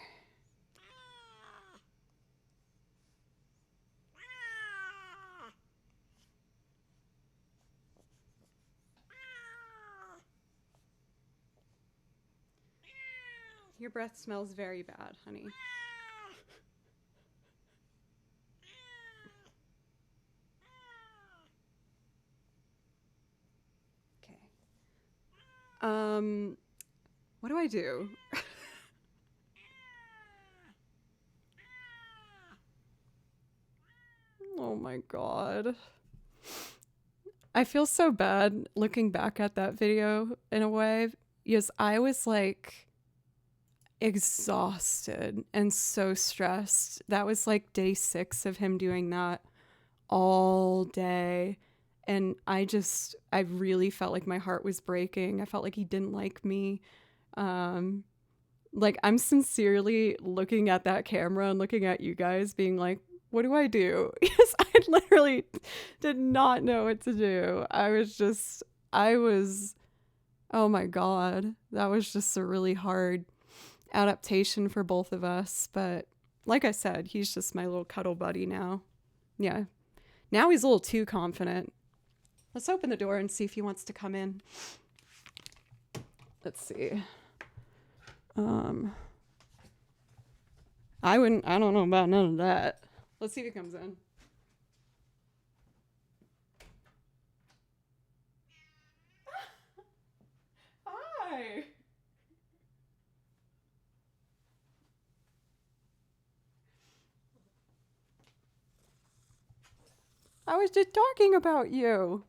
Your breath smells very bad, honey. Okay. What do I do? Oh my god. I feel so bad looking back at that video in a way, because I was like exhausted and so stressed. That was like day 6 of him doing that all day. And I really felt like my heart was breaking. I felt like he didn't like me. Like, I'm sincerely looking at that camera and looking at you guys being like, what do I do? Because I literally did not know what to do. Oh my God. That was just a really hard adaptation for both of us. But like I said, he's just my little cuddle buddy now. Yeah. Now he's a little too confident. Let's open the door and see if he wants to come in. Let's see. I don't know about none of that. Let's see if he comes in. Hi. I was just talking about you.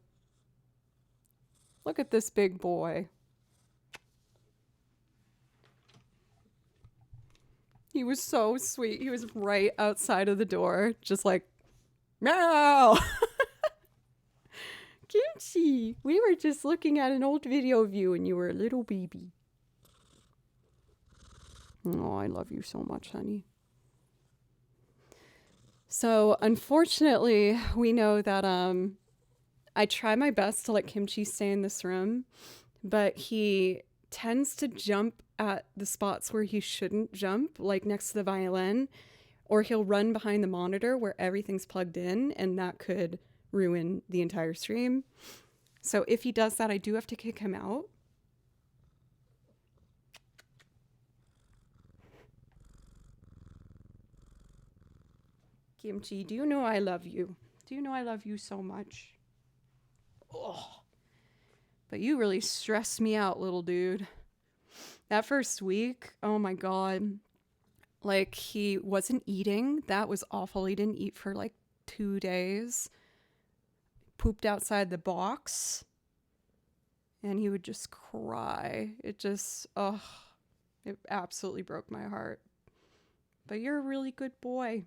Look at this big boy. He was so sweet. He was right outside of the door, just like, meow. Kimchi, we were just looking at an old video of you when you were a little baby. Oh, I love you so much, honey. So, unfortunately, we know that I try my best to let Kimchi stay in this room, but he tends to jump at the spots where he shouldn't jump, like next to the violin, or he'll run behind the monitor where everything's plugged in, and that could ruin the entire stream. So if he does that, I do have to kick him out. Kimchi, do you know I love you? Do you know I love you so much? Oh. But you really stressed me out, little dude. That first week, oh my God. Like, he wasn't eating. That was awful. He didn't eat for like 2 days. Pooped outside the box. And he would just cry. It absolutely broke my heart. But you're a really good boy.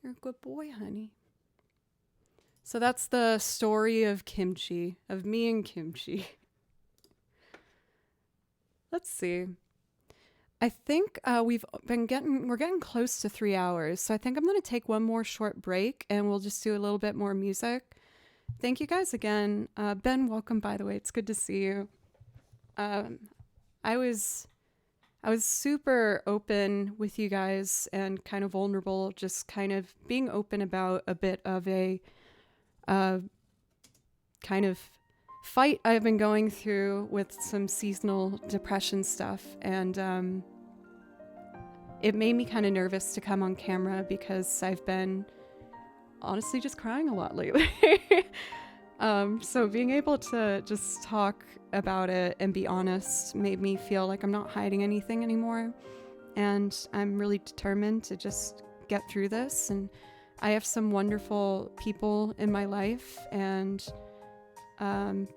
You're a good boy, honey. So that's the story of Kimchi, of me and Kimchi. Let's see. I think we're getting close to 3 hours. So I think I'm going to take one more short break and we'll just do a little bit more music. Thank you guys again. Ben, welcome, by the way. It's good to see you. I was super open with you guys and kind of vulnerable, just kind of being open about a bit of a kind of fight I've been going through with some seasonal depression stuff. And it made me kind of nervous to come on camera because I've been honestly just crying a lot lately. So being able to just talk about it and be honest made me feel like I'm not hiding anything anymore. And I'm really determined to just get through this. And I have some wonderful people in my life and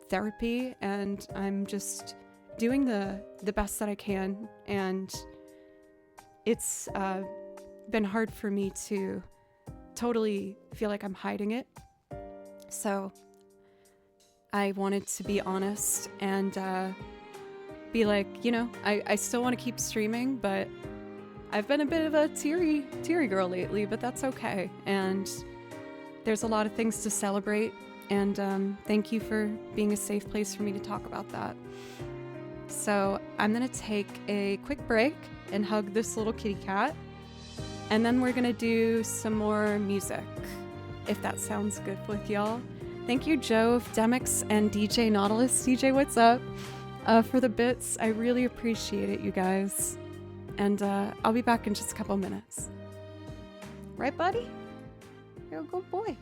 therapy, and I'm just doing the best that I can. And it's been hard for me to totally feel like I'm hiding it. So I wanted to be honest and be like, I still want to keep streaming, but I've been a bit of a teary girl lately, but that's okay. And there's a lot of things to celebrate. And thank you for being a safe place for me to talk about that. So I'm going to take a quick break and hug this little kitty cat. And then we're going to do some more music, if that sounds good with y'all. Thank you, Joe, Demix, and DJ Nautilus. DJ, what's up? for the bits. I really appreciate it, you guys. And I'll be back in just a couple minutes. Right, buddy? You're a good boy.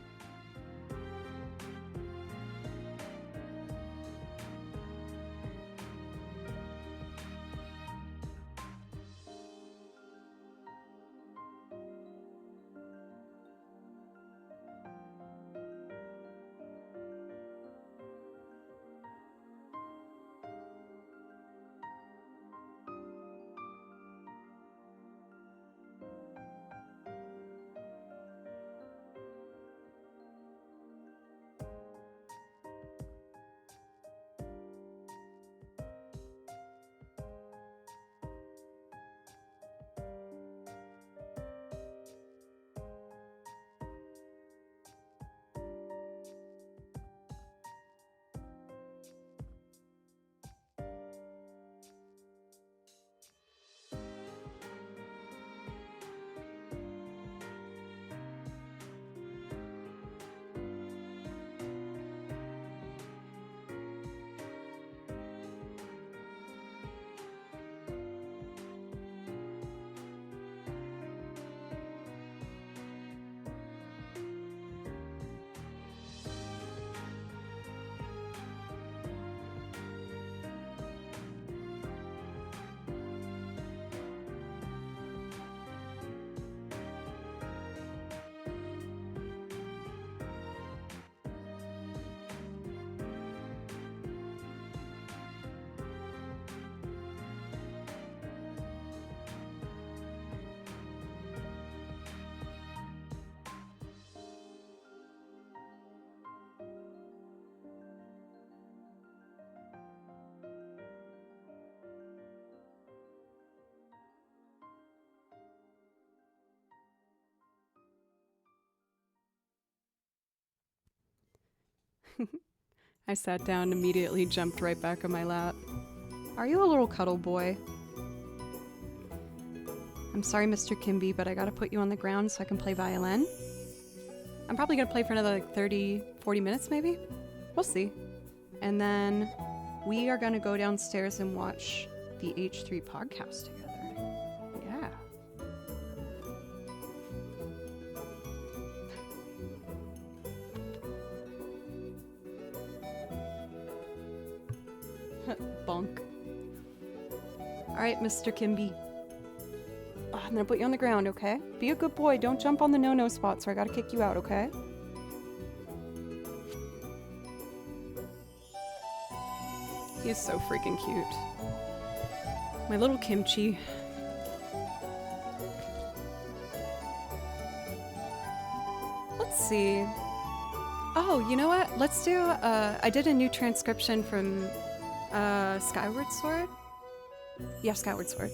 I sat down and immediately jumped right back on my lap. Are you a little cuddle boy? I'm sorry, Mr. Kimby, but I gotta put you on the ground so I can play violin. I'm probably gonna play for another like 30, 40 minutes maybe? We'll see. And then we are gonna go downstairs and watch the H3 podcast together. Yeah. Bonk. Alright, Mr. Kimby. Oh, I'm gonna put you on the ground, okay? Be a good boy. Don't jump on the no-no spots or I gotta kick you out, okay? He is so freaking cute. My little Kimchi. Let's see. Oh, you know what? Let's do, I did a new transcription from, Skyward Sword? Yeah, Skyward Sword.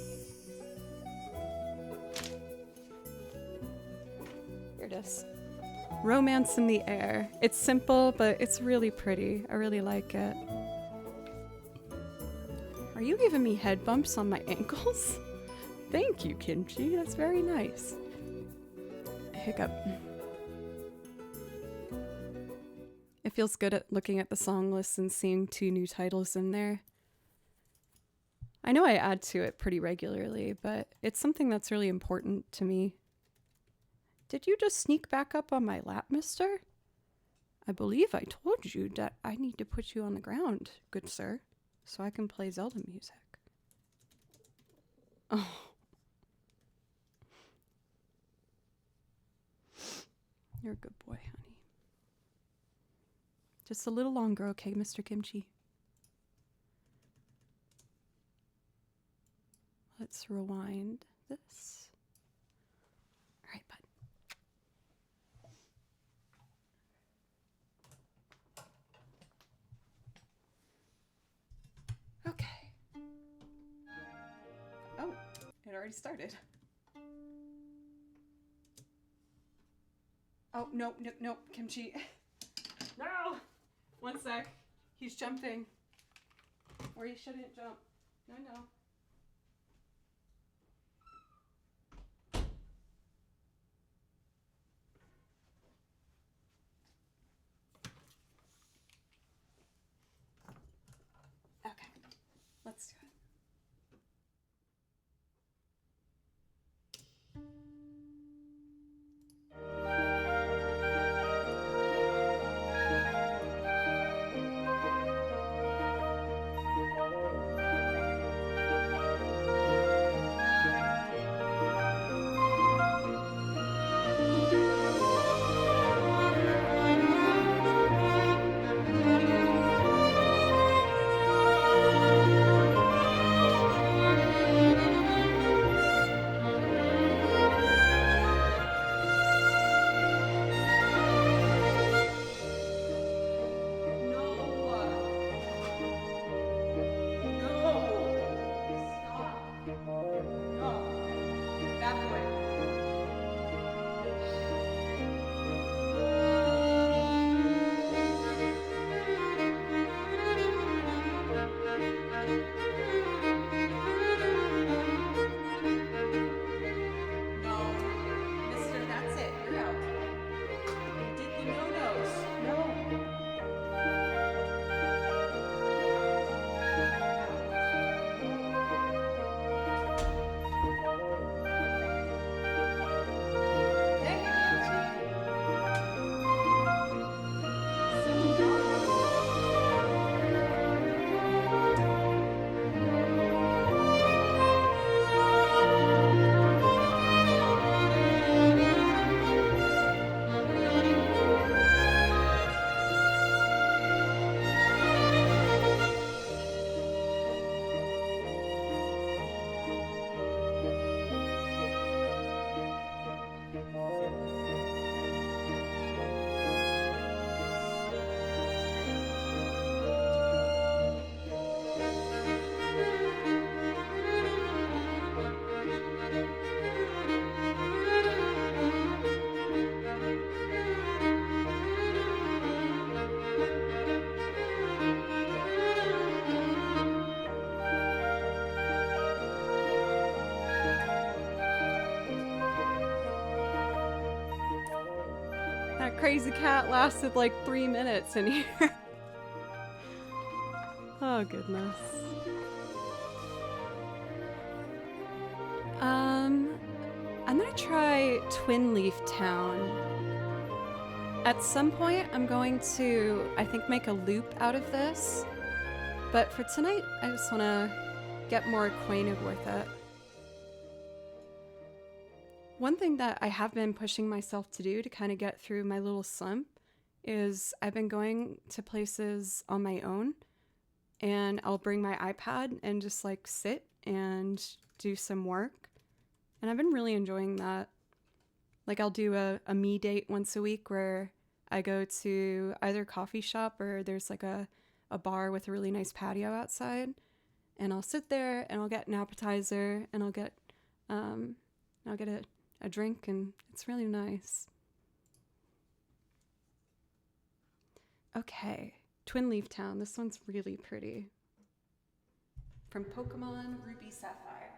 Here it is. Romance in the Air. It's simple, but it's really pretty. I really like it. Are you giving me head bumps on my ankles? Thank you, Kimchi. That's very nice. Hiccup. It feels good at looking at the song list and seeing 2 new titles in there. I know I add to it pretty regularly, but it's something that's really important to me. Did you just sneak back up on my lap, mister? I believe I told you that I need to put you on the ground, good sir, so I can play Zelda music. Oh. You're a good boy, honey. Just a little longer, okay, Mr. Kimchi? Let's rewind this. All right, bud. Okay. Oh, it already started. Oh, no, no, no, Kimchi. No! 1 sec. He's jumping. Or he shouldn't jump. No, no. Okay. crazy cat lasted like 3 minutes in here. Oh, goodness. I'm gonna try Twin Leaf Town. At some point, I'm going to, I think, make a loop out of this. But for tonight, I just want to get more acquainted with it. One thing that I have been pushing myself to do to kind of get through my little slump is I've been going to places on my own, and I'll bring my iPad and just like sit and do some work. And I've been really enjoying that. Like I'll do a me date once a week where I go to either a coffee shop or there's like a bar with a really nice patio outside. And I'll sit there and I'll get an appetizer and I'll get a drink, and it's really nice. Okay, Twin Leaf Town. This one's really pretty. From Pokemon Ruby Sapphire.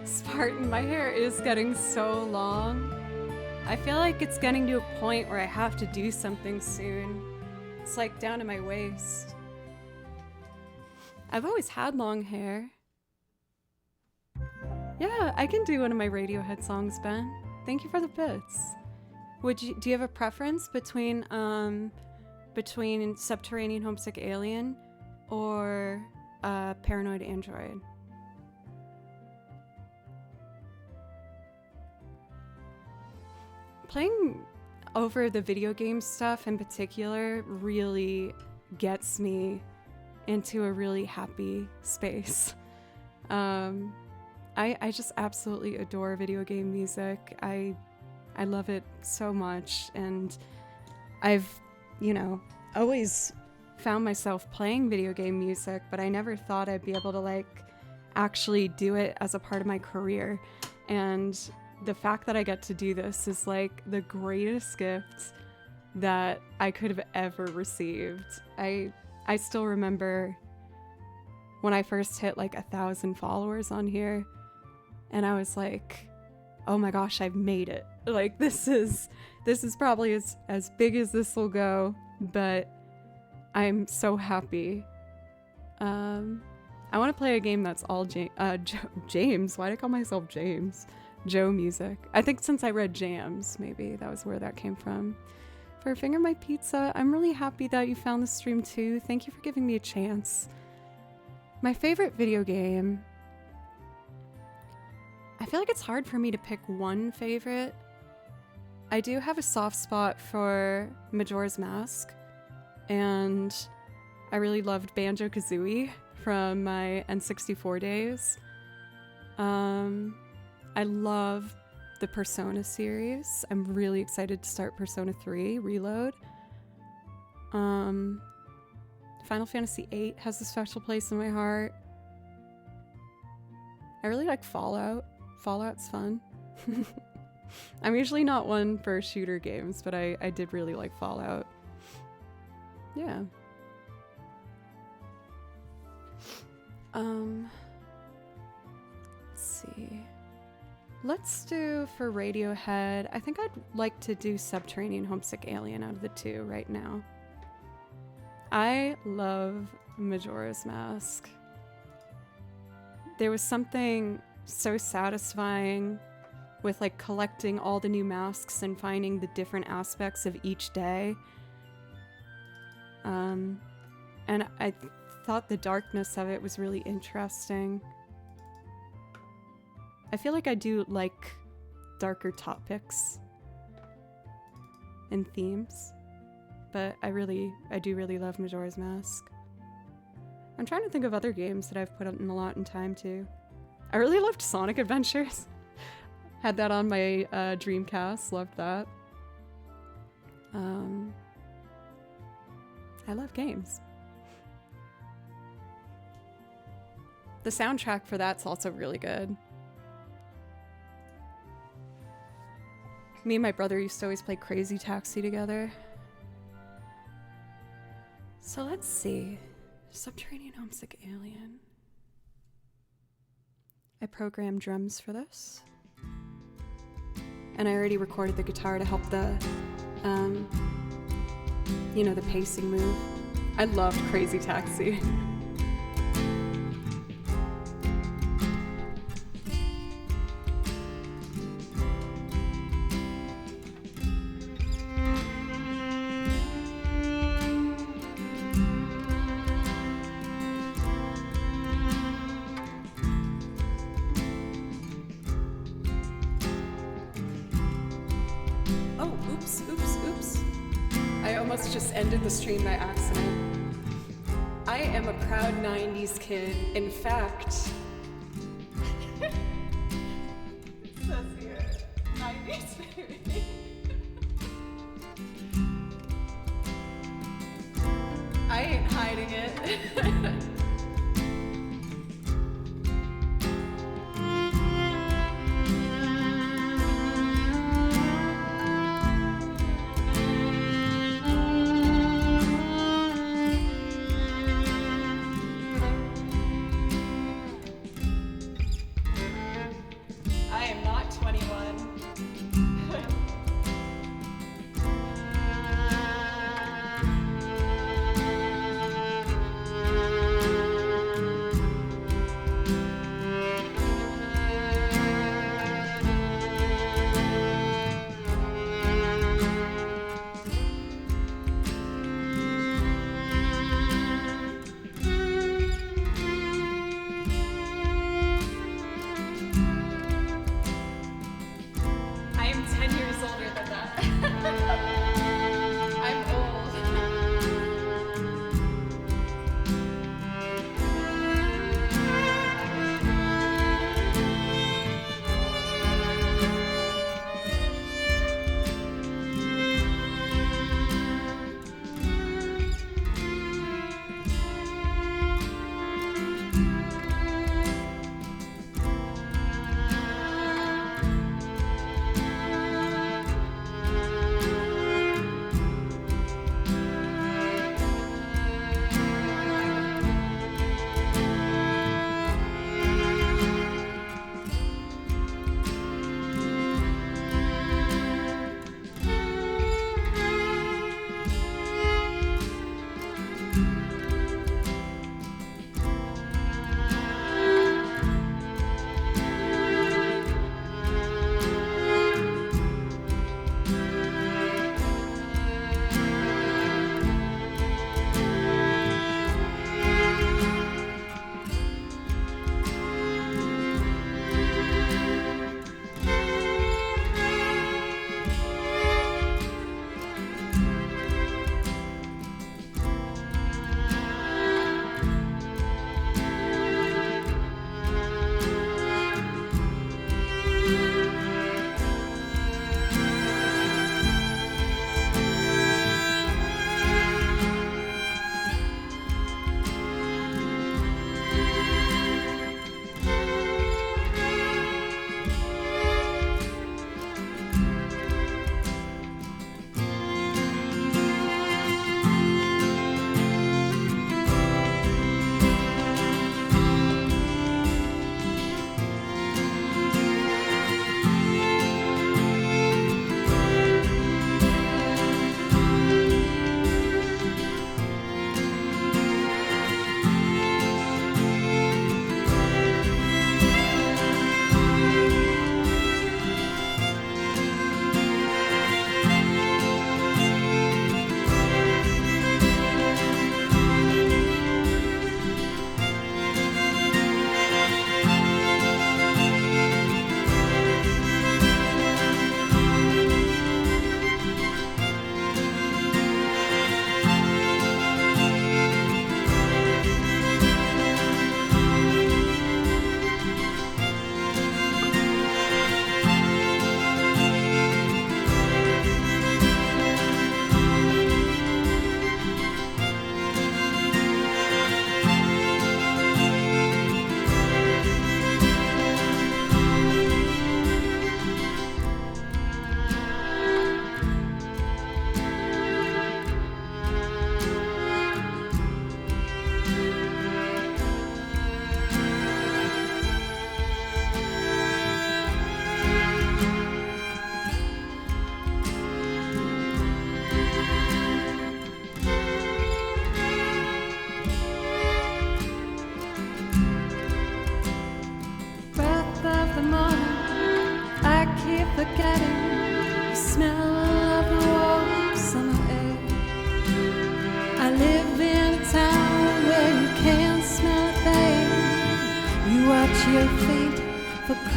Spartan, my hair is getting so long. I feel like it's getting to a point where I have to do something soon. It's like down to my waist. I've always had long hair. Yeah, I can do one of my Radiohead songs, Ben. Thank you for the bits. Do you have a preference between Subterranean Homesick Alien or Paranoid Android? Playing over the video game stuff in particular really gets me into a really happy space. I just absolutely adore video game music. I love it so much, and I've, always found myself playing video game music, but I never thought I'd be able to actually do it as a part of my career. And the fact that I get to do this is the greatest gift that I could have ever received. I still remember when I first hit like 1,000 followers on here, and I was like, oh my gosh, I've made it. Like this is probably as big as this will go, but I'm so happy. I want to play a game that's all James. Why did I call myself James? Joe music. I think since I read Jams, maybe that was where that came from. For Finger My Pizza, I'm really happy that you found the stream too. Thank you for giving me a chance. My favorite video game. I feel like it's hard for me to pick one favorite. I do have a soft spot for Majora's Mask, and I really loved Banjo-Kazooie from my N64 days. I love the Persona series. I'm really excited to start Persona 3 Reload. Final Fantasy VIII has a special place in my heart. I really like Fallout. Fallout's fun. I'm usually not one for shooter games, but I did really like Fallout. Yeah. Let's see. Let's do for Radiohead. I think I'd like to do Subterranean Homesick Alien out of the two right now. I love Majora's Mask. There was something so satisfying with like collecting all the new masks and finding the different aspects of each day. And I thought the darkness of it was really interesting. I feel like I do like darker topics and themes, but I do really love Majora's Mask. I'm trying to think of other games that I've put in a lot in time too. I really loved Sonic Adventures. Had that on my Dreamcast, loved that. I love games. The soundtrack for that's also really good. Me and my brother used to always play Crazy Taxi together. So let's see. Subterranean Homesick Alien. I programmed drums for this. And I already recorded the guitar to help the, the pacing move. I loved Crazy Taxi. Ended the stream by accident. I am a proud 90s kid. In fact, says here, 90s baby. I ain't hiding it.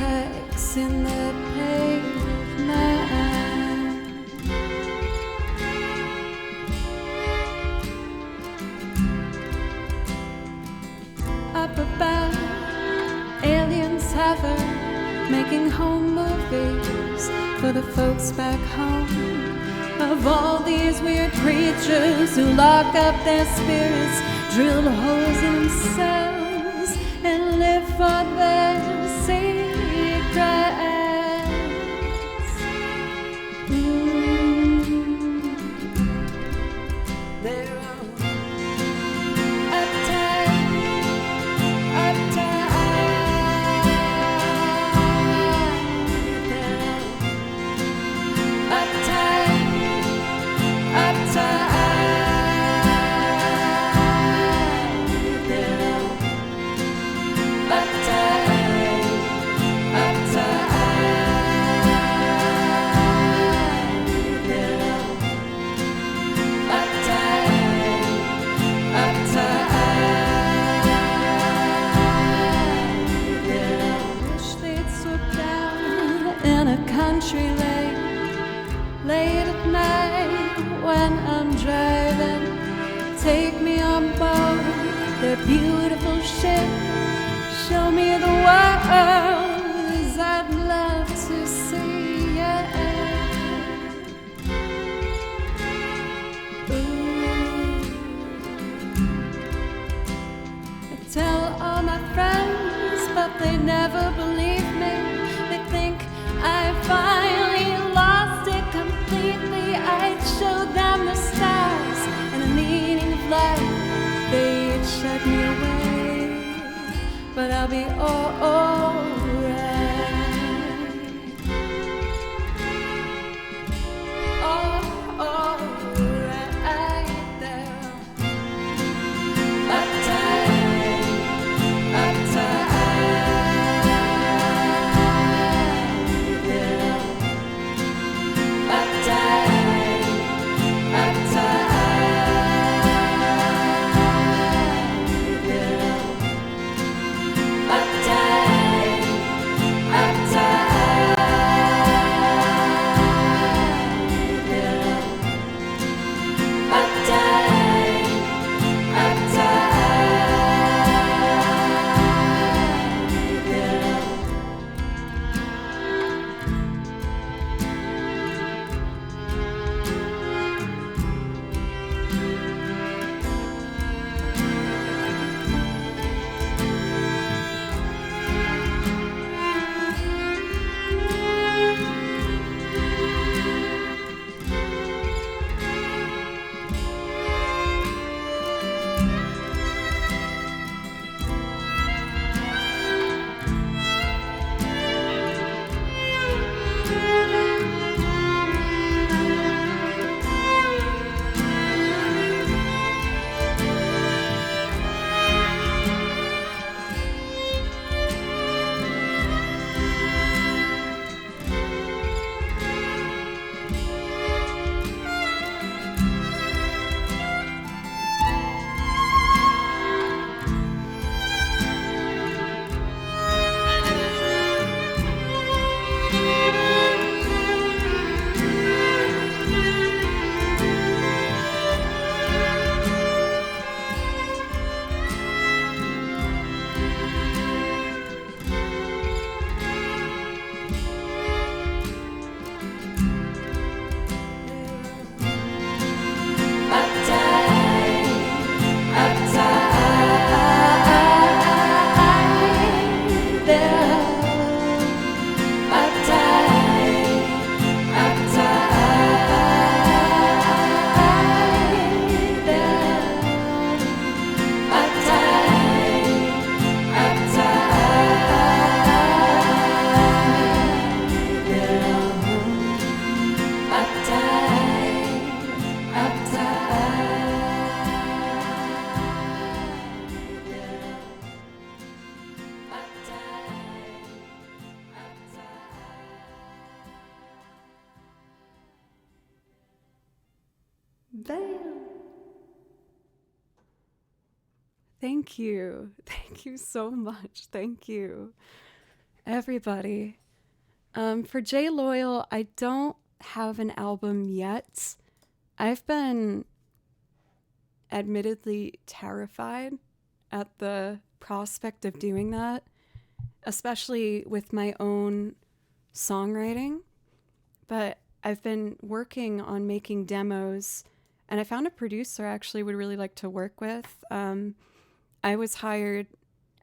cracks in the pavement. Up above, aliens hover, making home movies for the folks back home. Of all these weird creatures who lock up their spirits, drill holes in themselves, and live for their secrets. They're all uptight, uptight. They're all uptight, uptight. They're all uptight, uptight. They're all uptight, uptight. They're all wish they'd swoop down in a country lane late at night when I'm driving. Take me on board their beautiful ship. Show me the world as I'd love to see it. I tell all my friends, but they never believe me. They think I finally lost it completely. I showed them the stars and the meaning of life. They'd shut me away, but I'll be alright. Alright. They're uptight, uptight. They're uptight, uptight. They're uptight, uptight. They're uptight, uptight. They're Bam! Thank you. Thank you so much. Thank you. everybody. For Jay Loyal, I don't have an album yet. I've been admittedly terrified at the prospect of doing that, especially with my own songwriting. But I've been working on making demos, and I found a producer I actually would really like to work with. I was hired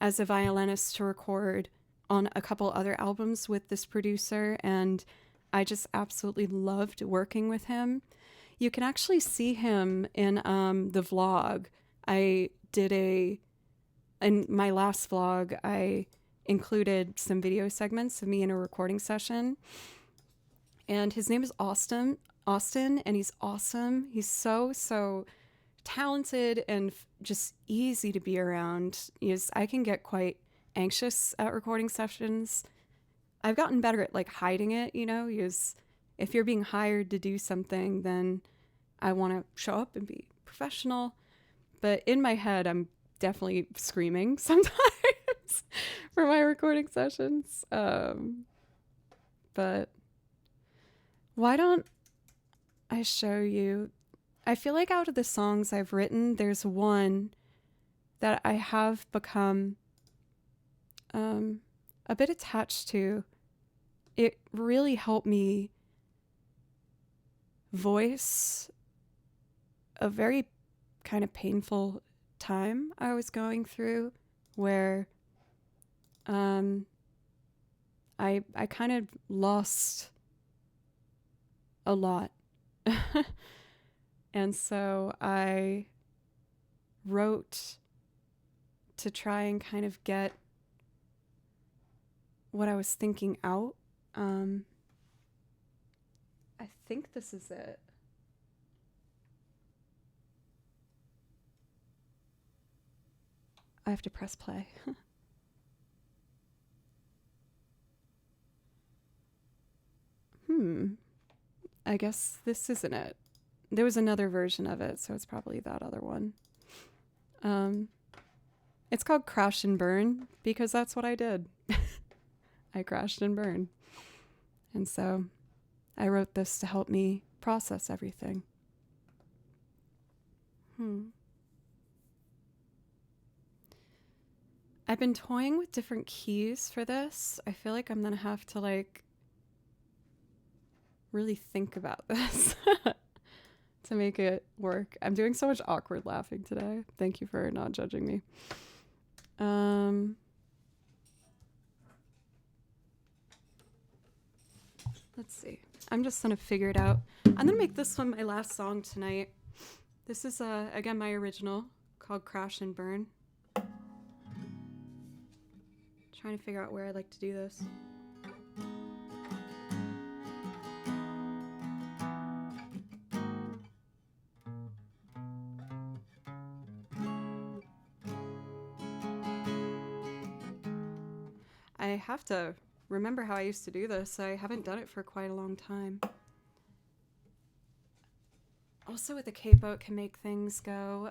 as a violinist to record on a couple other albums with this producer, and I just absolutely loved working with him. You can actually see him in the vlog. In my last vlog, I included some video segments of me in a recording session. And his name is Austin, and he's awesome. He's so talented and just easy to be around. I can get quite anxious at recording sessions. I've gotten better at like hiding it, if you're being hired to do something, then I want to show up and be professional. But in my head, I'm definitely screaming sometimes for my recording sessions. But why don't I show you? I feel like out of the songs I've written, there's one that I have become a bit attached to. It really helped me voice a very kind of painful time I was going through, where I kind of lost a lot. And so I wrote to try and kind of get what I was thinking out. I think this is it. I have to press play. I guess this isn't it. There was another version of it, so it's probably that other one. It's called Crash and Burn because that's what I did. I crashed and burned. And so I wrote this to help me process everything. I've been toying with different keys for this. I feel like I'm going to have to really think about this to make it work. I'm doing so much awkward laughing today. Thank you for not judging me. Let's see. I'm just going to figure it out. I'm going to make this one my last song tonight. This is, again, my original called Crash and Burn. Trying to figure out where I'd like to do this. I have to remember how I used to do this. I haven't done it for quite a long time. Also with the capo, it can make things go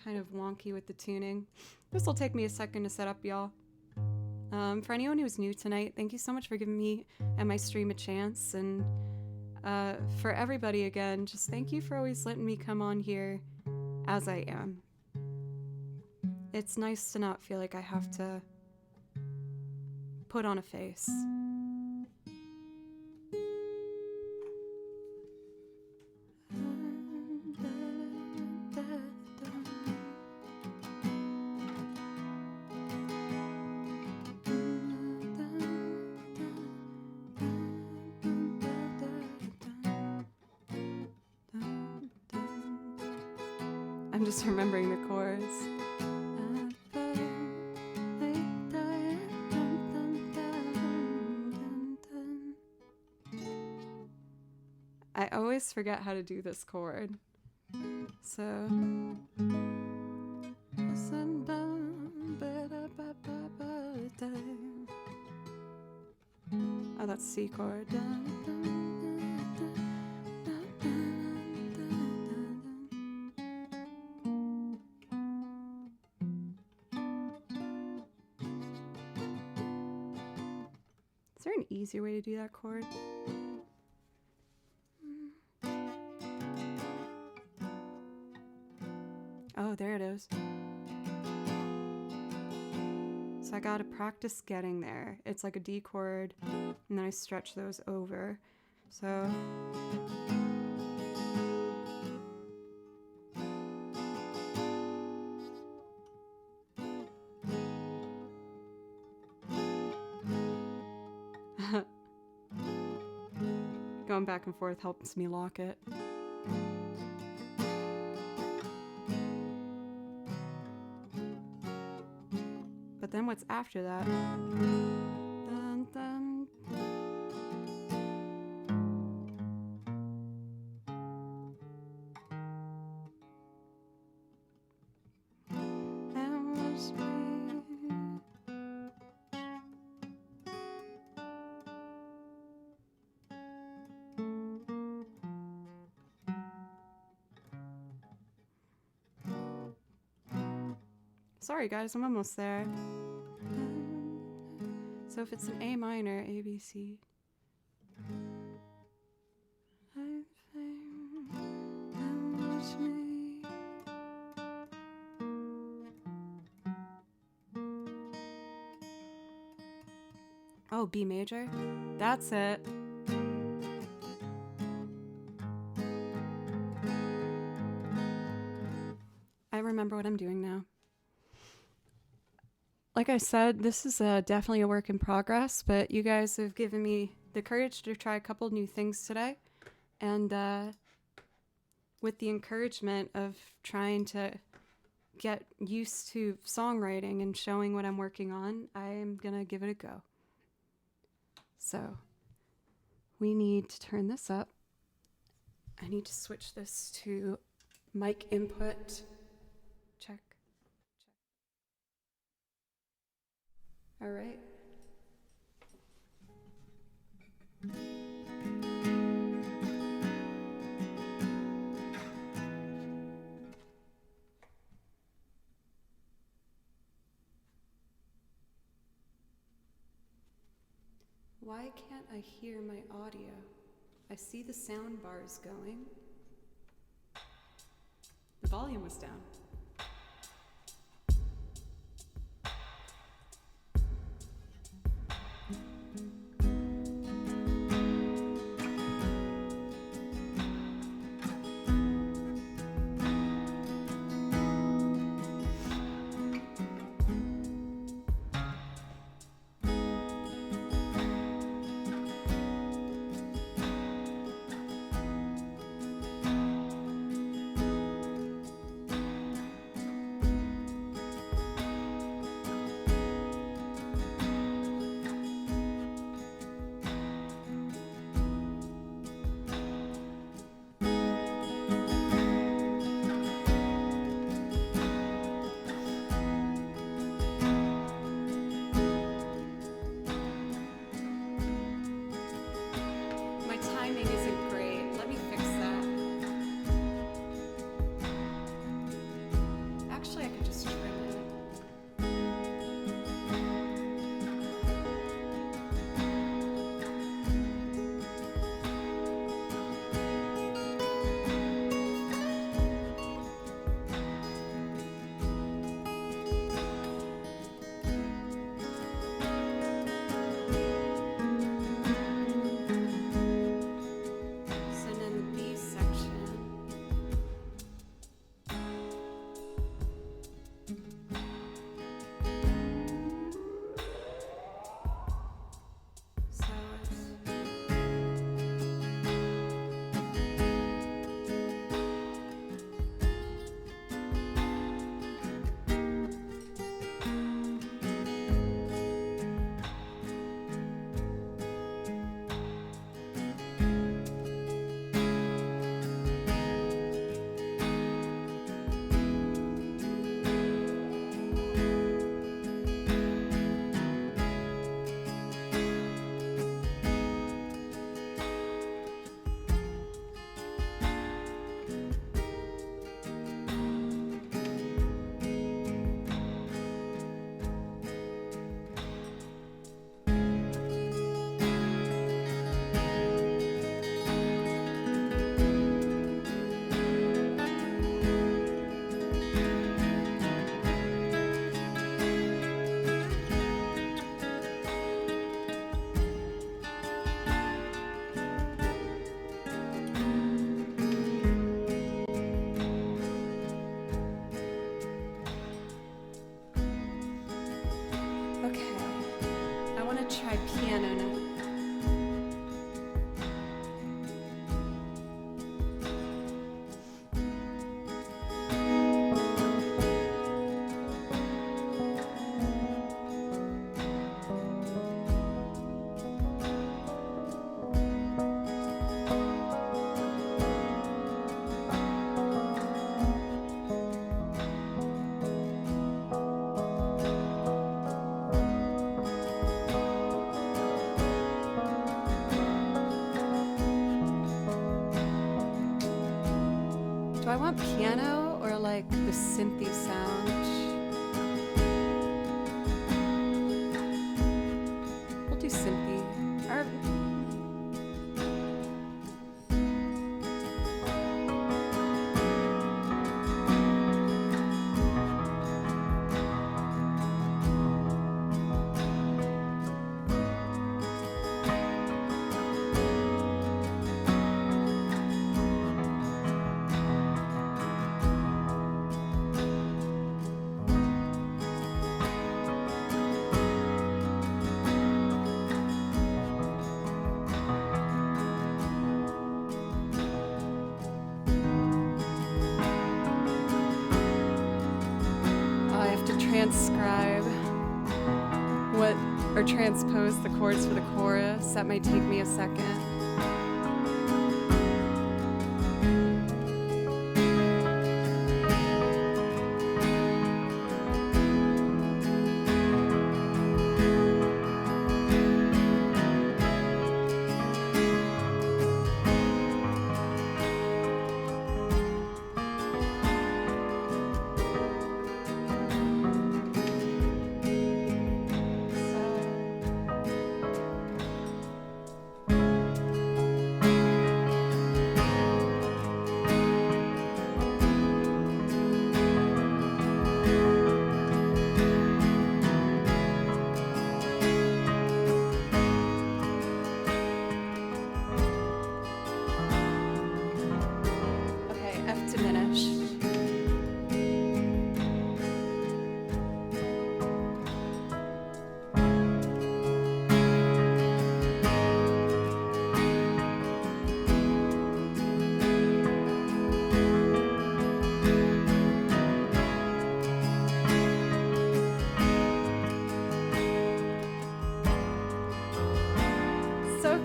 kind of wonky with the tuning. This will take me a second to set up, y'all. For anyone who's new tonight, thank you so much for giving me and my stream a chance. And for everybody, again, just thank you for always letting me come on here as I am. It's nice to not feel like I have to put on a face. I'm just remembering the chords. I always forget how to do this chord. So oh, that's C chord. Is there an easier way to do that chord? Oh, there it is. So I gotta practice getting there. It's like a D chord, and then I stretch those over. So going back and forth helps me lock it. But then what's after that? Dun, dun. And was me. Sorry guys, I'm almost there. So if it's an A minor, A, B, C. Oh, B major? That's it. I remember what I'm doing now. Like I said, this is definitely a work in progress, but you guys have given me the courage to try a couple new things today. And with the encouragement of trying to get used to songwriting and showing what I'm working on, I am going to give it a go. So we need to turn this up. I need to switch this to mic input. Check. All right. Why can't I hear my audio? I see the sound bars going. The volume was down. gonna try piano now. Do I want piano or like the synthy sound? We'll do synthy. Or transcribe what or transpose the chords for the chorus. That might take me a second.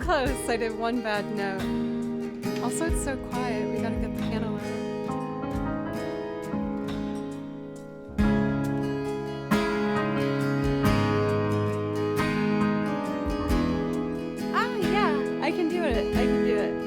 Close. I did one bad note. Also, it's so quiet. We gotta get the piano louder. Ah, yeah. I can do it. I can do it.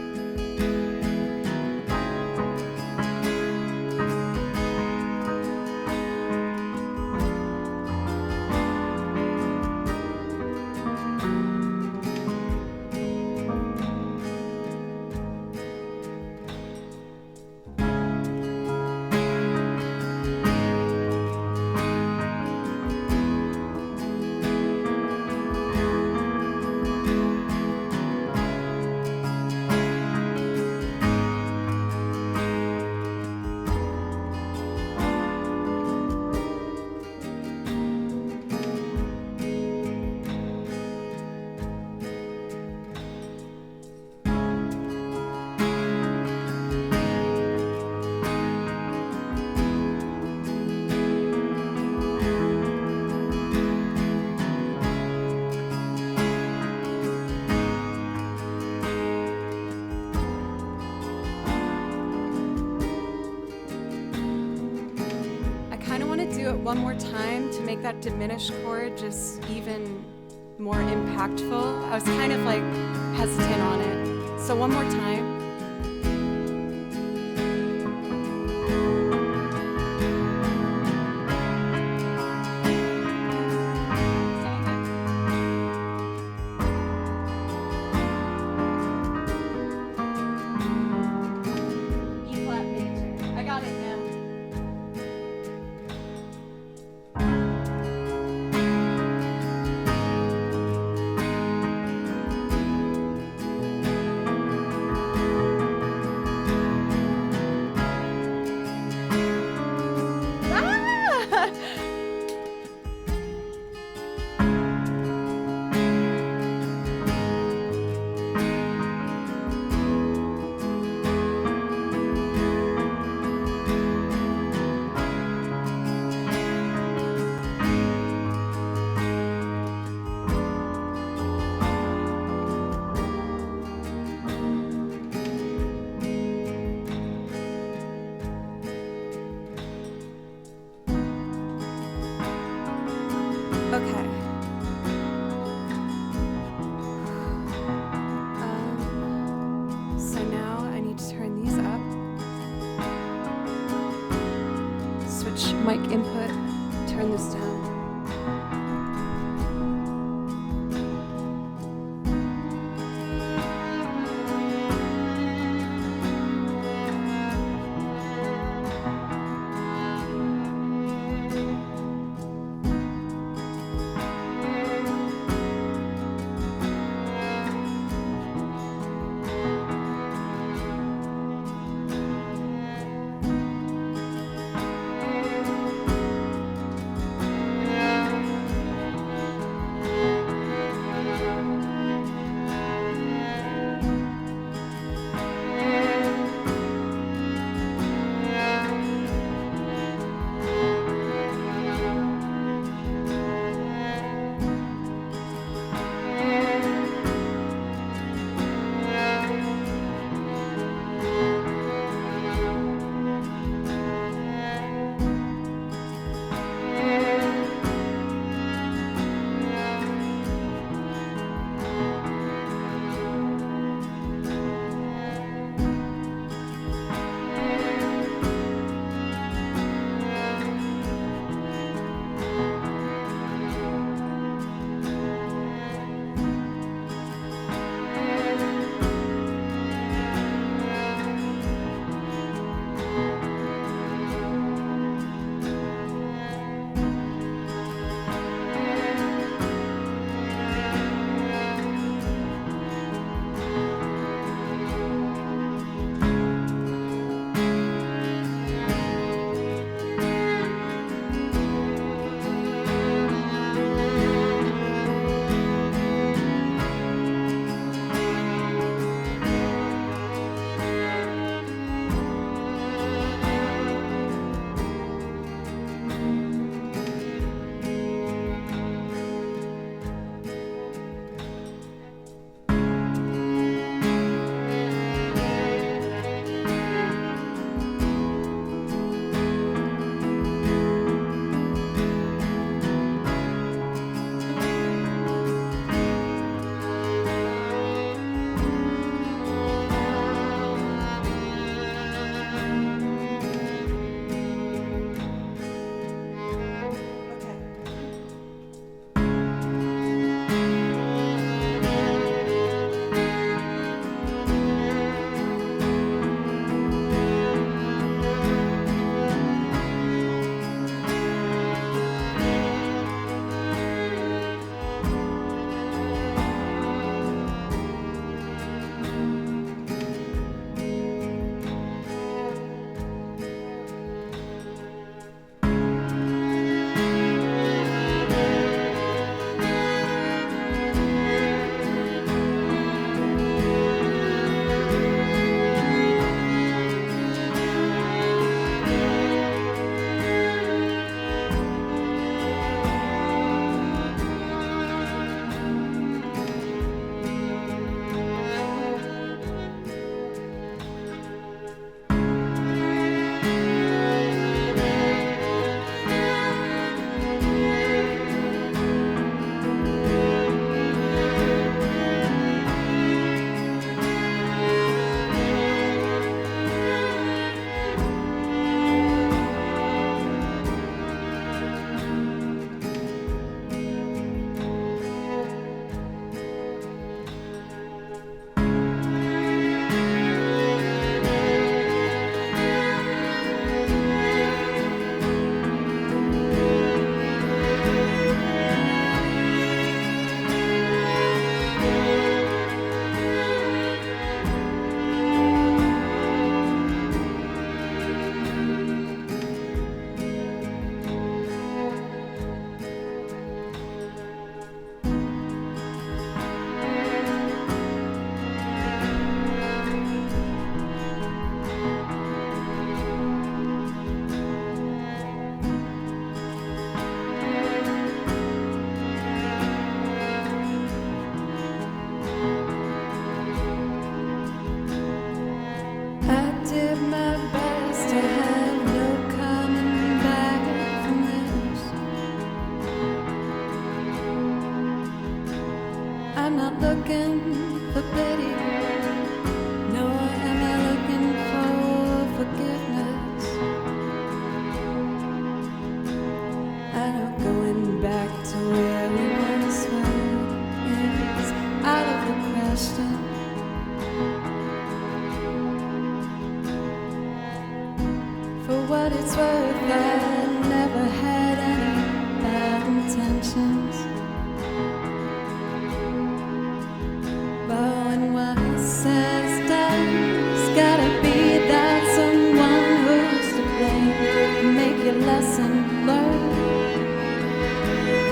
One more time to make that diminished chord just even more impactful. I was kind of like hesitant on it. So one more time. E flat major. I got it now. Mic input, turn this down. what it's worth, I never had any bad intentions. But when what's said is done, it's gotta be that someone who's to blame. Make your lesson learned.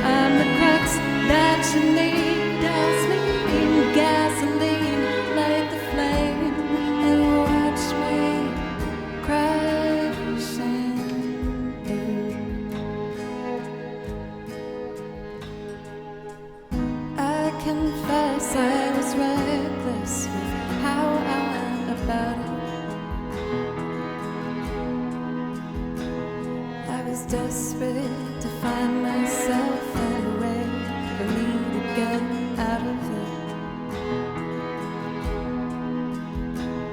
I'm the crux that you need. Douse me in gasoline, light the flame, and watch me crash and burn. I confess I was reckless with how I went about it. I was desperate to find myself and a way for me to get out of it.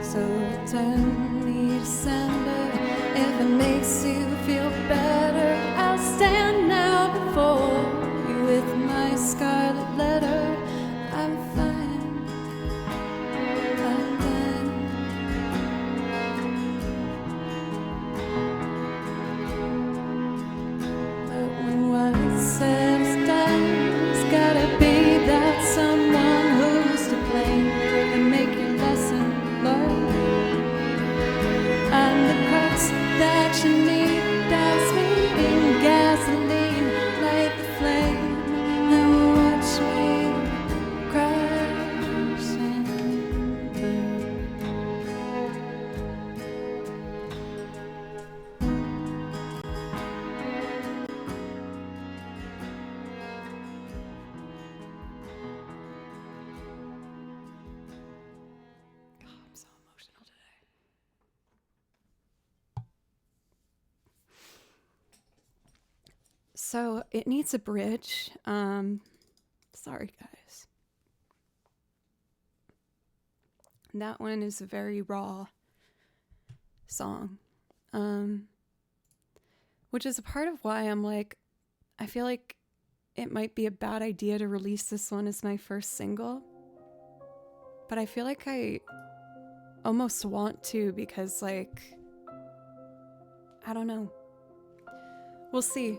So turn me to sender if it makes you feel better. I'll stand now before you with my scarlet letter. I'm fine. I'm done. But when what's said is done, it's gotta be that someone who's to blame, and make your lesson learned. I'm the crux that you need. Douse me in gasoline, light the flame, and watch me crash and burn. I'm so emotional today. So it needs a bridge. Sorry guys. That one is a very raw song. Which is a part of why I'm like, I feel like it might be a bad idea to release this one as my first single. But I feel like I almost want to, because like, I don't know. We'll see.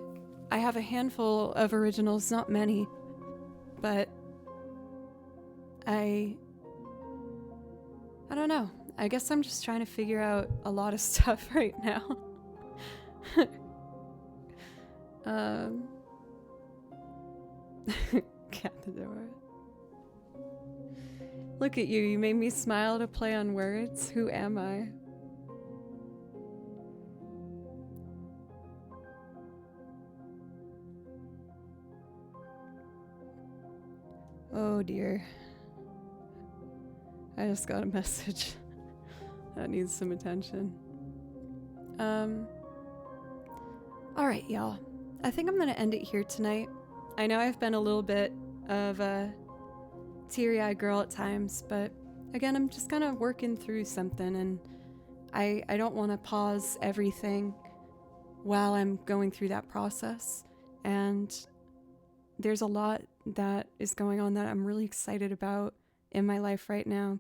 I have a handful of originals, not many, but I don't know. I guess I'm just trying to figure out a lot of stuff right now. Cat the door. Look at you, you made me smile to play on words. Who am I? Oh dear. I just got a message that needs some attention. Alright, y'all. I think I'm gonna end it here tonight. I know I've been a little bit of a teary-eyed girl at times, but again, I'm just kind of working through something, and I don't want to pause everything while I'm going through that process. And there's a lot that is going on that I'm really excited about in my life right now,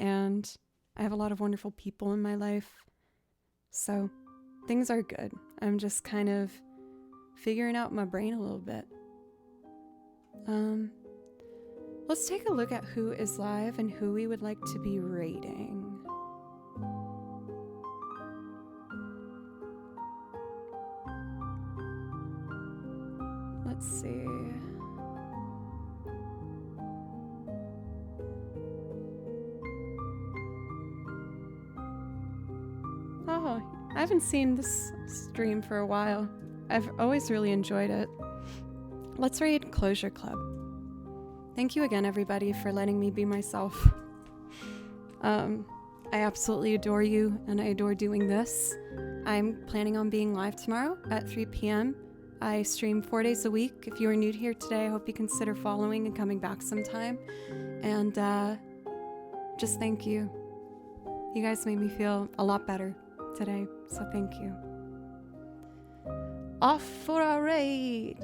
and I have a lot of wonderful people in my life, so things are good. I'm just kind of figuring out my brain a little bit. Let's take a look at who is live and who we would like to be rating. Let's see. Oh, I haven't seen this stream for a while. I've always really enjoyed it. Let's rate Closure Club. Thank you again, everybody, for letting me be myself. I absolutely adore you, and I adore doing this. I'm planning on being live tomorrow at 3 p.m. I stream 4 days a week. If you are new here today, I hope you consider following and coming back sometime. And just thank you. You guys made me feel a lot better today, so thank you. Off for our raid!